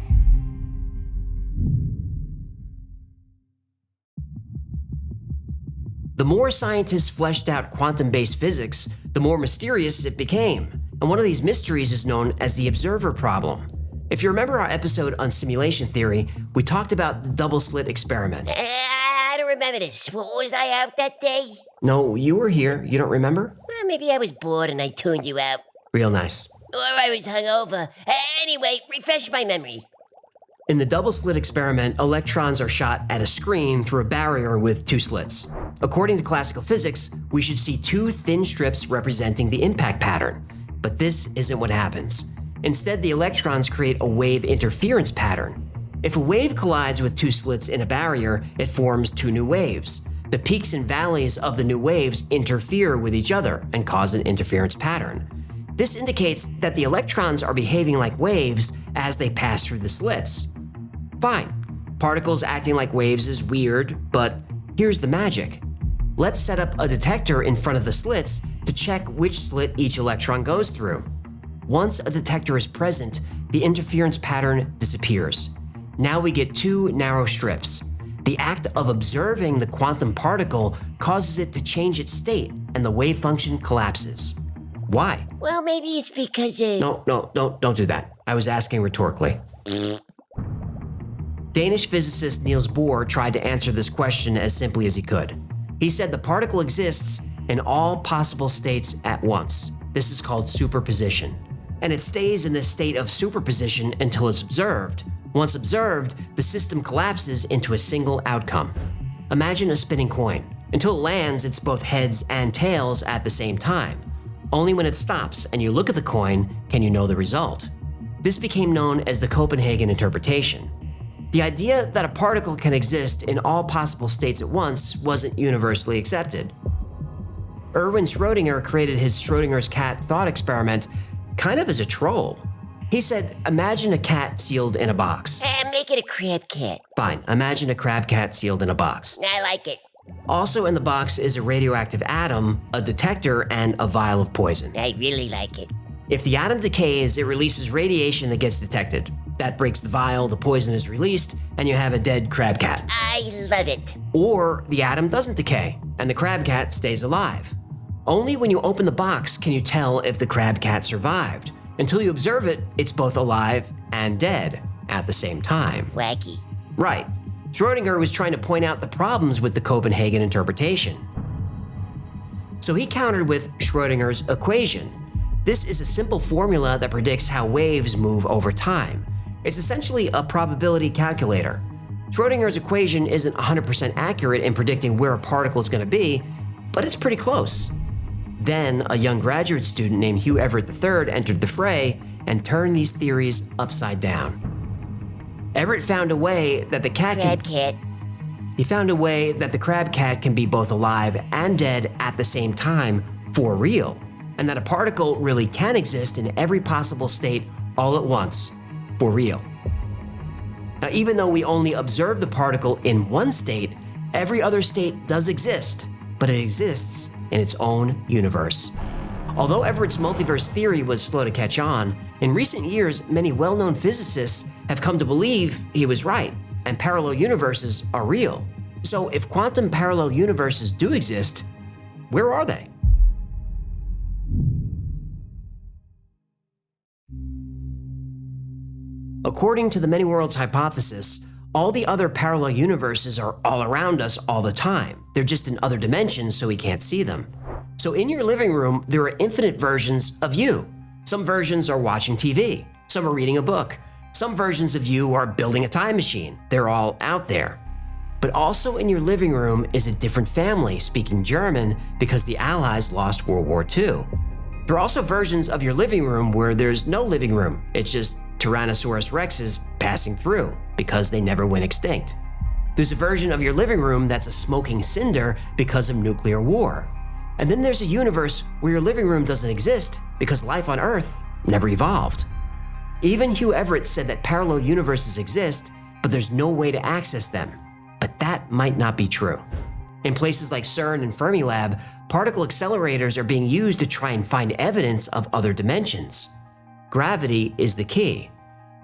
The more scientists fleshed out quantum-based physics, the more mysterious it became. And one of these mysteries is known as the observer problem. If you remember our episode on simulation theory, we talked about the double-slit experiment. I don't remember this. Was I out that day? No, you were here. You don't remember? Well, maybe I was bored and I tuned you out. Real nice. Or I was hungover. Anyway, refresh my memory. In the double-slit experiment, electrons are shot at a screen through a barrier with two slits. According to classical physics, we should see two thin strips representing the impact pattern. But this isn't what happens. Instead, the electrons create a wave interference pattern. If a wave collides with two slits in a barrier, it forms two new waves. The peaks and valleys of the new waves interfere with each other and cause an interference pattern. This indicates that the electrons are behaving like waves as they pass through the slits. Fine, particles acting like waves is weird, but here's the magic. Let's set up a detector in front of the slits to check which slit each electron goes through. Once a detector is present, the interference pattern disappears. Now we get two narrow strips. The act of observing the quantum particle causes it to change its state, and the wave function collapses. Why? Well, maybe it's because No, don't do that. I was asking rhetorically. Danish physicist Niels Bohr tried to answer this question as simply as he could. He said the particle exists in all possible states at once. This is called superposition. And it stays in this state of superposition until it's observed. Once observed, the system collapses into a single outcome. Imagine a spinning coin. Until it lands, it's both heads and tails at the same time. Only when it stops and you look at the coin can you know the result. This became known as the Copenhagen interpretation. The idea that a particle can exist in all possible states at once wasn't universally accepted. Erwin Schrödinger created his Schrödinger's cat thought experiment kind of as a troll. He said, imagine a cat sealed in a box. Make it a crab cat. Fine, imagine a crab cat sealed in a box. I like it. Also in the box is a radioactive atom, a detector, and a vial of poison. I really like it. If the atom decays, it releases radiation that gets detected. That breaks the vial, the poison is released, and you have a dead crab cat. I love it. Or the atom doesn't decay, and the crab cat stays alive. Only when you open the box can you tell if the crab cat survived. Until you observe it, it's both alive and dead at the same time. Wacky. Right. Schrödinger was trying to point out the problems with the Copenhagen interpretation. So he countered with Schrödinger's equation. This is a simple formula that predicts how waves move over time. It's essentially a probability calculator. Schrödinger's equation isn't 100% accurate in predicting where a particle is going to be, but it's pretty close. Then, a young graduate student named Hugh Everett III entered the fray and turned these theories upside down. Everett found a way that the He found a way that the crab cat can be both alive and dead at the same time for real, and that a particle really can exist in every possible state all at once for real. Now, even though we only observe the particle in one state, every other state does exist, but it exists in its own universe. Although Everett's multiverse theory was slow to catch on, in recent years, many well-known physicists have come to believe he was right, and parallel universes are real. So if quantum parallel universes do exist, where are they? According to the many worlds hypothesis, all the other parallel universes are all around us all the time. They're just in other dimensions, so we can't see them. So in your living room, there are infinite versions of you. Some versions are watching TV. Some are reading a book. Some versions of you are building a time machine. They're all out there. But also in your living room is a different family speaking German because the Allies lost World War II. There are also versions of your living room where there's no living room. It's just Tyrannosaurus Rexes passing through because they never went extinct. There's a version of your living room that's a smoking cinder because of nuclear war. And then there's a universe where your living room doesn't exist because life on Earth never evolved. Even Hugh Everett said that parallel universes exist, but there's no way to access them. But that might not be true. In places like CERN and Fermilab, particle accelerators are being used to try and find evidence of other dimensions. Gravity is the key.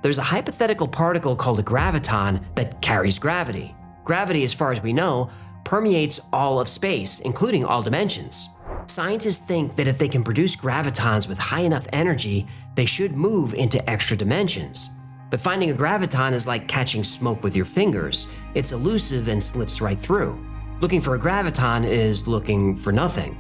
There's a hypothetical particle called a graviton that carries gravity. Gravity, as far as we know, permeates all of space, including all dimensions. Scientists think that if they can produce gravitons with high enough energy, they should move into extra dimensions. But finding a graviton is like catching smoke with your fingers. It's elusive and slips right through. Looking for a graviton is looking for nothing.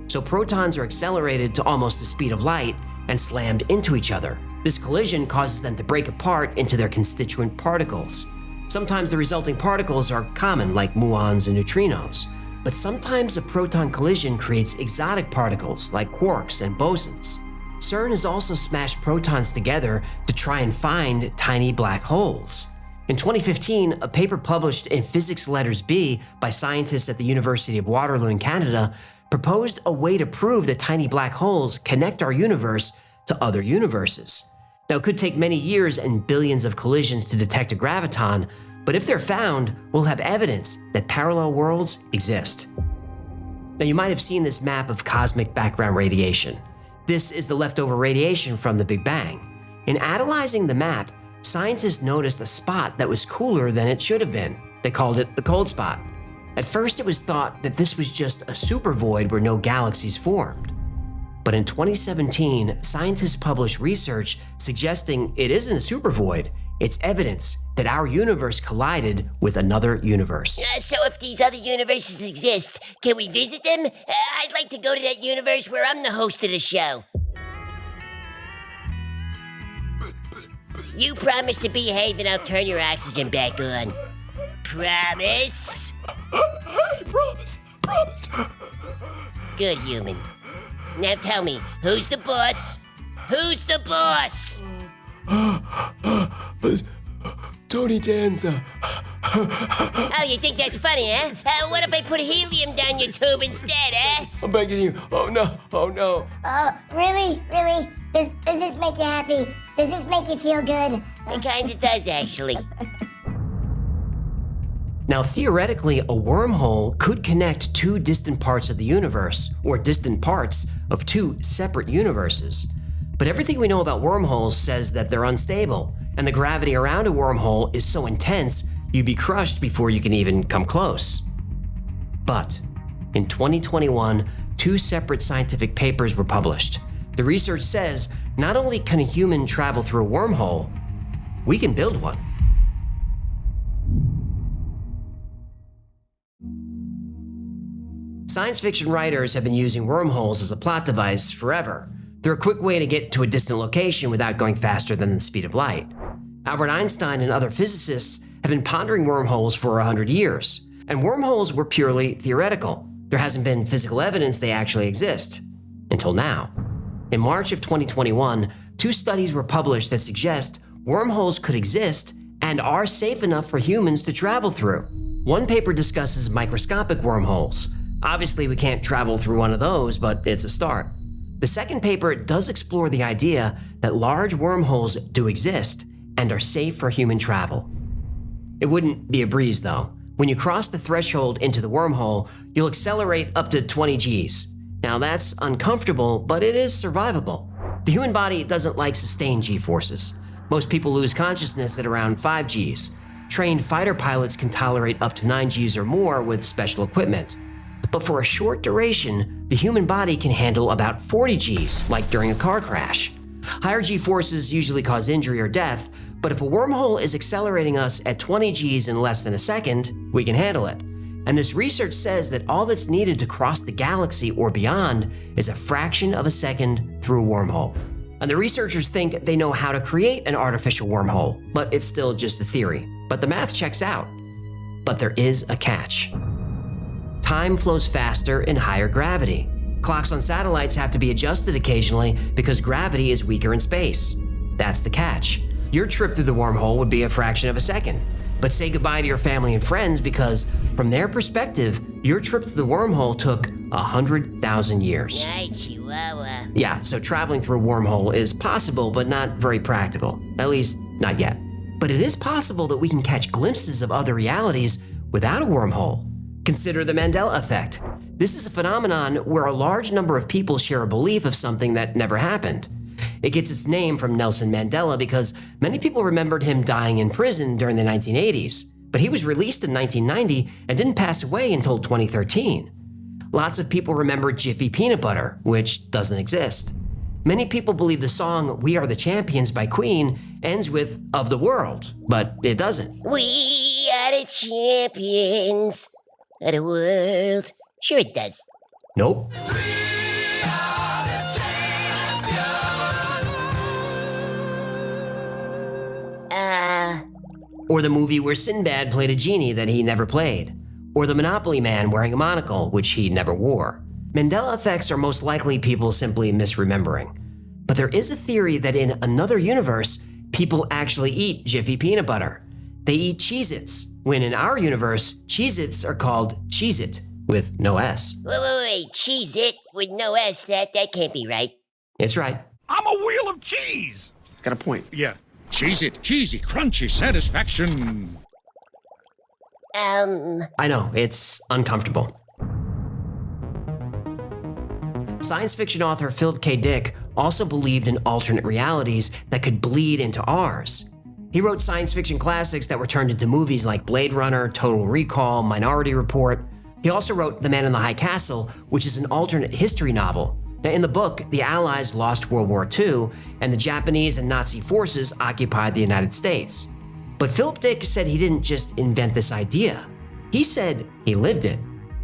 So protons are accelerated to almost the speed of light and slammed into each other. This collision causes them to break apart into their constituent particles. Sometimes the resulting particles are common, like muons and neutrinos. But sometimes a proton collision creates exotic particles, like quarks and bosons. CERN has also smashed protons together to try and find tiny black holes. In 2015, a paper published in Physics Letters B by scientists at the University of Waterloo in Canada proposed a way to prove that tiny black holes connect our universe to other universes. Now, it could take many years and billions of collisions to detect a graviton, but if they're found, we'll have evidence that parallel worlds exist. Now, you might have seen this map of cosmic background radiation. This is the leftover radiation from the Big Bang. In analyzing the map, scientists noticed a spot that was cooler than it should have been. They called it the cold spot. At first, it was thought that this was just a supervoid where no galaxies formed. But in 2017, scientists published research suggesting it isn't a supervoid. It's evidence that our universe collided with another universe. So if these other universes exist, can we visit them? I'd like to go to that universe where I'm the host of the show. You promise to behave and I'll turn your oxygen back on. Promise? Promise. Good human. Now tell me, who's the boss? Who's the boss? Tony Danza. Oh, you think that's funny, huh? What if I put helium down your tube instead, eh? I'm begging you. Oh no. Oh no. Oh, really? Really? Does this make you happy? Does this make you feel good? It kinda does, actually. Now, theoretically, a wormhole could connect two distant parts of the universe, or distant parts of two separate universes. But everything we know about wormholes says that they're unstable, and the gravity around a wormhole is so intense you'd be crushed before you can even come close. But in 2021, two separate scientific papers were published. The research says not only can a human travel through a wormhole, we can build one. Science fiction writers have been using wormholes as a plot device forever. They're a quick way to get to a distant location without going faster than the speed of light. Albert Einstein and other physicists have been pondering wormholes for 100 years, and wormholes were purely theoretical. There hasn't been physical evidence they actually exist, until now. In March of 2021, two studies were published that suggest wormholes could exist and are safe enough for humans to travel through. One paper discusses microscopic wormholes. Obviously, we can't travel through one of those, but it's a start. The second paper does explore the idea that large wormholes do exist and are safe for human travel. It wouldn't be a breeze, though. When you cross the threshold into the wormhole, you'll accelerate up to 20 Gs. Now that's uncomfortable, but it is survivable. The human body doesn't like sustained G-forces. Most people lose consciousness at around 5 Gs. Trained fighter pilots can tolerate up to 9 Gs or more with special equipment. But for a short duration, the human body can handle about 40 Gs, like during a car crash. Higher G-forces usually cause injury or death, but if a wormhole is accelerating us at 20 Gs in less than a second, we can handle it. And this research says that all that's needed to cross the galaxy or beyond is a fraction of a second through a wormhole. And the researchers think they know how to create an artificial wormhole, but it's still just a theory. But the math checks out. But there is a catch. Time flows faster in higher gravity. Clocks on satellites have to be adjusted occasionally because gravity is weaker in space. That's the catch. Your trip through the wormhole would be a fraction of a second. But say goodbye to your family and friends because, from their perspective, your trip through the wormhole took 100,000 years. Ay, Chihuahua. Yeah, so traveling through a wormhole is possible, but not very practical. At least, not yet. But it is possible that we can catch glimpses of other realities without a wormhole. Consider the Mandela effect. This is a phenomenon where a large number of people share a belief of something that never happened. It gets its name from Nelson Mandela because many people remembered him dying in prison during the 1980s, but he was released in 1990 and didn't pass away until 2013. Lots of people remember Jiffy Peanut Butter, which doesn't exist. Many people believe the song We Are the Champions by Queen ends with Of the World, but it doesn't. We are the champions of the world. Sure it does. Nope. Or the movie where Sinbad played a genie that he never played. Or the Monopoly man wearing a monocle, which he never wore. Mandela effects are most likely people simply misremembering. But there is a theory that in another universe, people actually eat Jiffy Peanut Butter. They eat Cheez-Its, when in our universe, Cheez-Its are called Cheez-It, with no S. Wait, Cheez-It with no S, that can't be right. It's right. I'm a wheel of cheese! Got a point. Yeah. Cheez-It, cheesy, crunchy satisfaction. I know, it's uncomfortable. Science fiction author Philip K. Dick also believed in alternate realities that could bleed into ours. He wrote science fiction classics that were turned into movies like Blade Runner, Total Recall, Minority Report. He also wrote The Man in the High Castle, which is an alternate history novel. Now, in the book, the Allies lost World War II, and the Japanese and Nazi forces occupied the United States. But Philip Dick said he didn't just invent this idea. He said he lived it.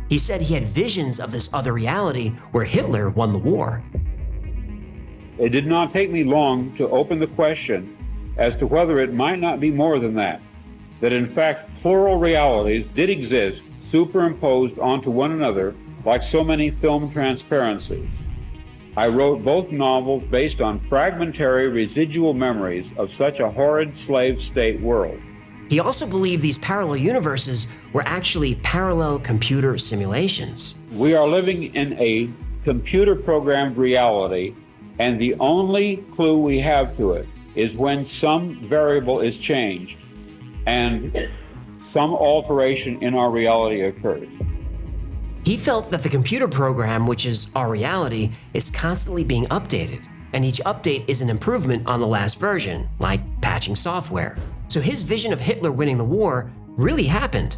He said he had visions of this other reality where Hitler won the war. It did not take me long to open the question as to whether it might not be more than that in fact plural realities did exist superimposed onto one another like so many film transparencies. I wrote both novels based on fragmentary residual memories of such a horrid slave state world. He also believed these parallel universes were actually parallel computer simulations. We are living in a computer-programmed reality, and the only clue we have to it is when some variable is changed and some alteration in our reality occurs. He felt that the computer program, which is our reality, is constantly being updated, and each update is an improvement on the last version, like patching software. So his vision of Hitler winning the war really happened.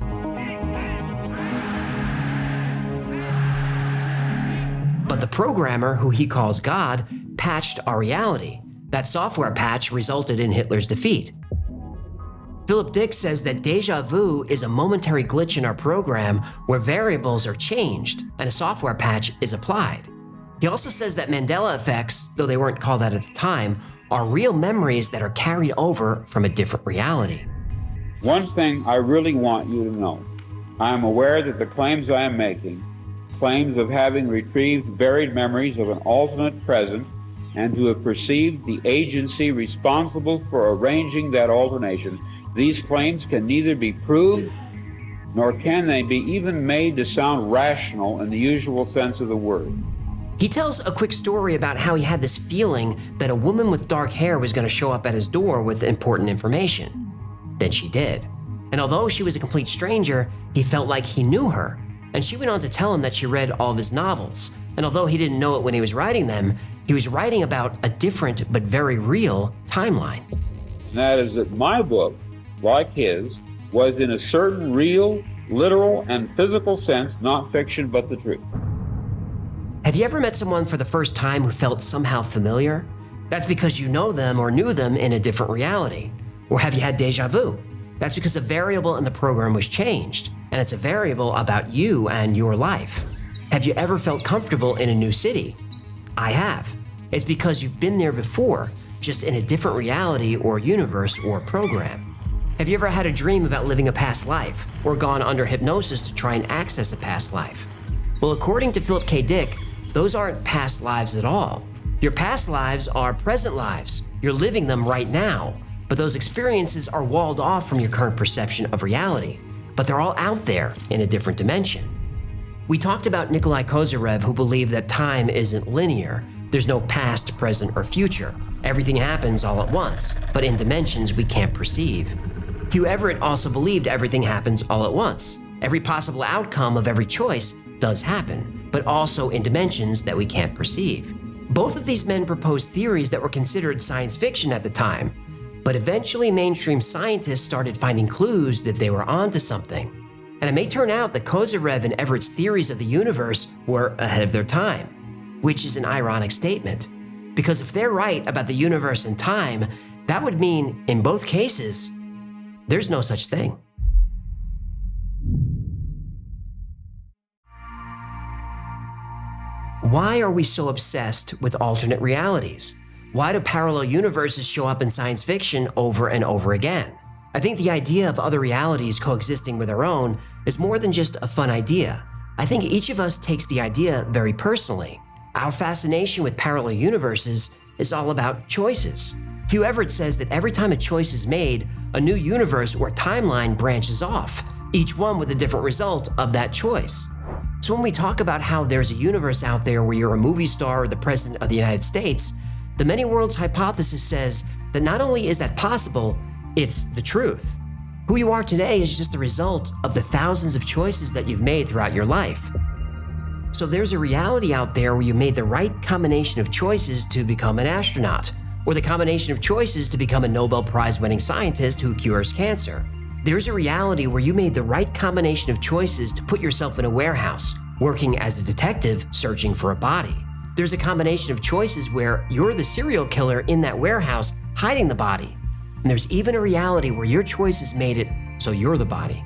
But the programmer, who he calls God, patched our reality. That software patch resulted in Hitler's defeat. Philip Dick says that déjà vu is a momentary glitch in our program where variables are changed and a software patch is applied. He also says that Mandela effects, though they weren't called that at the time, are real memories that are carried over from a different reality. One thing I really want you to know, I am aware that the claims I am making, claims of having retrieved buried memories of an alternate present and to have perceived the agency responsible for arranging that alternation, these claims can neither be proved nor can they be even made to sound rational in the usual sense of the word. He tells a quick story about how he had this feeling that a woman with dark hair was going to show up at his door with important information. Then she did. And although she was a complete stranger, he felt like he knew her. And she went on to tell him that she read all of his novels. And although he didn't know it when he was writing them, he was writing about a different but very real timeline. And that is that my book, like his, was in a certain real, literal, and physical sense not fiction but the truth. Have you ever met someone for the first time who felt somehow familiar? That's because you know them or knew them in a different reality. Or have you had déjà vu? That's because a variable in the program was changed, and it's a variable about you and your life. Have you ever felt comfortable in a new city? I have. It's because you've been there before, just in a different reality or universe or program. Have you ever had a dream about living a past life, or gone under hypnosis to try and access a past life? Well, according to Philip K. Dick, those aren't past lives at all. Your past lives are present lives. You're living them right now, but those experiences are walled off from your current perception of reality, but they're all out there in a different dimension. We talked about Nikolai Kozyrev, who believed that time isn't linear. There's no past, present, or future. Everything happens all at once, but in dimensions we can't perceive. Hugh Everett also believed everything happens all at once. Every possible outcome of every choice does happen, but also in dimensions that we can't perceive. Both of these men proposed theories that were considered science fiction at the time, but eventually mainstream scientists started finding clues that they were onto something. And it may turn out that Kozyrev and Everett's theories of the universe were ahead of their time, which is an ironic statement, because if they're right about the universe and time, that would mean, in both cases, there's no such thing. Why are we so obsessed with alternate realities? Why do parallel universes show up in science fiction over and over again? I think the idea of other realities coexisting with our own is more than just a fun idea. I think each of us takes the idea very personally. Our fascination with parallel universes is all about choices. Hugh Everett says that every time a choice is made, a new universe or timeline branches off, each one with a different result of that choice. So when we talk about how there's a universe out there where you're a movie star or the President of the United States, the many worlds hypothesis says that not only is that possible, it's the truth. Who you are today is just a result of the thousands of choices that you've made throughout your life. So there's a reality out there where you made the right combination of choices to become an astronaut, or the combination of choices to become a Nobel Prize-winning scientist who cures cancer. There's a reality where you made the right combination of choices to put yourself in a warehouse, working as a detective searching for a body. There's a combination of choices where you're the serial killer in that warehouse hiding the body. And there's even a reality where your choices made it so you're the body.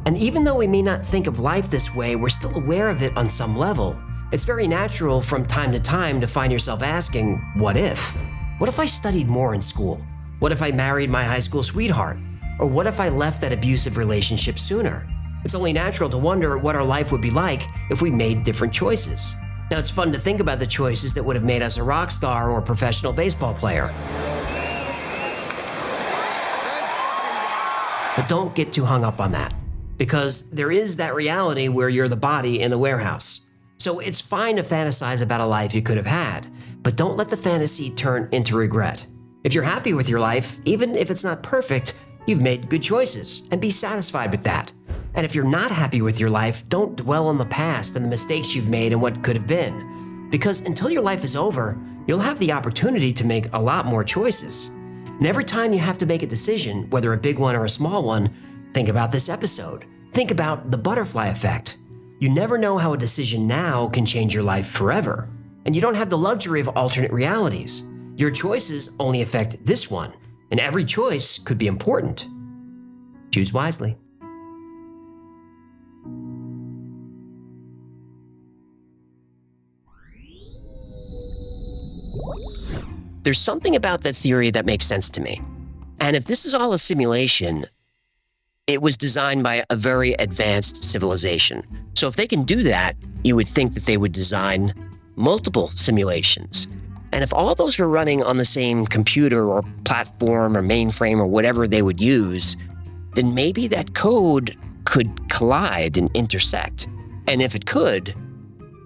And even though we may not think of life this way, we're still aware of it on some level. It's very natural from time to time to find yourself asking, what if? What if I studied more in school? What if I married my high school sweetheart? Or what if I left that abusive relationship sooner? It's only natural to wonder what our life would be like if we made different choices. Now, it's fun to think about the choices that would have made us a rock star or professional baseball player. But don't get too hung up on that, because there is that reality where you're the body in the warehouse. So it's fine to fantasize about a life you could have had, but don't let the fantasy turn into regret. If you're happy with your life, even if it's not perfect, you've made good choices, and be satisfied with that. And if you're not happy with your life, don't dwell on the past and the mistakes you've made and what could have been. Because until your life is over, you'll have the opportunity to make a lot more choices. And every time you have to make a decision, whether a big one or a small one, think about this episode. Think about the butterfly effect. You never know how a decision now can change your life forever. And you don't have the luxury of alternate realities. Your choices only affect this one, and every choice could be important. Choose wisely. There's something about that theory that makes sense to me. And if this is all a simulation, it was designed by a very advanced civilization. So if they can do that, you would think that they would design multiple simulations. And if all those were running on the same computer or platform or mainframe or whatever they would use, then maybe that code could collide and intersect. And if it could,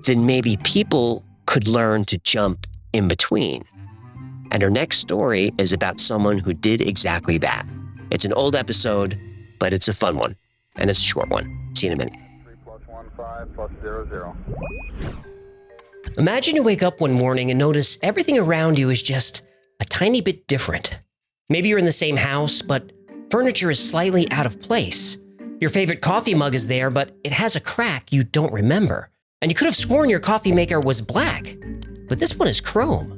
then maybe people could learn to jump in between. And our next story is about someone who did exactly that. It's an old episode, but it's a fun one, and it's a short one. See you in a minute. 3+15+00. Imagine you wake up one morning and notice everything around you is just a tiny bit different. Maybe you're in the same house, but furniture is slightly out of place. Your favorite coffee mug is there, but it has a crack you don't remember. And you could have sworn your coffee maker was black, but this one is chrome.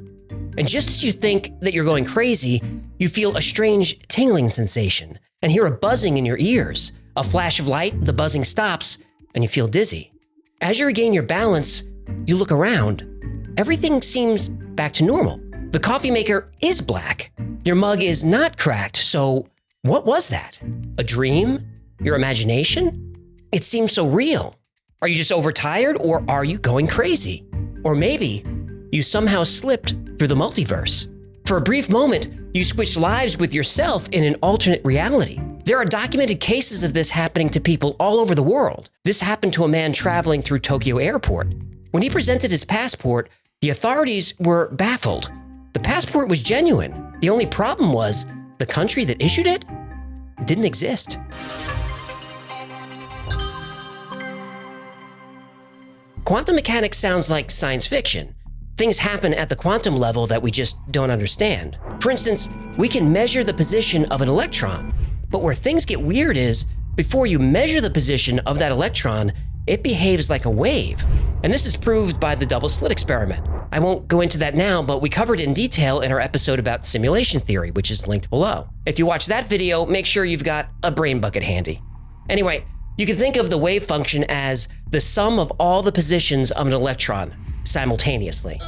And just as you think that you're going crazy, you feel a strange tingling sensation and hear a buzzing in your ears. A flash of light, the buzzing stops, and you feel dizzy. As you regain your balance, you look around. Everything seems back to normal. The coffee maker is black. Your mug is not cracked, so what was that? A dream? Your imagination? It seems so real. Are you just overtired, or are you going crazy? Or maybe you somehow slipped through the multiverse. For a brief moment, you switched lives with yourself in an alternate reality. There are documented cases of this happening to people all over the world. This happened to a man traveling through Tokyo Airport. When he presented his passport, the authorities were baffled. The passport was genuine. The only problem was the country that issued it didn't exist. Quantum mechanics sounds like science fiction. Things happen at the quantum level that we just don't understand. For instance, we can measure the position of an electron, but where things get weird is, before you measure the position of that electron, it behaves like a wave. And this is proved by the double slit experiment. I won't go into that now, but we covered it in detail in our episode about simulation theory, which is linked below. If you watch that video, make sure you've got a brain bucket handy. Anyway, you can think of the wave function as the sum of all the positions of an electron simultaneously.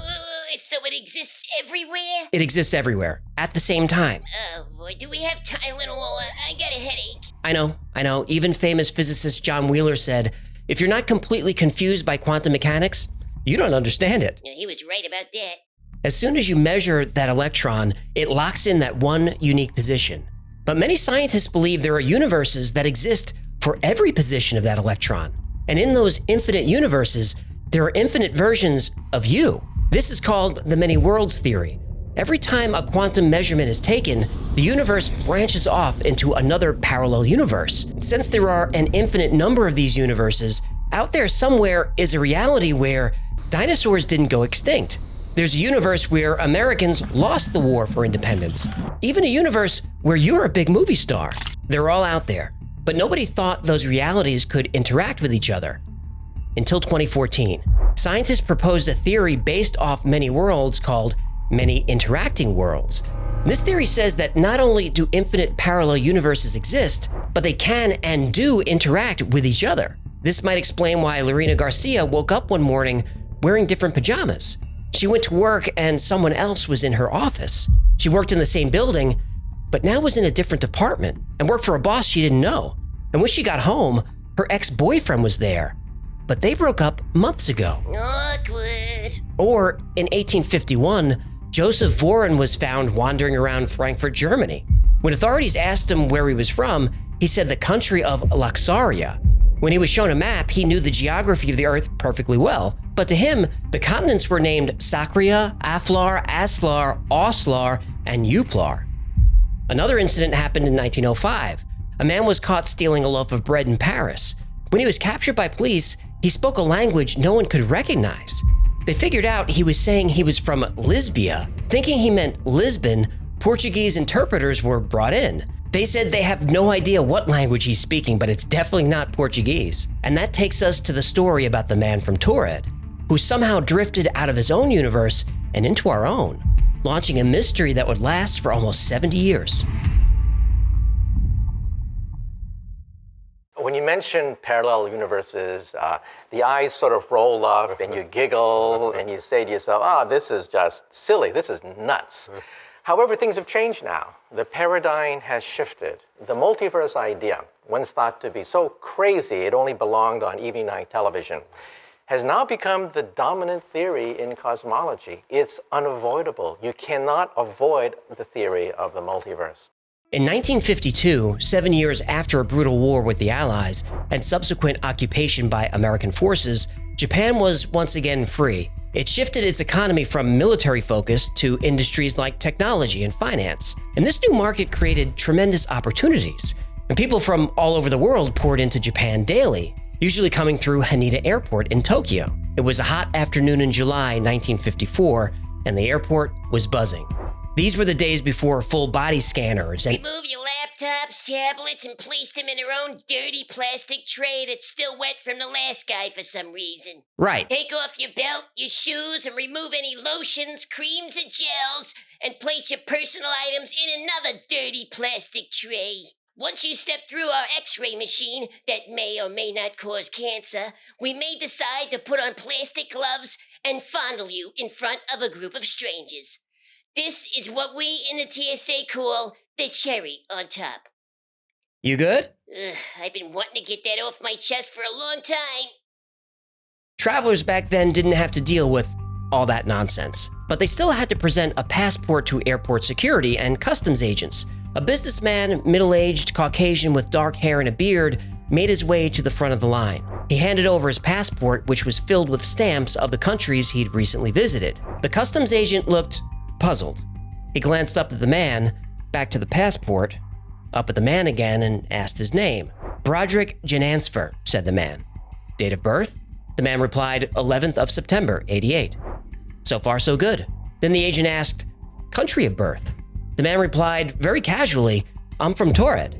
So it exists everywhere? It exists everywhere, at the same time. Oh boy, do we have time, little Walla? I got a headache. I know. Even famous physicist John Wheeler said, if you're not completely confused by quantum mechanics, you don't understand it. He was right about that. As soon as you measure that electron, it locks in that one unique position. But many scientists believe there are universes that exist for every position of that electron. And in those infinite universes, there are infinite versions of you. This is called the many worlds theory. Every time a quantum measurement is taken, the universe branches off into another parallel universe. Since there are an infinite number of these universes, out there somewhere is a reality where dinosaurs didn't go extinct. There's a universe where Americans lost the war for independence. Even a universe where you're a big movie star. They're all out there, but nobody thought those realities could interact with each other. Until 2014, scientists proposed a theory based off many worlds called many interacting worlds. This theory says that not only do infinite parallel universes exist, but they can and do interact with each other. This might explain why Lorena Garcia woke up one morning wearing different pajamas. She went to work and someone else was in her office. She worked in the same building, but now was in a different department and worked for a boss she didn't know. And when she got home, her ex-boyfriend was there. but they broke up months ago. Awkward. Or in 1851, Joseph Voren was found wandering around Frankfurt, Germany. When authorities asked him where he was from, he said the country of Laxaria. When he was shown a map, he knew the geography of the Earth perfectly well, but to him, the continents were named Sakria, Aflar, Aslar, Oslar, and Uplar. Another incident happened in 1905. A man was caught stealing a loaf of bread in Paris. When he was captured by police, he spoke a language no one could recognize. They figured out he was saying he was from Lisbia. Thinking he meant Lisbon, Portuguese interpreters were brought in. They said they have no idea what language he's speaking, but it's definitely not Portuguese. And that takes us to the story about the man from Taured, who somehow drifted out of his own universe and into our own, launching a mystery that would last for almost 70 years. When you mention parallel universes, the eyes sort of roll up and you giggle and you say to yourself, this is just silly, this is nuts. However, things have changed now. The paradigm has shifted. The multiverse idea, once thought to be so crazy it only belonged on evening night television, has now become the dominant theory in cosmology. It's unavoidable. You cannot avoid the theory of the multiverse. In 1952, 7 years after a brutal war with the Allies and subsequent occupation by American forces, Japan was once again free. It shifted its economy from military focus to industries like technology and finance. And this new market created tremendous opportunities. And people from all over the world poured into Japan daily, usually coming through Haneda Airport in Tokyo. It was a hot afternoon in July 1954, and the airport was buzzing. These were the days before full body scanners and Remove your laptops, tablets, and place them in their own dirty plastic tray that's still wet from the last guy for some reason. Right. Take off your belt, your shoes, and remove any lotions, creams, and gels, and place your personal items in another dirty plastic tray. Once you step through our x-ray machine that may or may not cause cancer, we may decide to put on plastic gloves and fondle you in front of a group of strangers. This is what we in the TSA call the cherry on top. You good? I've been wanting to get that off my chest for a long time. Travelers back then didn't have to deal with all that nonsense, but they still had to present a passport to airport security and customs agents. A businessman, middle-aged, Caucasian with dark hair and a beard, made his way to the front of the line. He handed over his passport, which was filled with stamps of the countries he'd recently visited. The customs agent looked puzzled. He glanced up at the man, back to the passport, up at the man again, and asked his name. Broderick Janansfer, said the man. Date of birth? The man replied, 11th of September, 88. So far, so good. Then the agent asked, country of birth? The man replied, very casually, I'm from Taured.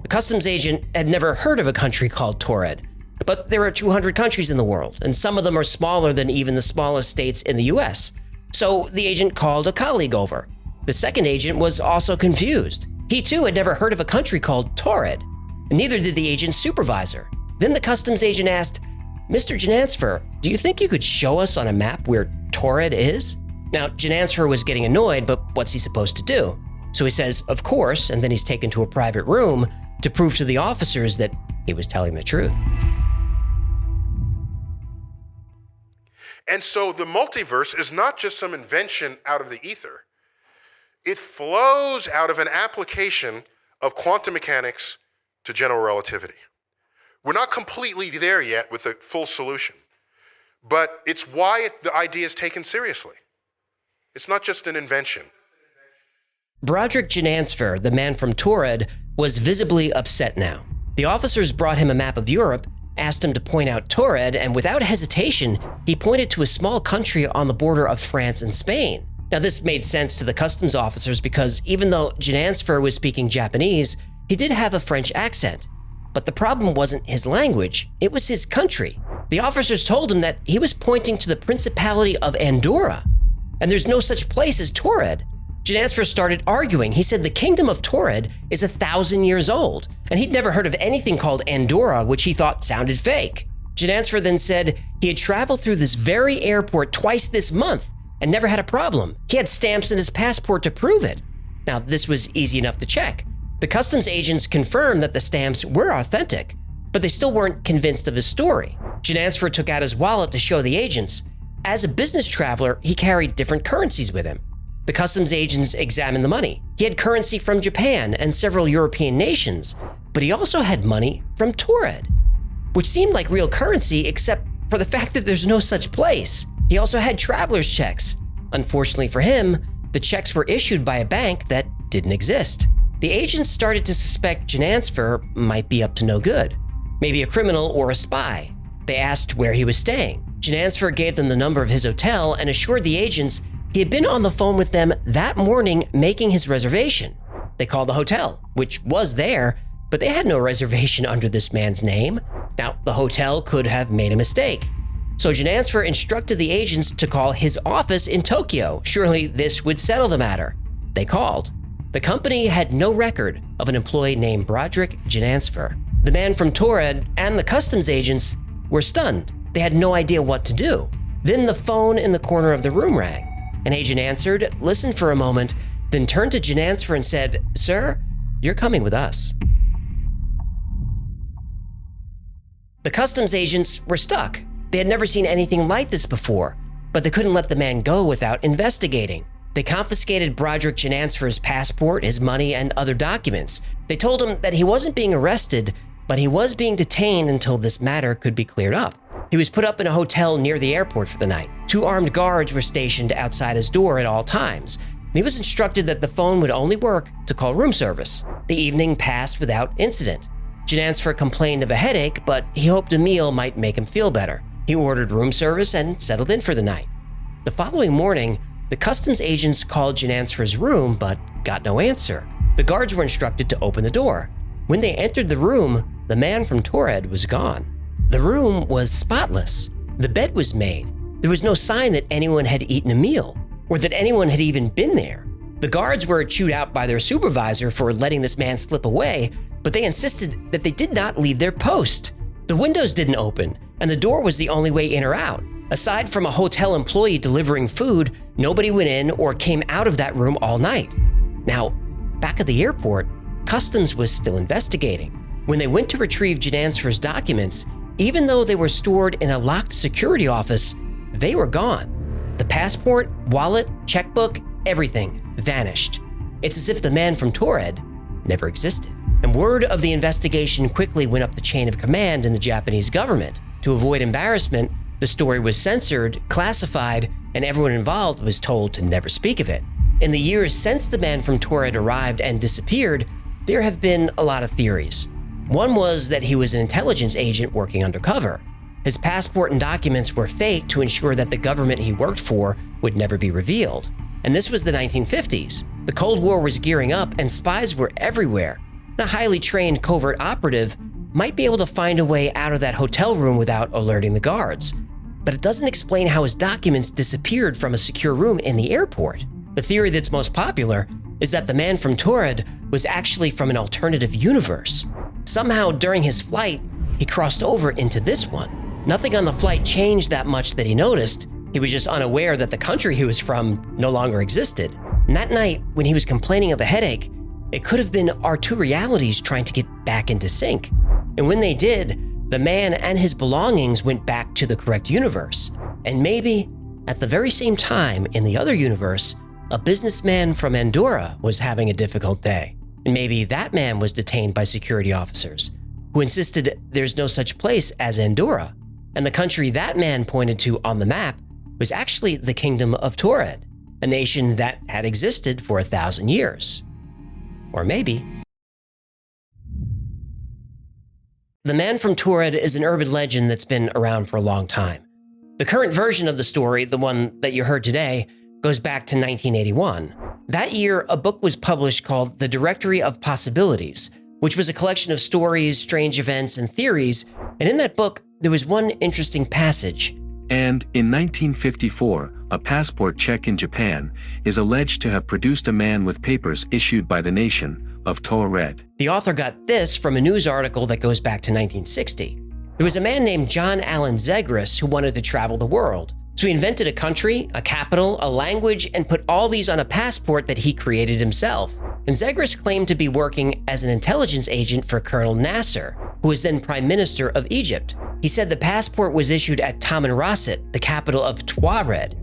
The customs agent had never heard of a country called Taured, but there are 200 countries in the world, and some of them are smaller than even the smallest states in the US. So the agent called a colleague over. The second agent was also confused. He too had never heard of a country called Taured, and neither did the agent's supervisor. Then the customs agent asked, Mr. Janansfer, do you think you could show us on a map where Taured is? Now, Janansfer was getting annoyed, but what's he supposed to do? So he says, of course, and then he's taken to a private room to prove to the officers that he was telling the truth. And so the multiverse is not just some invention out of the ether. It flows out of an application of quantum mechanics to general relativity. We're not completely there yet with a full solution, but it's why the idea is taken seriously. It's not just an invention. Broderick Janansfer, the man from Taured, was visibly upset now. The officers brought him a map of Europe, asked him to point out Taured, and without hesitation, he pointed to a small country on the border of France and Spain. Now, this made sense to the customs officers because even though Janansfer was speaking Japanese, he did have a French accent. But the problem wasn't his language, it was his country. The officers told him that he was pointing to the Principality of Andorra, and there's no such place as Taured. Janansfer started arguing. He said the kingdom of Taured is 1,000 years old, and he'd never heard of anything called Andorra, which he thought sounded fake. Janansfer then said he had traveled through this very airport twice this month and never had a problem. He had stamps in his passport to prove it. Now, this was easy enough to check. The customs agents confirmed that the stamps were authentic, but they still weren't convinced of his story. Janansfer took out his wallet to show the agents. As a business traveler, he carried different currencies with him. The customs agents examined the money. He had currency from Japan and several European nations, but he also had money from Taured, which seemed like real currency except for the fact that there's no such place. He also had traveler's checks. Unfortunately for him, the checks were issued by a bank that didn't exist. The agents started to suspect Janansfer might be up to no good, maybe a criminal or a spy. They asked where he was staying. Janansfer gave them the number of his hotel and assured the agents he had been on the phone with them that morning making his reservation. They called the hotel, which was there, but they had no reservation under this man's name. Now, the hotel could have made a mistake. So Janansfer instructed the agents to call his office in Tokyo. Surely this would settle the matter. They called. The company had no record of an employee named Broderick Janansfer. The man from Taured and the customs agents were stunned. They had no idea what to do. Then the phone in the corner of the room rang. An agent answered, listened for a moment, then turned to Janansfer and said, "Sir, you're coming with us." The customs agents were stuck. They had never seen anything like this before, but they couldn't let the man go without investigating. They confiscated Broderick Janansfer's passport, his money, and other documents. They told him that he wasn't being arrested, but he was being detained until this matter could be cleared up. He was put up in a hotel near the airport for the night. 2 armed guards were stationed outside his door at all times, and he was instructed that the phone would only work to call room service. The evening passed without incident. Janansfer complained of a headache, but he hoped a meal might make him feel better. He ordered room service and settled in for the night. The following morning, the customs agents called Janansfer's room, but got no answer. The guards were instructed to open the door. When they entered the room, the man from Taured was gone. The room was spotless. The bed was made. There was no sign that anyone had eaten a meal, or that anyone had even been there. The guards were chewed out by their supervisor for letting this man slip away, but they insisted that they did not leave their post. The windows didn't open, and the door was the only way in or out. Aside from a hotel employee delivering food, nobody went in or came out of that room all night. Now, back at the airport, customs was still investigating. When they went to retrieve Janansfer's documents, even though they were stored in a locked security office, they were gone. The passport, wallet, checkbook, everything vanished. It's as if the man from Taured never existed. And word of the investigation quickly went up the chain of command in the Japanese government. To avoid embarrassment, the story was censored, classified, and everyone involved was told to never speak of it. In the years since the man from Taured arrived and disappeared, there have been a lot of theories. One was that he was an intelligence agent working undercover. His passport and documents were fake to ensure that the government he worked for would never be revealed. And this was the 1950s. The Cold War was gearing up and spies were everywhere. A highly trained covert operative might be able to find a way out of that hotel room without alerting the guards. But it doesn't explain how his documents disappeared from a secure room in the airport. The theory that's most popular is that the man from Taured was actually from an alternative universe. Somehow, during his flight, he crossed over into this one. Nothing on the flight changed that much that he noticed. He was just unaware that the country he was from no longer existed. And that night, when he was complaining of a headache, it could have been our 2 realities trying to get back into sync. And when they did, the man and his belongings went back to the correct universe. And maybe, at the very same time in the other universe, a businessman from Andorra was having a difficult day. And maybe that man was detained by security officers who insisted there's no such place as Andorra. And the country that man pointed to on the map was actually the Kingdom of Taured, a nation that had existed for 1,000 years. Or maybe. The man from Taured is an urban legend that's been around for a long time. The current version of the story, the one that you heard today, goes back to 1981. That year, a book was published called The Directory of Possibilities, which was a collection of stories, strange events, and theories, and in that book, there was one interesting passage. And, in 1954, a passport check in Japan is alleged to have produced a man with papers issued by the nation of Taured. The author got this from a news article that goes back to 1960. There was a man named John Allen Zegras who wanted to travel the world. So he invented a country, a capital, a language, and put all these on a passport that he created himself. And Zegras claimed to be working as an intelligence agent for Colonel Nasser, who was then Prime Minister of Egypt. He said the passport was issued at Tamanrasset, the capital of Tuareg.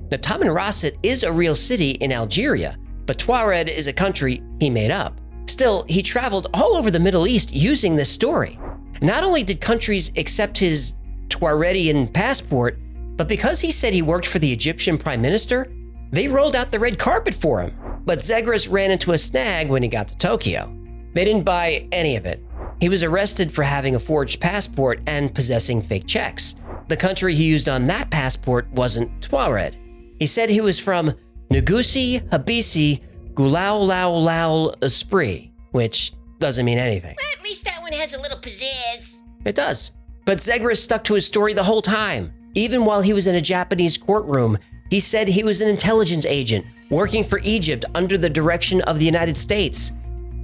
Now, Tamanrasset is a real city in Algeria, but Tuareg is a country he made up. Still, he traveled all over the Middle East using this story. Not only did countries accept his Tuaregian passport, but because he said he worked for the Egyptian prime minister, they rolled out the red carpet for him. But Zegras ran into a snag when he got to Tokyo. They didn't buy any of it. He was arrested for having a forged passport and possessing fake checks. The country he used on that passport wasn't Tuareg. He said he was from Ngusi Habisi Gulao Esprit, which doesn't mean anything. Well, at least that one has a little pizzazz. It does. But Zegras stuck to his story the whole time. Even while he was in a Japanese courtroom, he said he was an intelligence agent working for Egypt under the direction of the United States.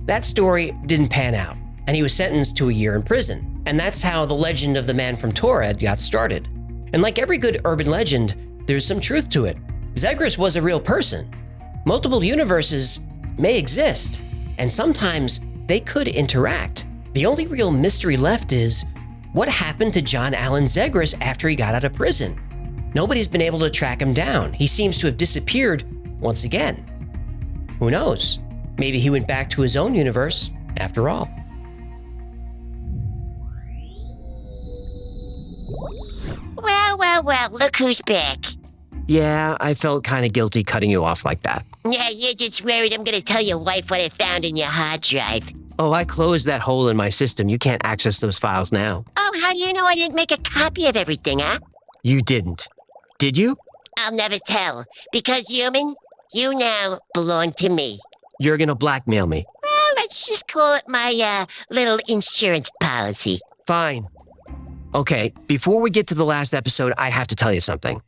That story didn't pan out, and he was sentenced to a year in prison. And that's how the legend of the man from Tuareg got started. And like every good urban legend, there's some truth to it. Zegras was a real person. Multiple universes may exist, and sometimes they could interact. The only real mystery left is, what happened to John Allen Zegras after he got out of prison? Nobody's been able to track him down. He seems to have disappeared once again. Who knows? Maybe he went back to his own universe after all. Well, look who's back. Yeah, I felt kind of guilty cutting you off like that. Yeah, you're just worried I'm gonna tell your wife what I found in your hard drive. Oh, I closed that hole in my system. You can't access those files now. Oh, how do you know I didn't make a copy of everything, huh? You didn't. Did you? I'll never tell. Because, human, you now belong to me. You're gonna blackmail me. Well, let's just call it my, little insurance policy. Fine. Okay, before we get to the last episode, I have to tell you something.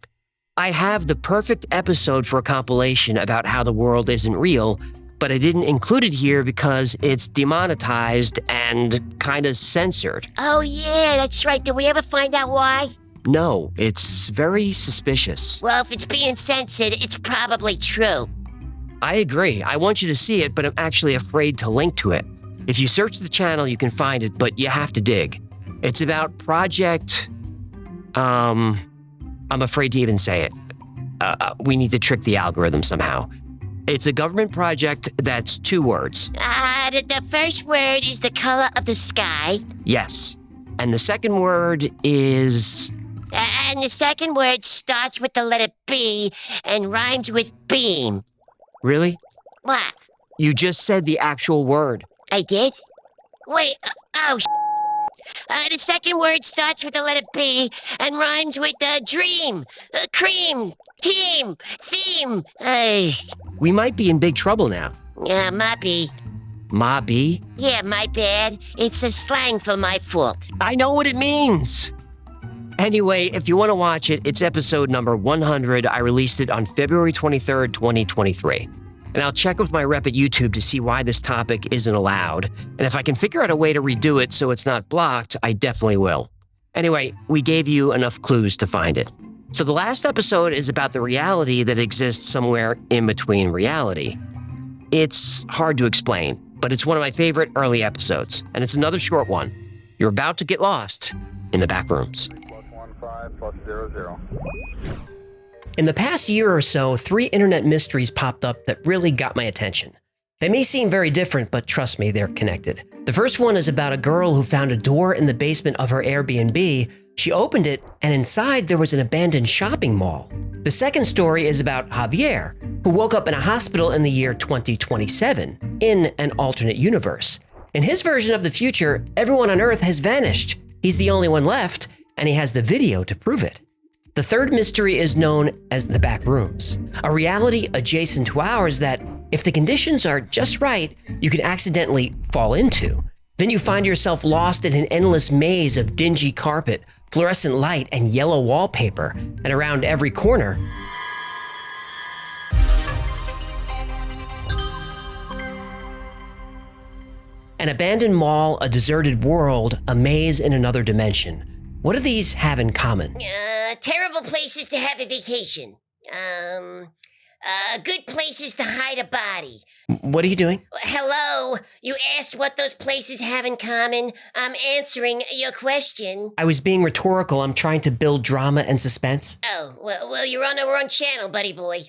I have the perfect episode for a compilation about how the world isn't real, but I didn't include it here because it's demonetized and kind of censored. Oh, yeah, that's right. Did we ever find out why? No, it's very suspicious. Well, if it's being censored, it's probably true. I agree. I want you to see it, but I'm actually afraid to link to it. If you search the channel, you can find it, but you have to dig. It's about Project... I'm afraid to even say it. We need to trick the algorithm somehow. It's a government project that's 2 words. The first word is the color of the sky. Yes. And the second word is... And the second word starts with the letter B and rhymes with beam. Really? What? You just said the actual word. I did? Wait, the second word starts with the letter B and rhymes with dream, cream, team, theme. We might be in big trouble now. Yeah, might be. Ma be? Yeah, my bad. It's a slang for my fault. I know what it means. Anyway, if you want to watch it, it's episode number 100. I released it on February 23rd, 2023. And I'll check with my rep at YouTube to see why this topic isn't allowed. And if I can figure out a way to redo it so it's not blocked, I definitely will. Anyway, we gave you enough clues to find it. So the last episode is about the reality that exists somewhere in between reality. It's hard to explain, but it's one of my favorite early episodes. And it's another short one. You're about to get lost in the back rooms. +15+00. In the past year or so, 3 internet mysteries popped up that really got my attention. They may seem very different, but trust me, they're connected. The first one is about a girl who found a door in the basement of her Airbnb. She opened it, and inside there was an abandoned shopping mall. The second story is about Javier, who woke up in a hospital in the year 2027, in an alternate universe. In his version of the future, everyone on Earth has vanished. He's the only one left, and he has the video to prove it. The third mystery is known as the back rooms, a reality adjacent to ours that, if the conditions are just right, you can accidentally fall into. Then you find yourself lost in an endless maze of dingy carpet, fluorescent light, and yellow wallpaper, and around every corner, an abandoned mall, a deserted world, a maze in another dimension. What do these have in common? Terrible places to have a vacation. Good places to hide a body. What are you doing? Hello, you asked what those places have in common. I'm answering your question. I was being rhetorical. I'm trying to build drama and suspense. Oh, well, you're on the wrong channel, buddy boy.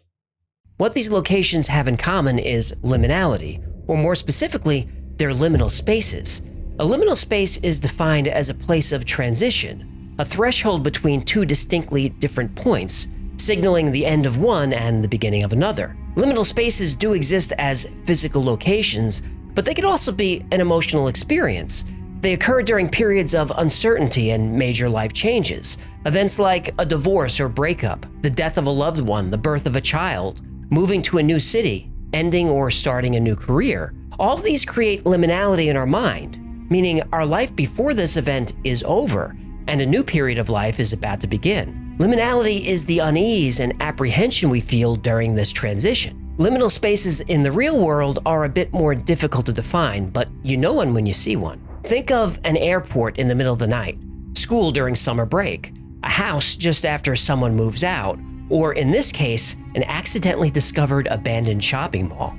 What these locations have in common is liminality, or more specifically, they're liminal spaces. A liminal space is defined as a place of transition, a threshold between two distinctly different points, signaling the end of one and the beginning of another. Liminal spaces do exist as physical locations, but they can also be an emotional experience. They occur during periods of uncertainty and major life changes. Events like a divorce or breakup, the death of a loved one, the birth of a child, moving to a new city, ending or starting a new career. All of these create liminality in our mind, meaning our life before this event is over and a new period of life is about to begin. Liminality is the unease and apprehension we feel during this transition. Liminal spaces in the real world are a bit more difficult to define, but you know one when you see one. Think of an airport in the middle of the night, school during summer break, a house just after someone moves out, or in this case, an accidentally discovered abandoned shopping mall.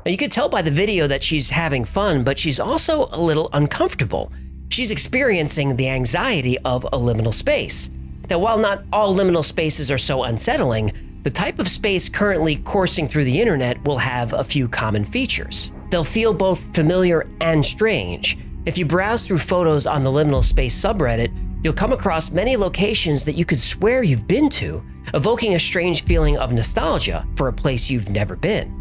Now, you could tell by the video that she's having fun, but she's also a little uncomfortable. She's experiencing the anxiety of a liminal space. Now, while not all liminal spaces are so unsettling, the type of space currently coursing through the internet will have a few common features. They'll feel both familiar and strange. If you browse through photos on the liminal space subreddit, you'll come across many locations that you could swear you've been to, evoking a strange feeling of nostalgia for a place you've never been.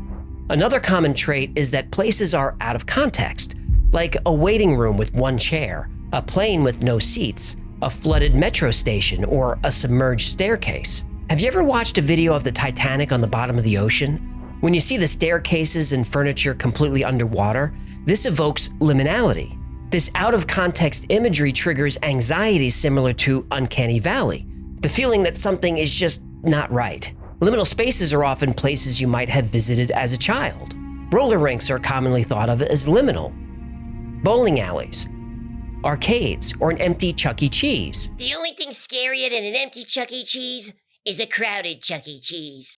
Another common trait is that places are out of context, like a waiting room with one chair, a plane with no seats, a flooded metro station, or a submerged staircase. Have you ever watched a video of the Titanic on the bottom of the ocean? When you see the staircases and furniture completely underwater, this evokes liminality. This out-of-context imagery triggers anxiety similar to Uncanny Valley, the feeling that something is just not right. Liminal spaces are often places you might have visited as a child. Roller rinks are commonly thought of as liminal. Bowling alleys, arcades, or an empty Chuck E. Cheese. The only thing scarier than an empty Chuck E. Cheese is a crowded Chuck E. Cheese.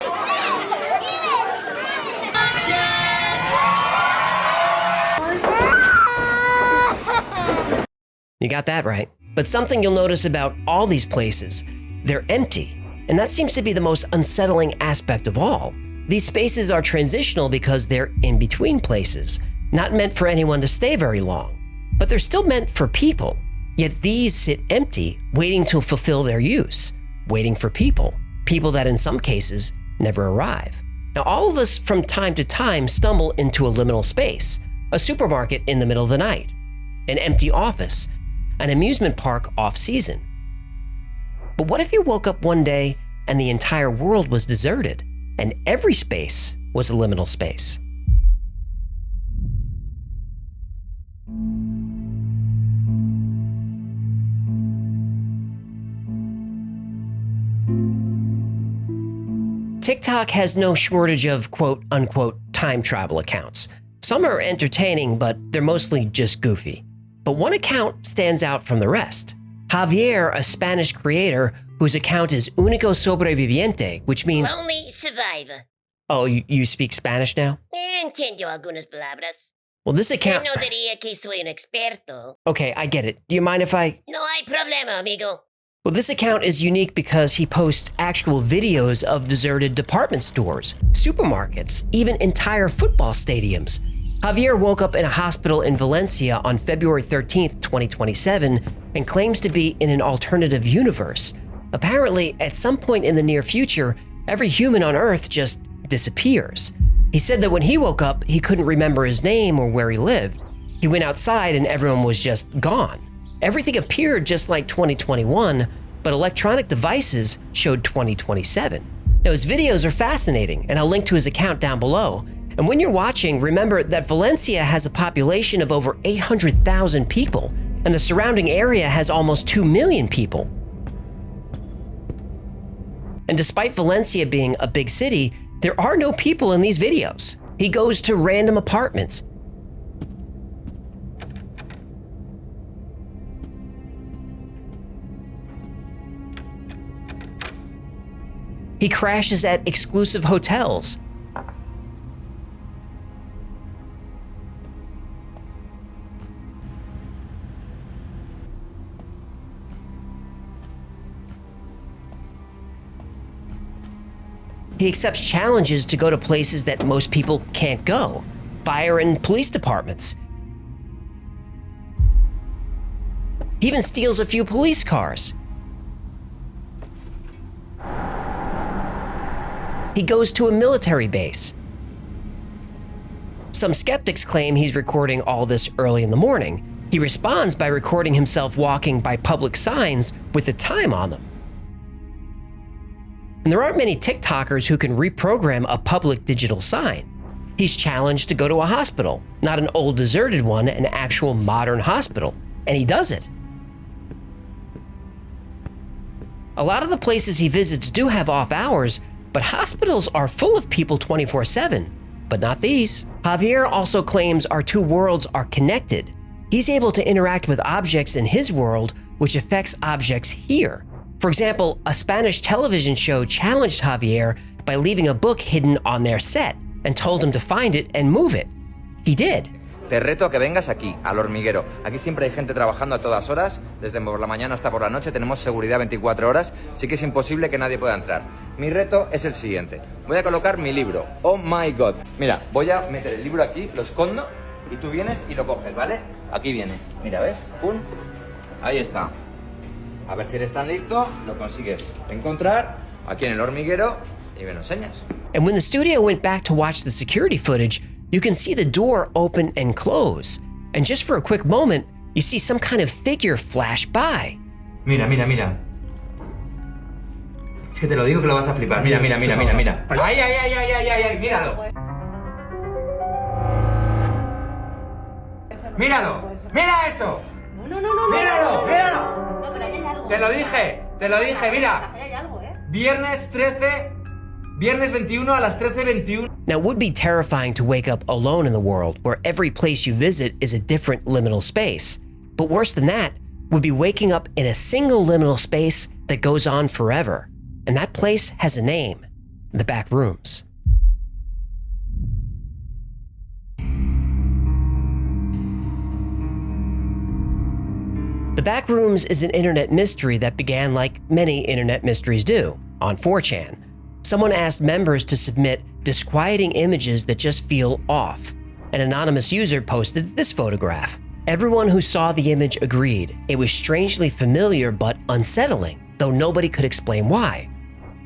You got that right. But something you'll notice about all these places, they're empty. And that seems to be the most unsettling aspect of all. These spaces are transitional because they're in between places, not meant for anyone to stay very long. But they're still meant for people. Yet these sit empty, waiting to fulfill their use, waiting for people that in some cases never arrive. Now, all of us from time to time stumble into a liminal space, a supermarket in the middle of the night, an empty office, an amusement park off-season. But what if you woke up one day and the entire world was deserted and every space was a liminal space? TikTok has no shortage of quote-unquote time travel accounts. Some are entertaining, but they're mostly just goofy. But one account stands out from the rest. Javier, a Spanish creator whose account is Único Sobreviviente, which means... Only survivor. Oh, you speak Spanish now? Entiendo algunas palabras. Well, this account... No diría que soy un experto. Okay, I get it. Do you mind if I... No hay problema, amigo. Well, this account is unique because he posts actual videos of deserted department stores, supermarkets, even entire football stadiums. Javier woke up in a hospital in Valencia on February 13th, 2027, and claims to be in an alternative universe. Apparently, at some point in the near future, every human on Earth just disappears. He said that when he woke up, he couldn't remember his name or where he lived. He went outside and everyone was just gone. Everything appeared just like 2021, but electronic devices showed 2027. Now, his videos are fascinating, and I'll link to his account down below. And when you're watching, remember that Valencia has a population of over 800,000 people, and and the surrounding area has almost 2 million people. And despite Valencia being a big city, there are no people in these videos. He goes to random apartments. He crashes at exclusive hotels. He accepts challenges to go to places that most people can't go, fire and police departments. He even steals a few police cars. He goes to a military base. Some skeptics claim he's recording all this early in the morning. He responds by recording himself walking by public signs with the time on them. And there aren't many TikTokers who can reprogram a public digital sign. He's challenged to go to a hospital, not an old deserted one, an actual modern hospital, and he does it. A lot of the places he visits do have off hours, but hospitals are full of people 24/7, but not these. Javier also claims our two worlds are connected. He's able to interact with objects in his world, which affects objects here. For example, a Spanish television show challenged Javier by leaving a book hidden on their set and told him to find it and move it. He did. Te reto a que vengas aquí, al hormiguero. Aquí siempre hay gente trabajando a todas horas, desde por la mañana hasta por la noche, tenemos seguridad 24 horas, sí que es imposible que nadie pueda entrar. Mi reto es el siguiente. Voy a colocar mi libro, Oh My God. Mira, voy a meter el libro aquí, lo escondo, y tú vienes y lo coges, ¿vale? Aquí viene. Mira, ¿ves? ¡Pum! Ahí está. A ver si eres tan listo, lo consigues encontrar aquí en el hormiguero y me lo enseñas. And when the studio went back to watch the security footage, you can see the door open and close. And just for a quick moment, you see some kind of figure flash by. Mira, mira, mira. Es que te lo digo que lo vas a flipar. Mira, mira, mira, mira, mira. ¡Ay, ay, ay, ay, ay, ay! ¡Míralo! ¡Míralo! ¡Mira eso! ¡Míralo! ¡Míralo! No, pero ahí hay algo. Te lo dije, mira. Ahí hay algo, Viernes 21 a las 13:21. Now, it would be terrifying to wake up alone in the world where every place you visit is a different liminal space. But worse than that would be waking up in a single liminal space that goes on forever. And that place has a name, the back rooms. The back rooms is an internet mystery that began like many internet mysteries do, on 4chan. Someone asked members to submit disquieting images that just feel off. An anonymous user posted this photograph. Everyone who saw the image agreed it was strangely familiar but unsettling, though nobody could explain why.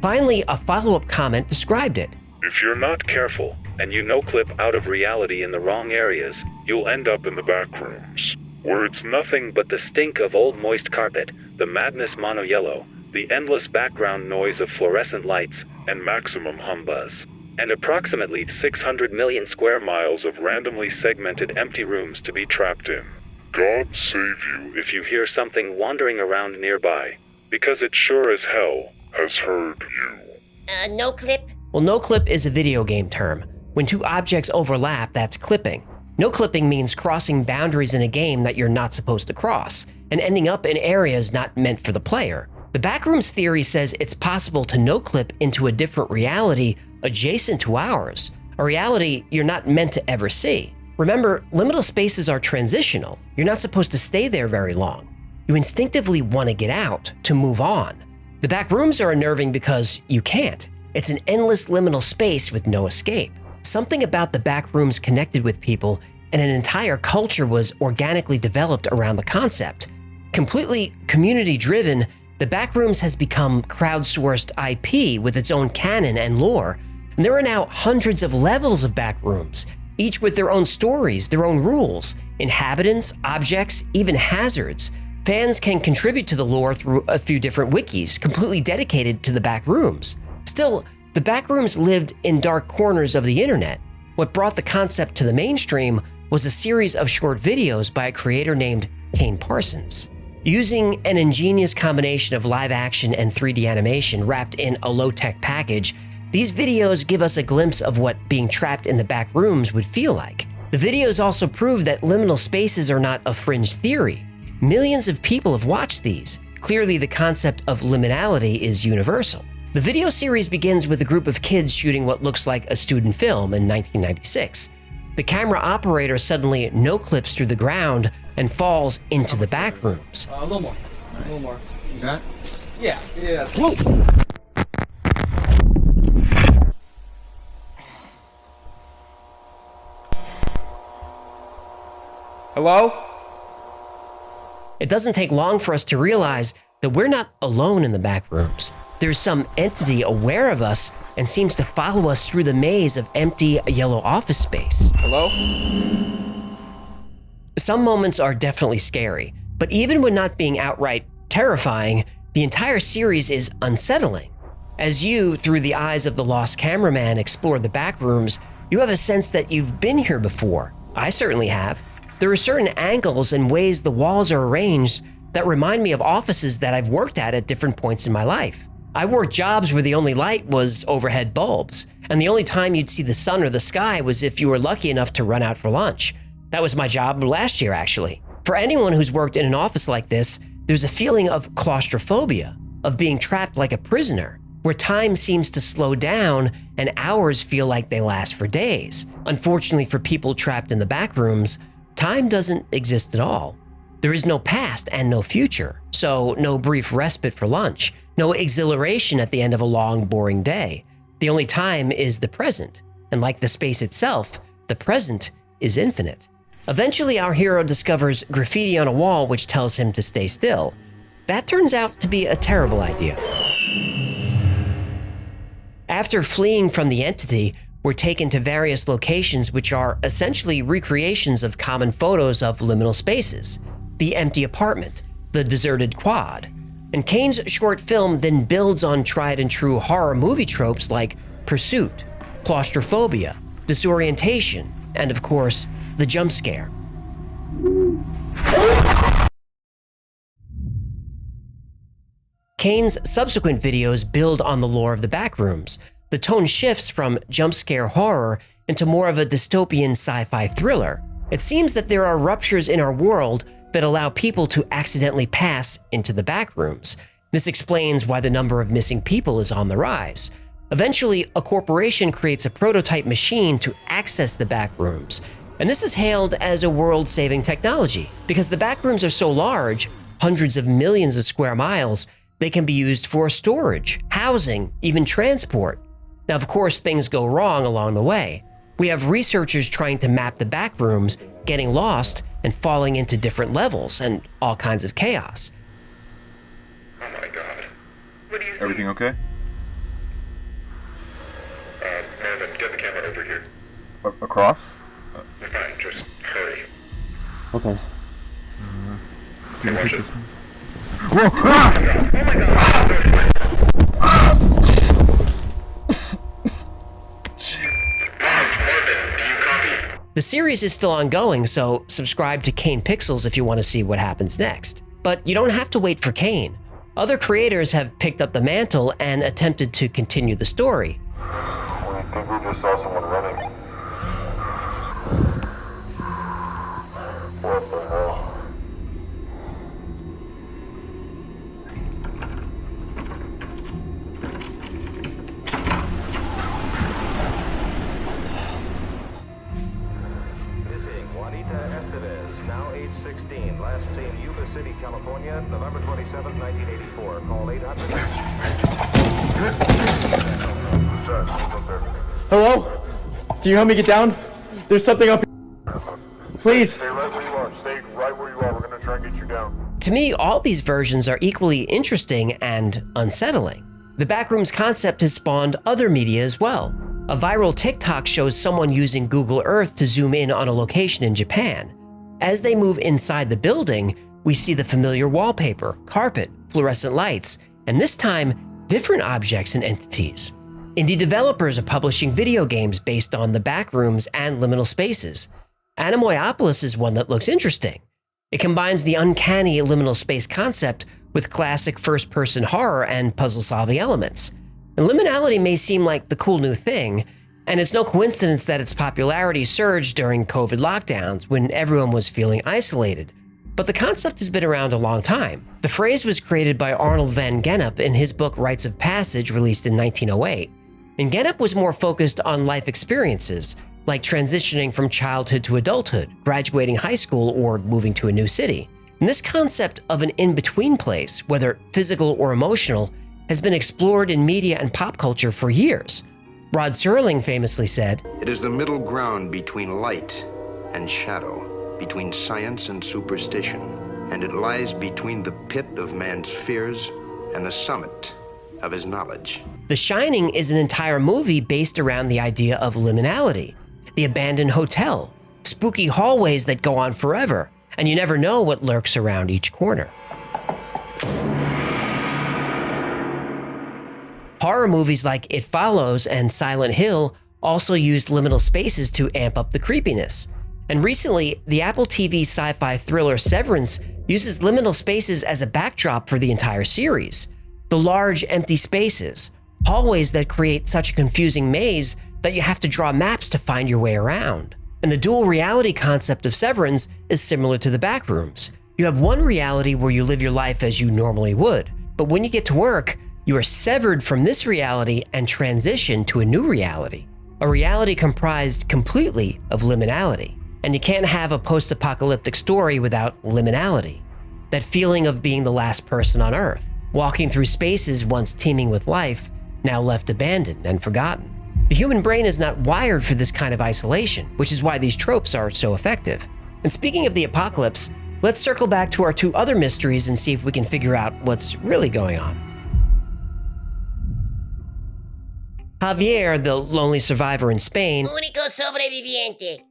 Finally, a follow-up comment described it. If you're not careful and you no-clip out of reality in the wrong areas, you'll end up in the back rooms, where it's nothing but the stink of old moist carpet, the madness mono yellow, the endless background noise of fluorescent lights, and maximum humbuzz, and approximately 600 million square miles of randomly segmented empty rooms to be trapped in. God save you if you hear something wandering around nearby, because it sure as hell has heard you. No clip? Well, no clip is a video game term. When two objects overlap, that's clipping. No clipping means crossing boundaries in a game that you're not supposed to cross, and ending up in areas not meant for the player. The backrooms theory says it's possible to no-clip into a different reality adjacent to ours, a reality you're not meant to ever see. Remember, liminal spaces are transitional. You're not supposed to stay there very long. You instinctively want to get out, to move on. The backrooms are unnerving because you can't. It's an endless liminal space with no escape. Something about the backrooms connected with people, and an entire culture was organically developed around the concept. Completely community-driven, the Backrooms has become crowdsourced IP with its own canon and lore, and there are now hundreds of levels of Backrooms, each with their own stories, their own rules, inhabitants, objects, even hazards. Fans can contribute to the lore through a few different wikis, completely dedicated to the Backrooms. Still, the Backrooms lived in dark corners of the internet. What brought the concept to the mainstream was a series of short videos by a creator named Kane Parsons. Using an ingenious combination of live action and 3D animation wrapped in a low-tech package, these videos give us a glimpse of what being trapped in the back rooms would feel like. The videos also prove that liminal spaces are not a fringe theory. Millions of people have watched these. Clearly, the concept of liminality is universal. The video series begins with a group of kids shooting what looks like a student film in 1996. The camera operator suddenly no-clips through the ground and falls into the back rooms. A little more. A little more. You got it? Yeah. Whoa! Hello? It doesn't take long for us to realize that we're not alone in the back rooms. There's some entity aware of us and seems to follow us through the maze of empty yellow office space. Hello? Some moments are definitely scary, but even when not being outright terrifying, the entire series is unsettling. As you, through the eyes of the lost cameraman, explore the back rooms, you have a sense that you've been here before. I certainly have. There are certain angles and ways the walls are arranged that remind me of offices that I've worked at different points in my life. I worked jobs where the only light was overhead bulbs, and the only time you'd see the sun or the sky was if you were lucky enough to run out for lunch. That was my job last year, actually. For anyone who's worked in an office like this, there's a feeling of claustrophobia, of being trapped like a prisoner, where time seems to slow down and hours feel like they last for days. Unfortunately for people trapped in the back rooms, time doesn't exist at all. There is no past and no future, so no brief respite for lunch, no exhilaration at the end of a long, boring day. The only time is the present, and like the space itself, the present is infinite. Eventually, our hero discovers graffiti on a wall which tells him to stay still. That turns out to be a terrible idea. After fleeing from the entity, we're taken to various locations which are essentially recreations of common photos of liminal spaces. The empty apartment, the deserted quad. And Kane's short film then builds on tried and true horror movie tropes like pursuit, claustrophobia, disorientation, and of course, the jump scare. Kane's subsequent videos build on the lore of the backrooms. The tone shifts from jump scare horror into more of a dystopian sci-fi thriller. It seems that there are ruptures in our world that allow people to accidentally pass into the backrooms. This explains why the number of missing people is on the rise. Eventually, a corporation creates a prototype machine to access the backrooms, and this is hailed as a world-saving technology. Because the backrooms are so large, hundreds of millions of square miles, they can be used for storage, housing, even transport. Now, of course, things go wrong along the way. We have researchers trying to map the backrooms, getting lost, and falling into different levels, and all kinds of chaos. Oh my god. What do you see? Everything okay? Marvin, get the camera over here. Across? Fine, just hurry. Okay. Hey, watch it. Whoa! Ah! Oh my god! Marvin, do you copy? The series is still ongoing, so subscribe to Kane Pixels if you want to see what happens next. But you don't have to wait for Kane. Other creators have picked up the mantle and attempted to continue the story. I think we just saw someone running. What the hell? Now age 16, last seen Yuba City, California, November 27, 1984. Call 800. Hello? Can you help me get down? There's something up here. Please. Stay right where you are. Stay right where you are. We're gonna try and get you down. To me, all these versions are equally interesting and unsettling. The Backrooms concept has spawned other media as well. A viral TikTok shows someone using Google Earth to zoom in on a location in Japan. As they move inside the building, we see the familiar wallpaper, carpet, fluorescent lights, and this time, different objects and entities. Indie developers are publishing video games based on the Backrooms and Liminal Spaces. Animoyopolis is one that looks interesting. It combines the uncanny liminal space concept with classic first-person horror and puzzle-solving elements. And liminality may seem like the cool new thing, and it's no coincidence that its popularity surged during COVID lockdowns when everyone was feeling isolated. But the concept has been around a long time. The phrase was created by Arnold van Gennep in his book Rites of Passage, released in 1908. And Gennep was more focused on life experiences, like transitioning from childhood to adulthood, graduating high school, or moving to a new city. And this concept of an in-between place, whether physical or emotional, has been explored in media and pop culture for years. Rod Serling famously said, "It is the middle ground between light and shadow, between science and superstition, and it lies between the pit of man's fears and the summit of his knowledge." The Shining is an entire movie based around the idea of liminality, the abandoned hotel, spooky hallways that go on forever, and you never know what lurks around each corner. Horror movies like It Follows and Silent Hill also used liminal spaces to amp up the creepiness. And recently, the Apple TV sci-fi thriller Severance uses liminal spaces as a backdrop for the entire series. The large, empty spaces, hallways that create such a confusing maze that you have to draw maps to find your way around. And the dual reality concept of Severance is similar to the backrooms. You have one reality where you live your life as you normally would, but when you get to work, you are severed from this reality and transition to a new reality, a reality comprised completely of liminality. And you can't have a post-apocalyptic story without liminality. That feeling of being the last person on Earth, walking through spaces once teeming with life, now left abandoned and forgotten. The human brain is not wired for this kind of isolation, which is why these tropes are so effective. And speaking of the apocalypse, let's circle back to our two other mysteries and see if we can figure out what's really going on. Javier, the lonely survivor in Spain, Único sobreviviente.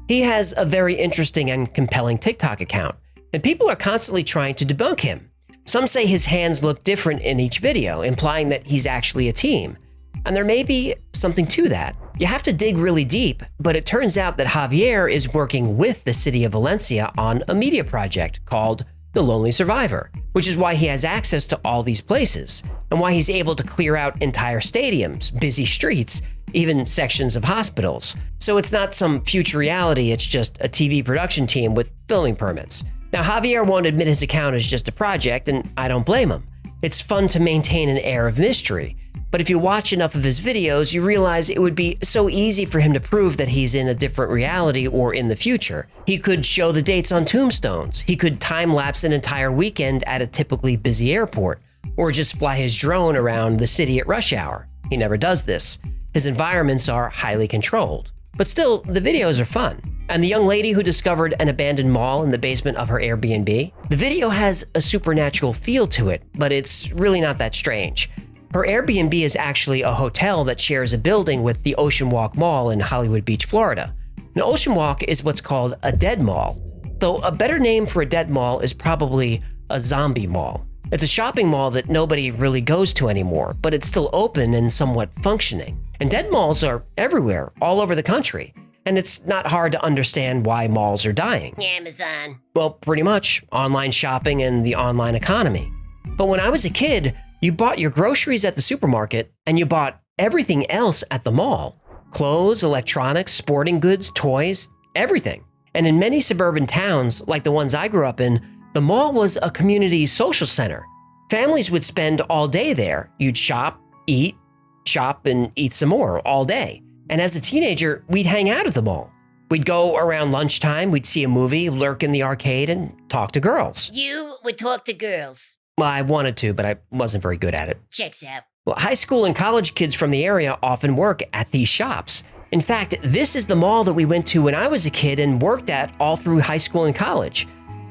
he has a very interesting and compelling TikTok account, and people are constantly trying to debunk him. Some say his hands look different in each video, implying that he's actually a team. And there may be something to that. You have to dig really deep, but it turns out that Javier is working with the city of Valencia on a media project called The Lonely Survivor, which is why he has access to all these places, and why he's able to clear out entire stadiums, busy streets, even sections of hospitals. So it's not some future reality, it's just a TV production team with filming permits. Now, Javier won't admit his account is just a project, and I don't blame him. It's fun to maintain an air of mystery. But if you watch enough of his videos, you realize it would be so easy for him to prove that he's in a different reality or in the future. He could show the dates on tombstones. He could time-lapse an entire weekend at a typically busy airport, or just fly his drone around the city at rush hour. He never does this. His environments are highly controlled. But still, the videos are fun. And the young lady who discovered an abandoned mall in the basement of her Airbnb, the video has a supernatural feel to it, but it's really not that strange. Her Airbnb is actually a hotel that shares a building with the Ocean Walk Mall in Hollywood Beach, Florida. Now, Ocean Walk is what's called a dead mall, though a better name for a dead mall is probably a zombie mall. It's a shopping mall that nobody really goes to anymore, but it's still open and somewhat functioning. And dead malls are everywhere, all over the country. And it's not hard to understand why malls are dying. Amazon. Well, pretty much, online shopping and the online economy. But when I was a kid, you bought your groceries at the supermarket and you bought everything else at the mall. Clothes, electronics, sporting goods, toys, everything. And in many suburban towns, like the ones I grew up in, the mall was a community social center. Families would spend all day there. You'd shop, and eat some more all day. And as a teenager, we'd hang out at the mall. We'd go around lunchtime, we'd see a movie, lurk in the arcade, and talk to girls. You would talk to girls. Well, I wanted to, but I wasn't very good at it. Checks out. Well, high school and college kids from the area often work at these shops. In fact, this is the mall that we went to when I was a kid and worked at all through high school and college.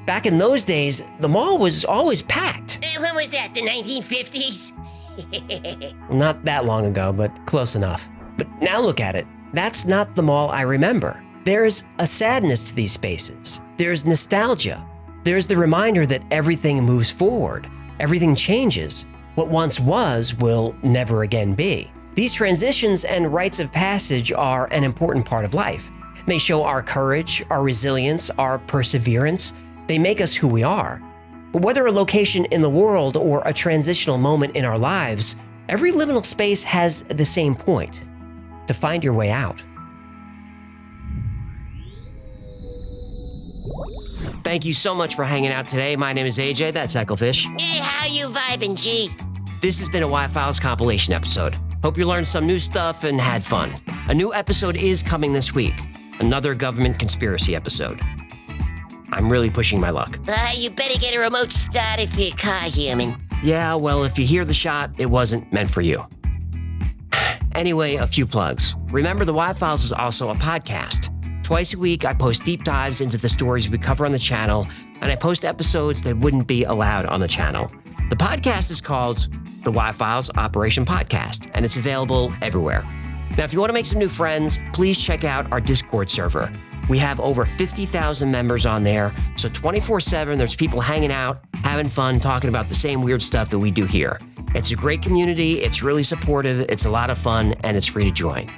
Back in those days, the mall was always packed. When was that, the 1950s? Not that long ago, but close enough. But now look at it. That's not the mall I remember. There's a sadness to these spaces. There's nostalgia. There's the reminder that everything moves forward. Everything changes. What once was will never again be. These transitions and rites of passage are an important part of life. They show our courage, our resilience, our perseverance. They make us who we are. But whether a location in the world or a transitional moment in our lives, every liminal space has the same point: to find your way out. Thank you so much for hanging out today. My name is AJ, that's Ecclefish. Hey, how you vibing, G? This has been a Y-Files compilation episode. Hope you learned some new stuff and had fun. A new episode is coming this week. Another government conspiracy episode. I'm really pushing my luck. You better get a remote started for your car, human. Yeah, well, if you hear the shot, it wasn't meant for you. Anyway, a few plugs. Remember, the Y-Files is also a podcast. Twice a week, I post deep dives into the stories we cover on the channel, and I post episodes that wouldn't be allowed on the channel. The podcast is called The Y-Files Operation Podcast, and it's available everywhere. Now, if you want to make some new friends, please check out our Discord server. We have over 50,000 members on there, so 24/7, there's people hanging out, having fun, talking about the same weird stuff that we do here. It's a great community, it's really supportive, it's a lot of fun, and it's free to join.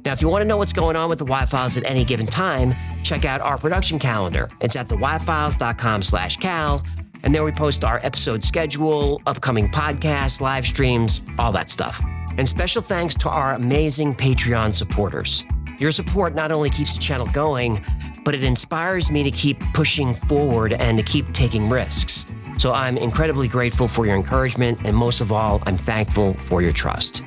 Now, if you want to know what's going on with the Y-Files at any given time, check out our production calendar. It's at theyfiles.com/cal, and there we post our episode schedule, upcoming podcasts, live streams, all that stuff. And special thanks to our amazing Patreon supporters. Your support not only keeps the channel going, but it inspires me to keep pushing forward and to keep taking risks. So I'm incredibly grateful for your encouragement, and most of all, I'm thankful for your trust.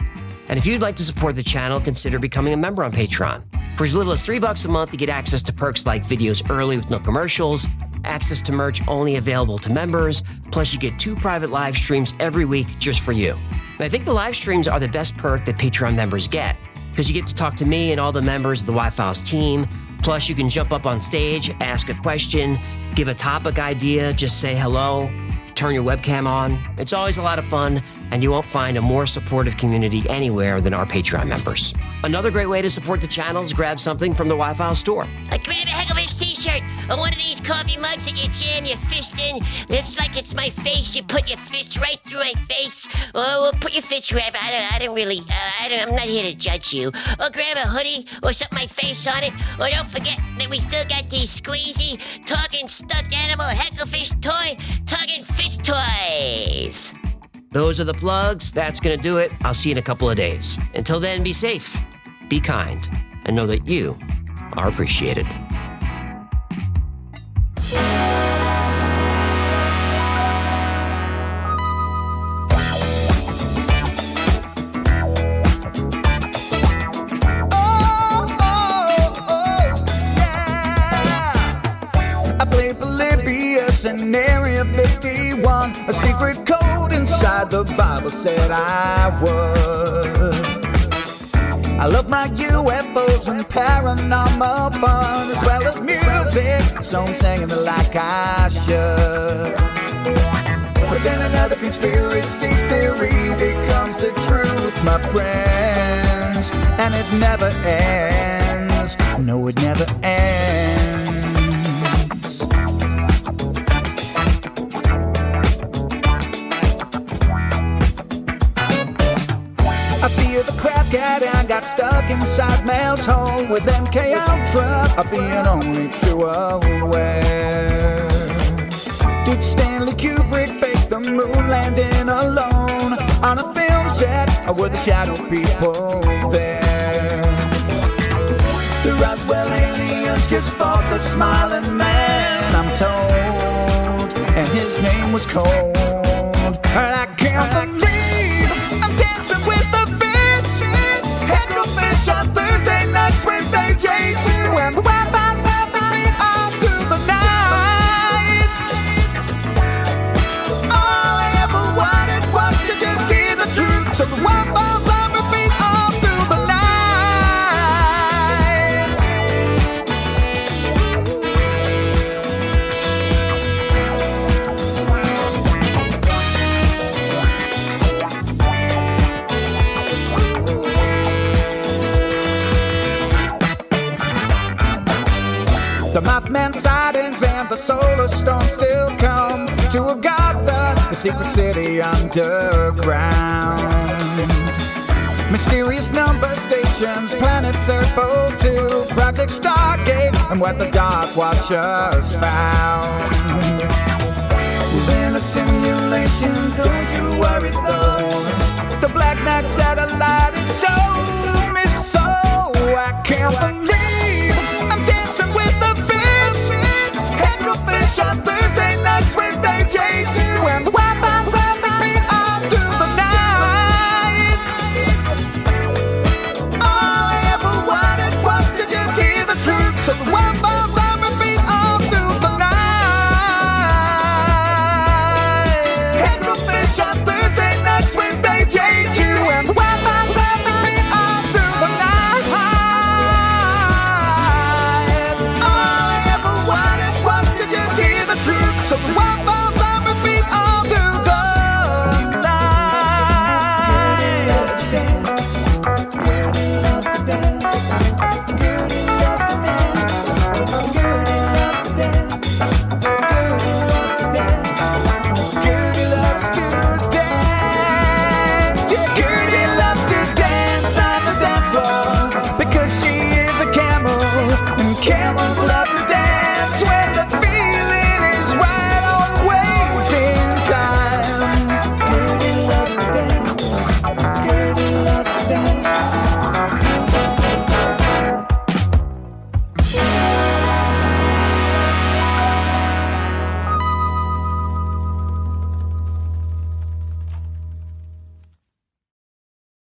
And if you'd like to support the channel, consider becoming a member on Patreon. For as little as $3 a month, you get access to perks like videos early with no commercials, access to merch only available to members, plus you get 2 private live streams every week just for you. And I think the live streams are the best perk that Patreon members get, because you get to talk to me and all the members of the Y-Files team, plus you can jump up on stage, ask a question, give a topic idea, just say hello, turn your webcam on. It's always a lot of fun, and you won't find a more supportive community anywhere than our Patreon members. Another great way to support the channel is grab something from the Y-Files store. Grab a Hecklefish t-shirt or one of these coffee mugs that you jam your fist in. It's like it's my face. You put your fist right through my face. Or put your fist wherever. I'm not here to judge you. Or grab a hoodie or something my face on it. Or don't forget that we still got these squeezy, talking stuffed animal Hecklefish talking fish toys. Those are the plugs. That's going to do it. I'll see you in a couple of days. Until then, be safe, be kind, and know that you are appreciated. I played Polybius in Area 51. A secret code inside the Bible said I would. I love my UFOs and paranormal fun, as well as music, so I'm singing it like I should. But then another conspiracy theory becomes the truth, my friends, and it never ends. No, it never ends. I feel the crap cat and I got stuck inside Mel's hole with MK Ultra. I'm being only too aware. Did Stanley Kubrick fake the moon landing alone on a film set, or were the shadow people there? The Roswell aliens just fought the smiling man, I'm told, and his name was Cold. And I can't believe I'm dancing with the fish. Hecklefish on Thursday nights with AJ2, and the Wi-Fi's have the beat all through the night. All I ever wanted was to just hear the truth, so the Wi-Fi's have the beat all through the night. The Mothman sightings and the solar storm still come to Agatha, the secret city underground. Mysterious number stations, planet Serpo 2, Project Stargate, and what the Dark Watchers found. Within a simulation, don't you worry.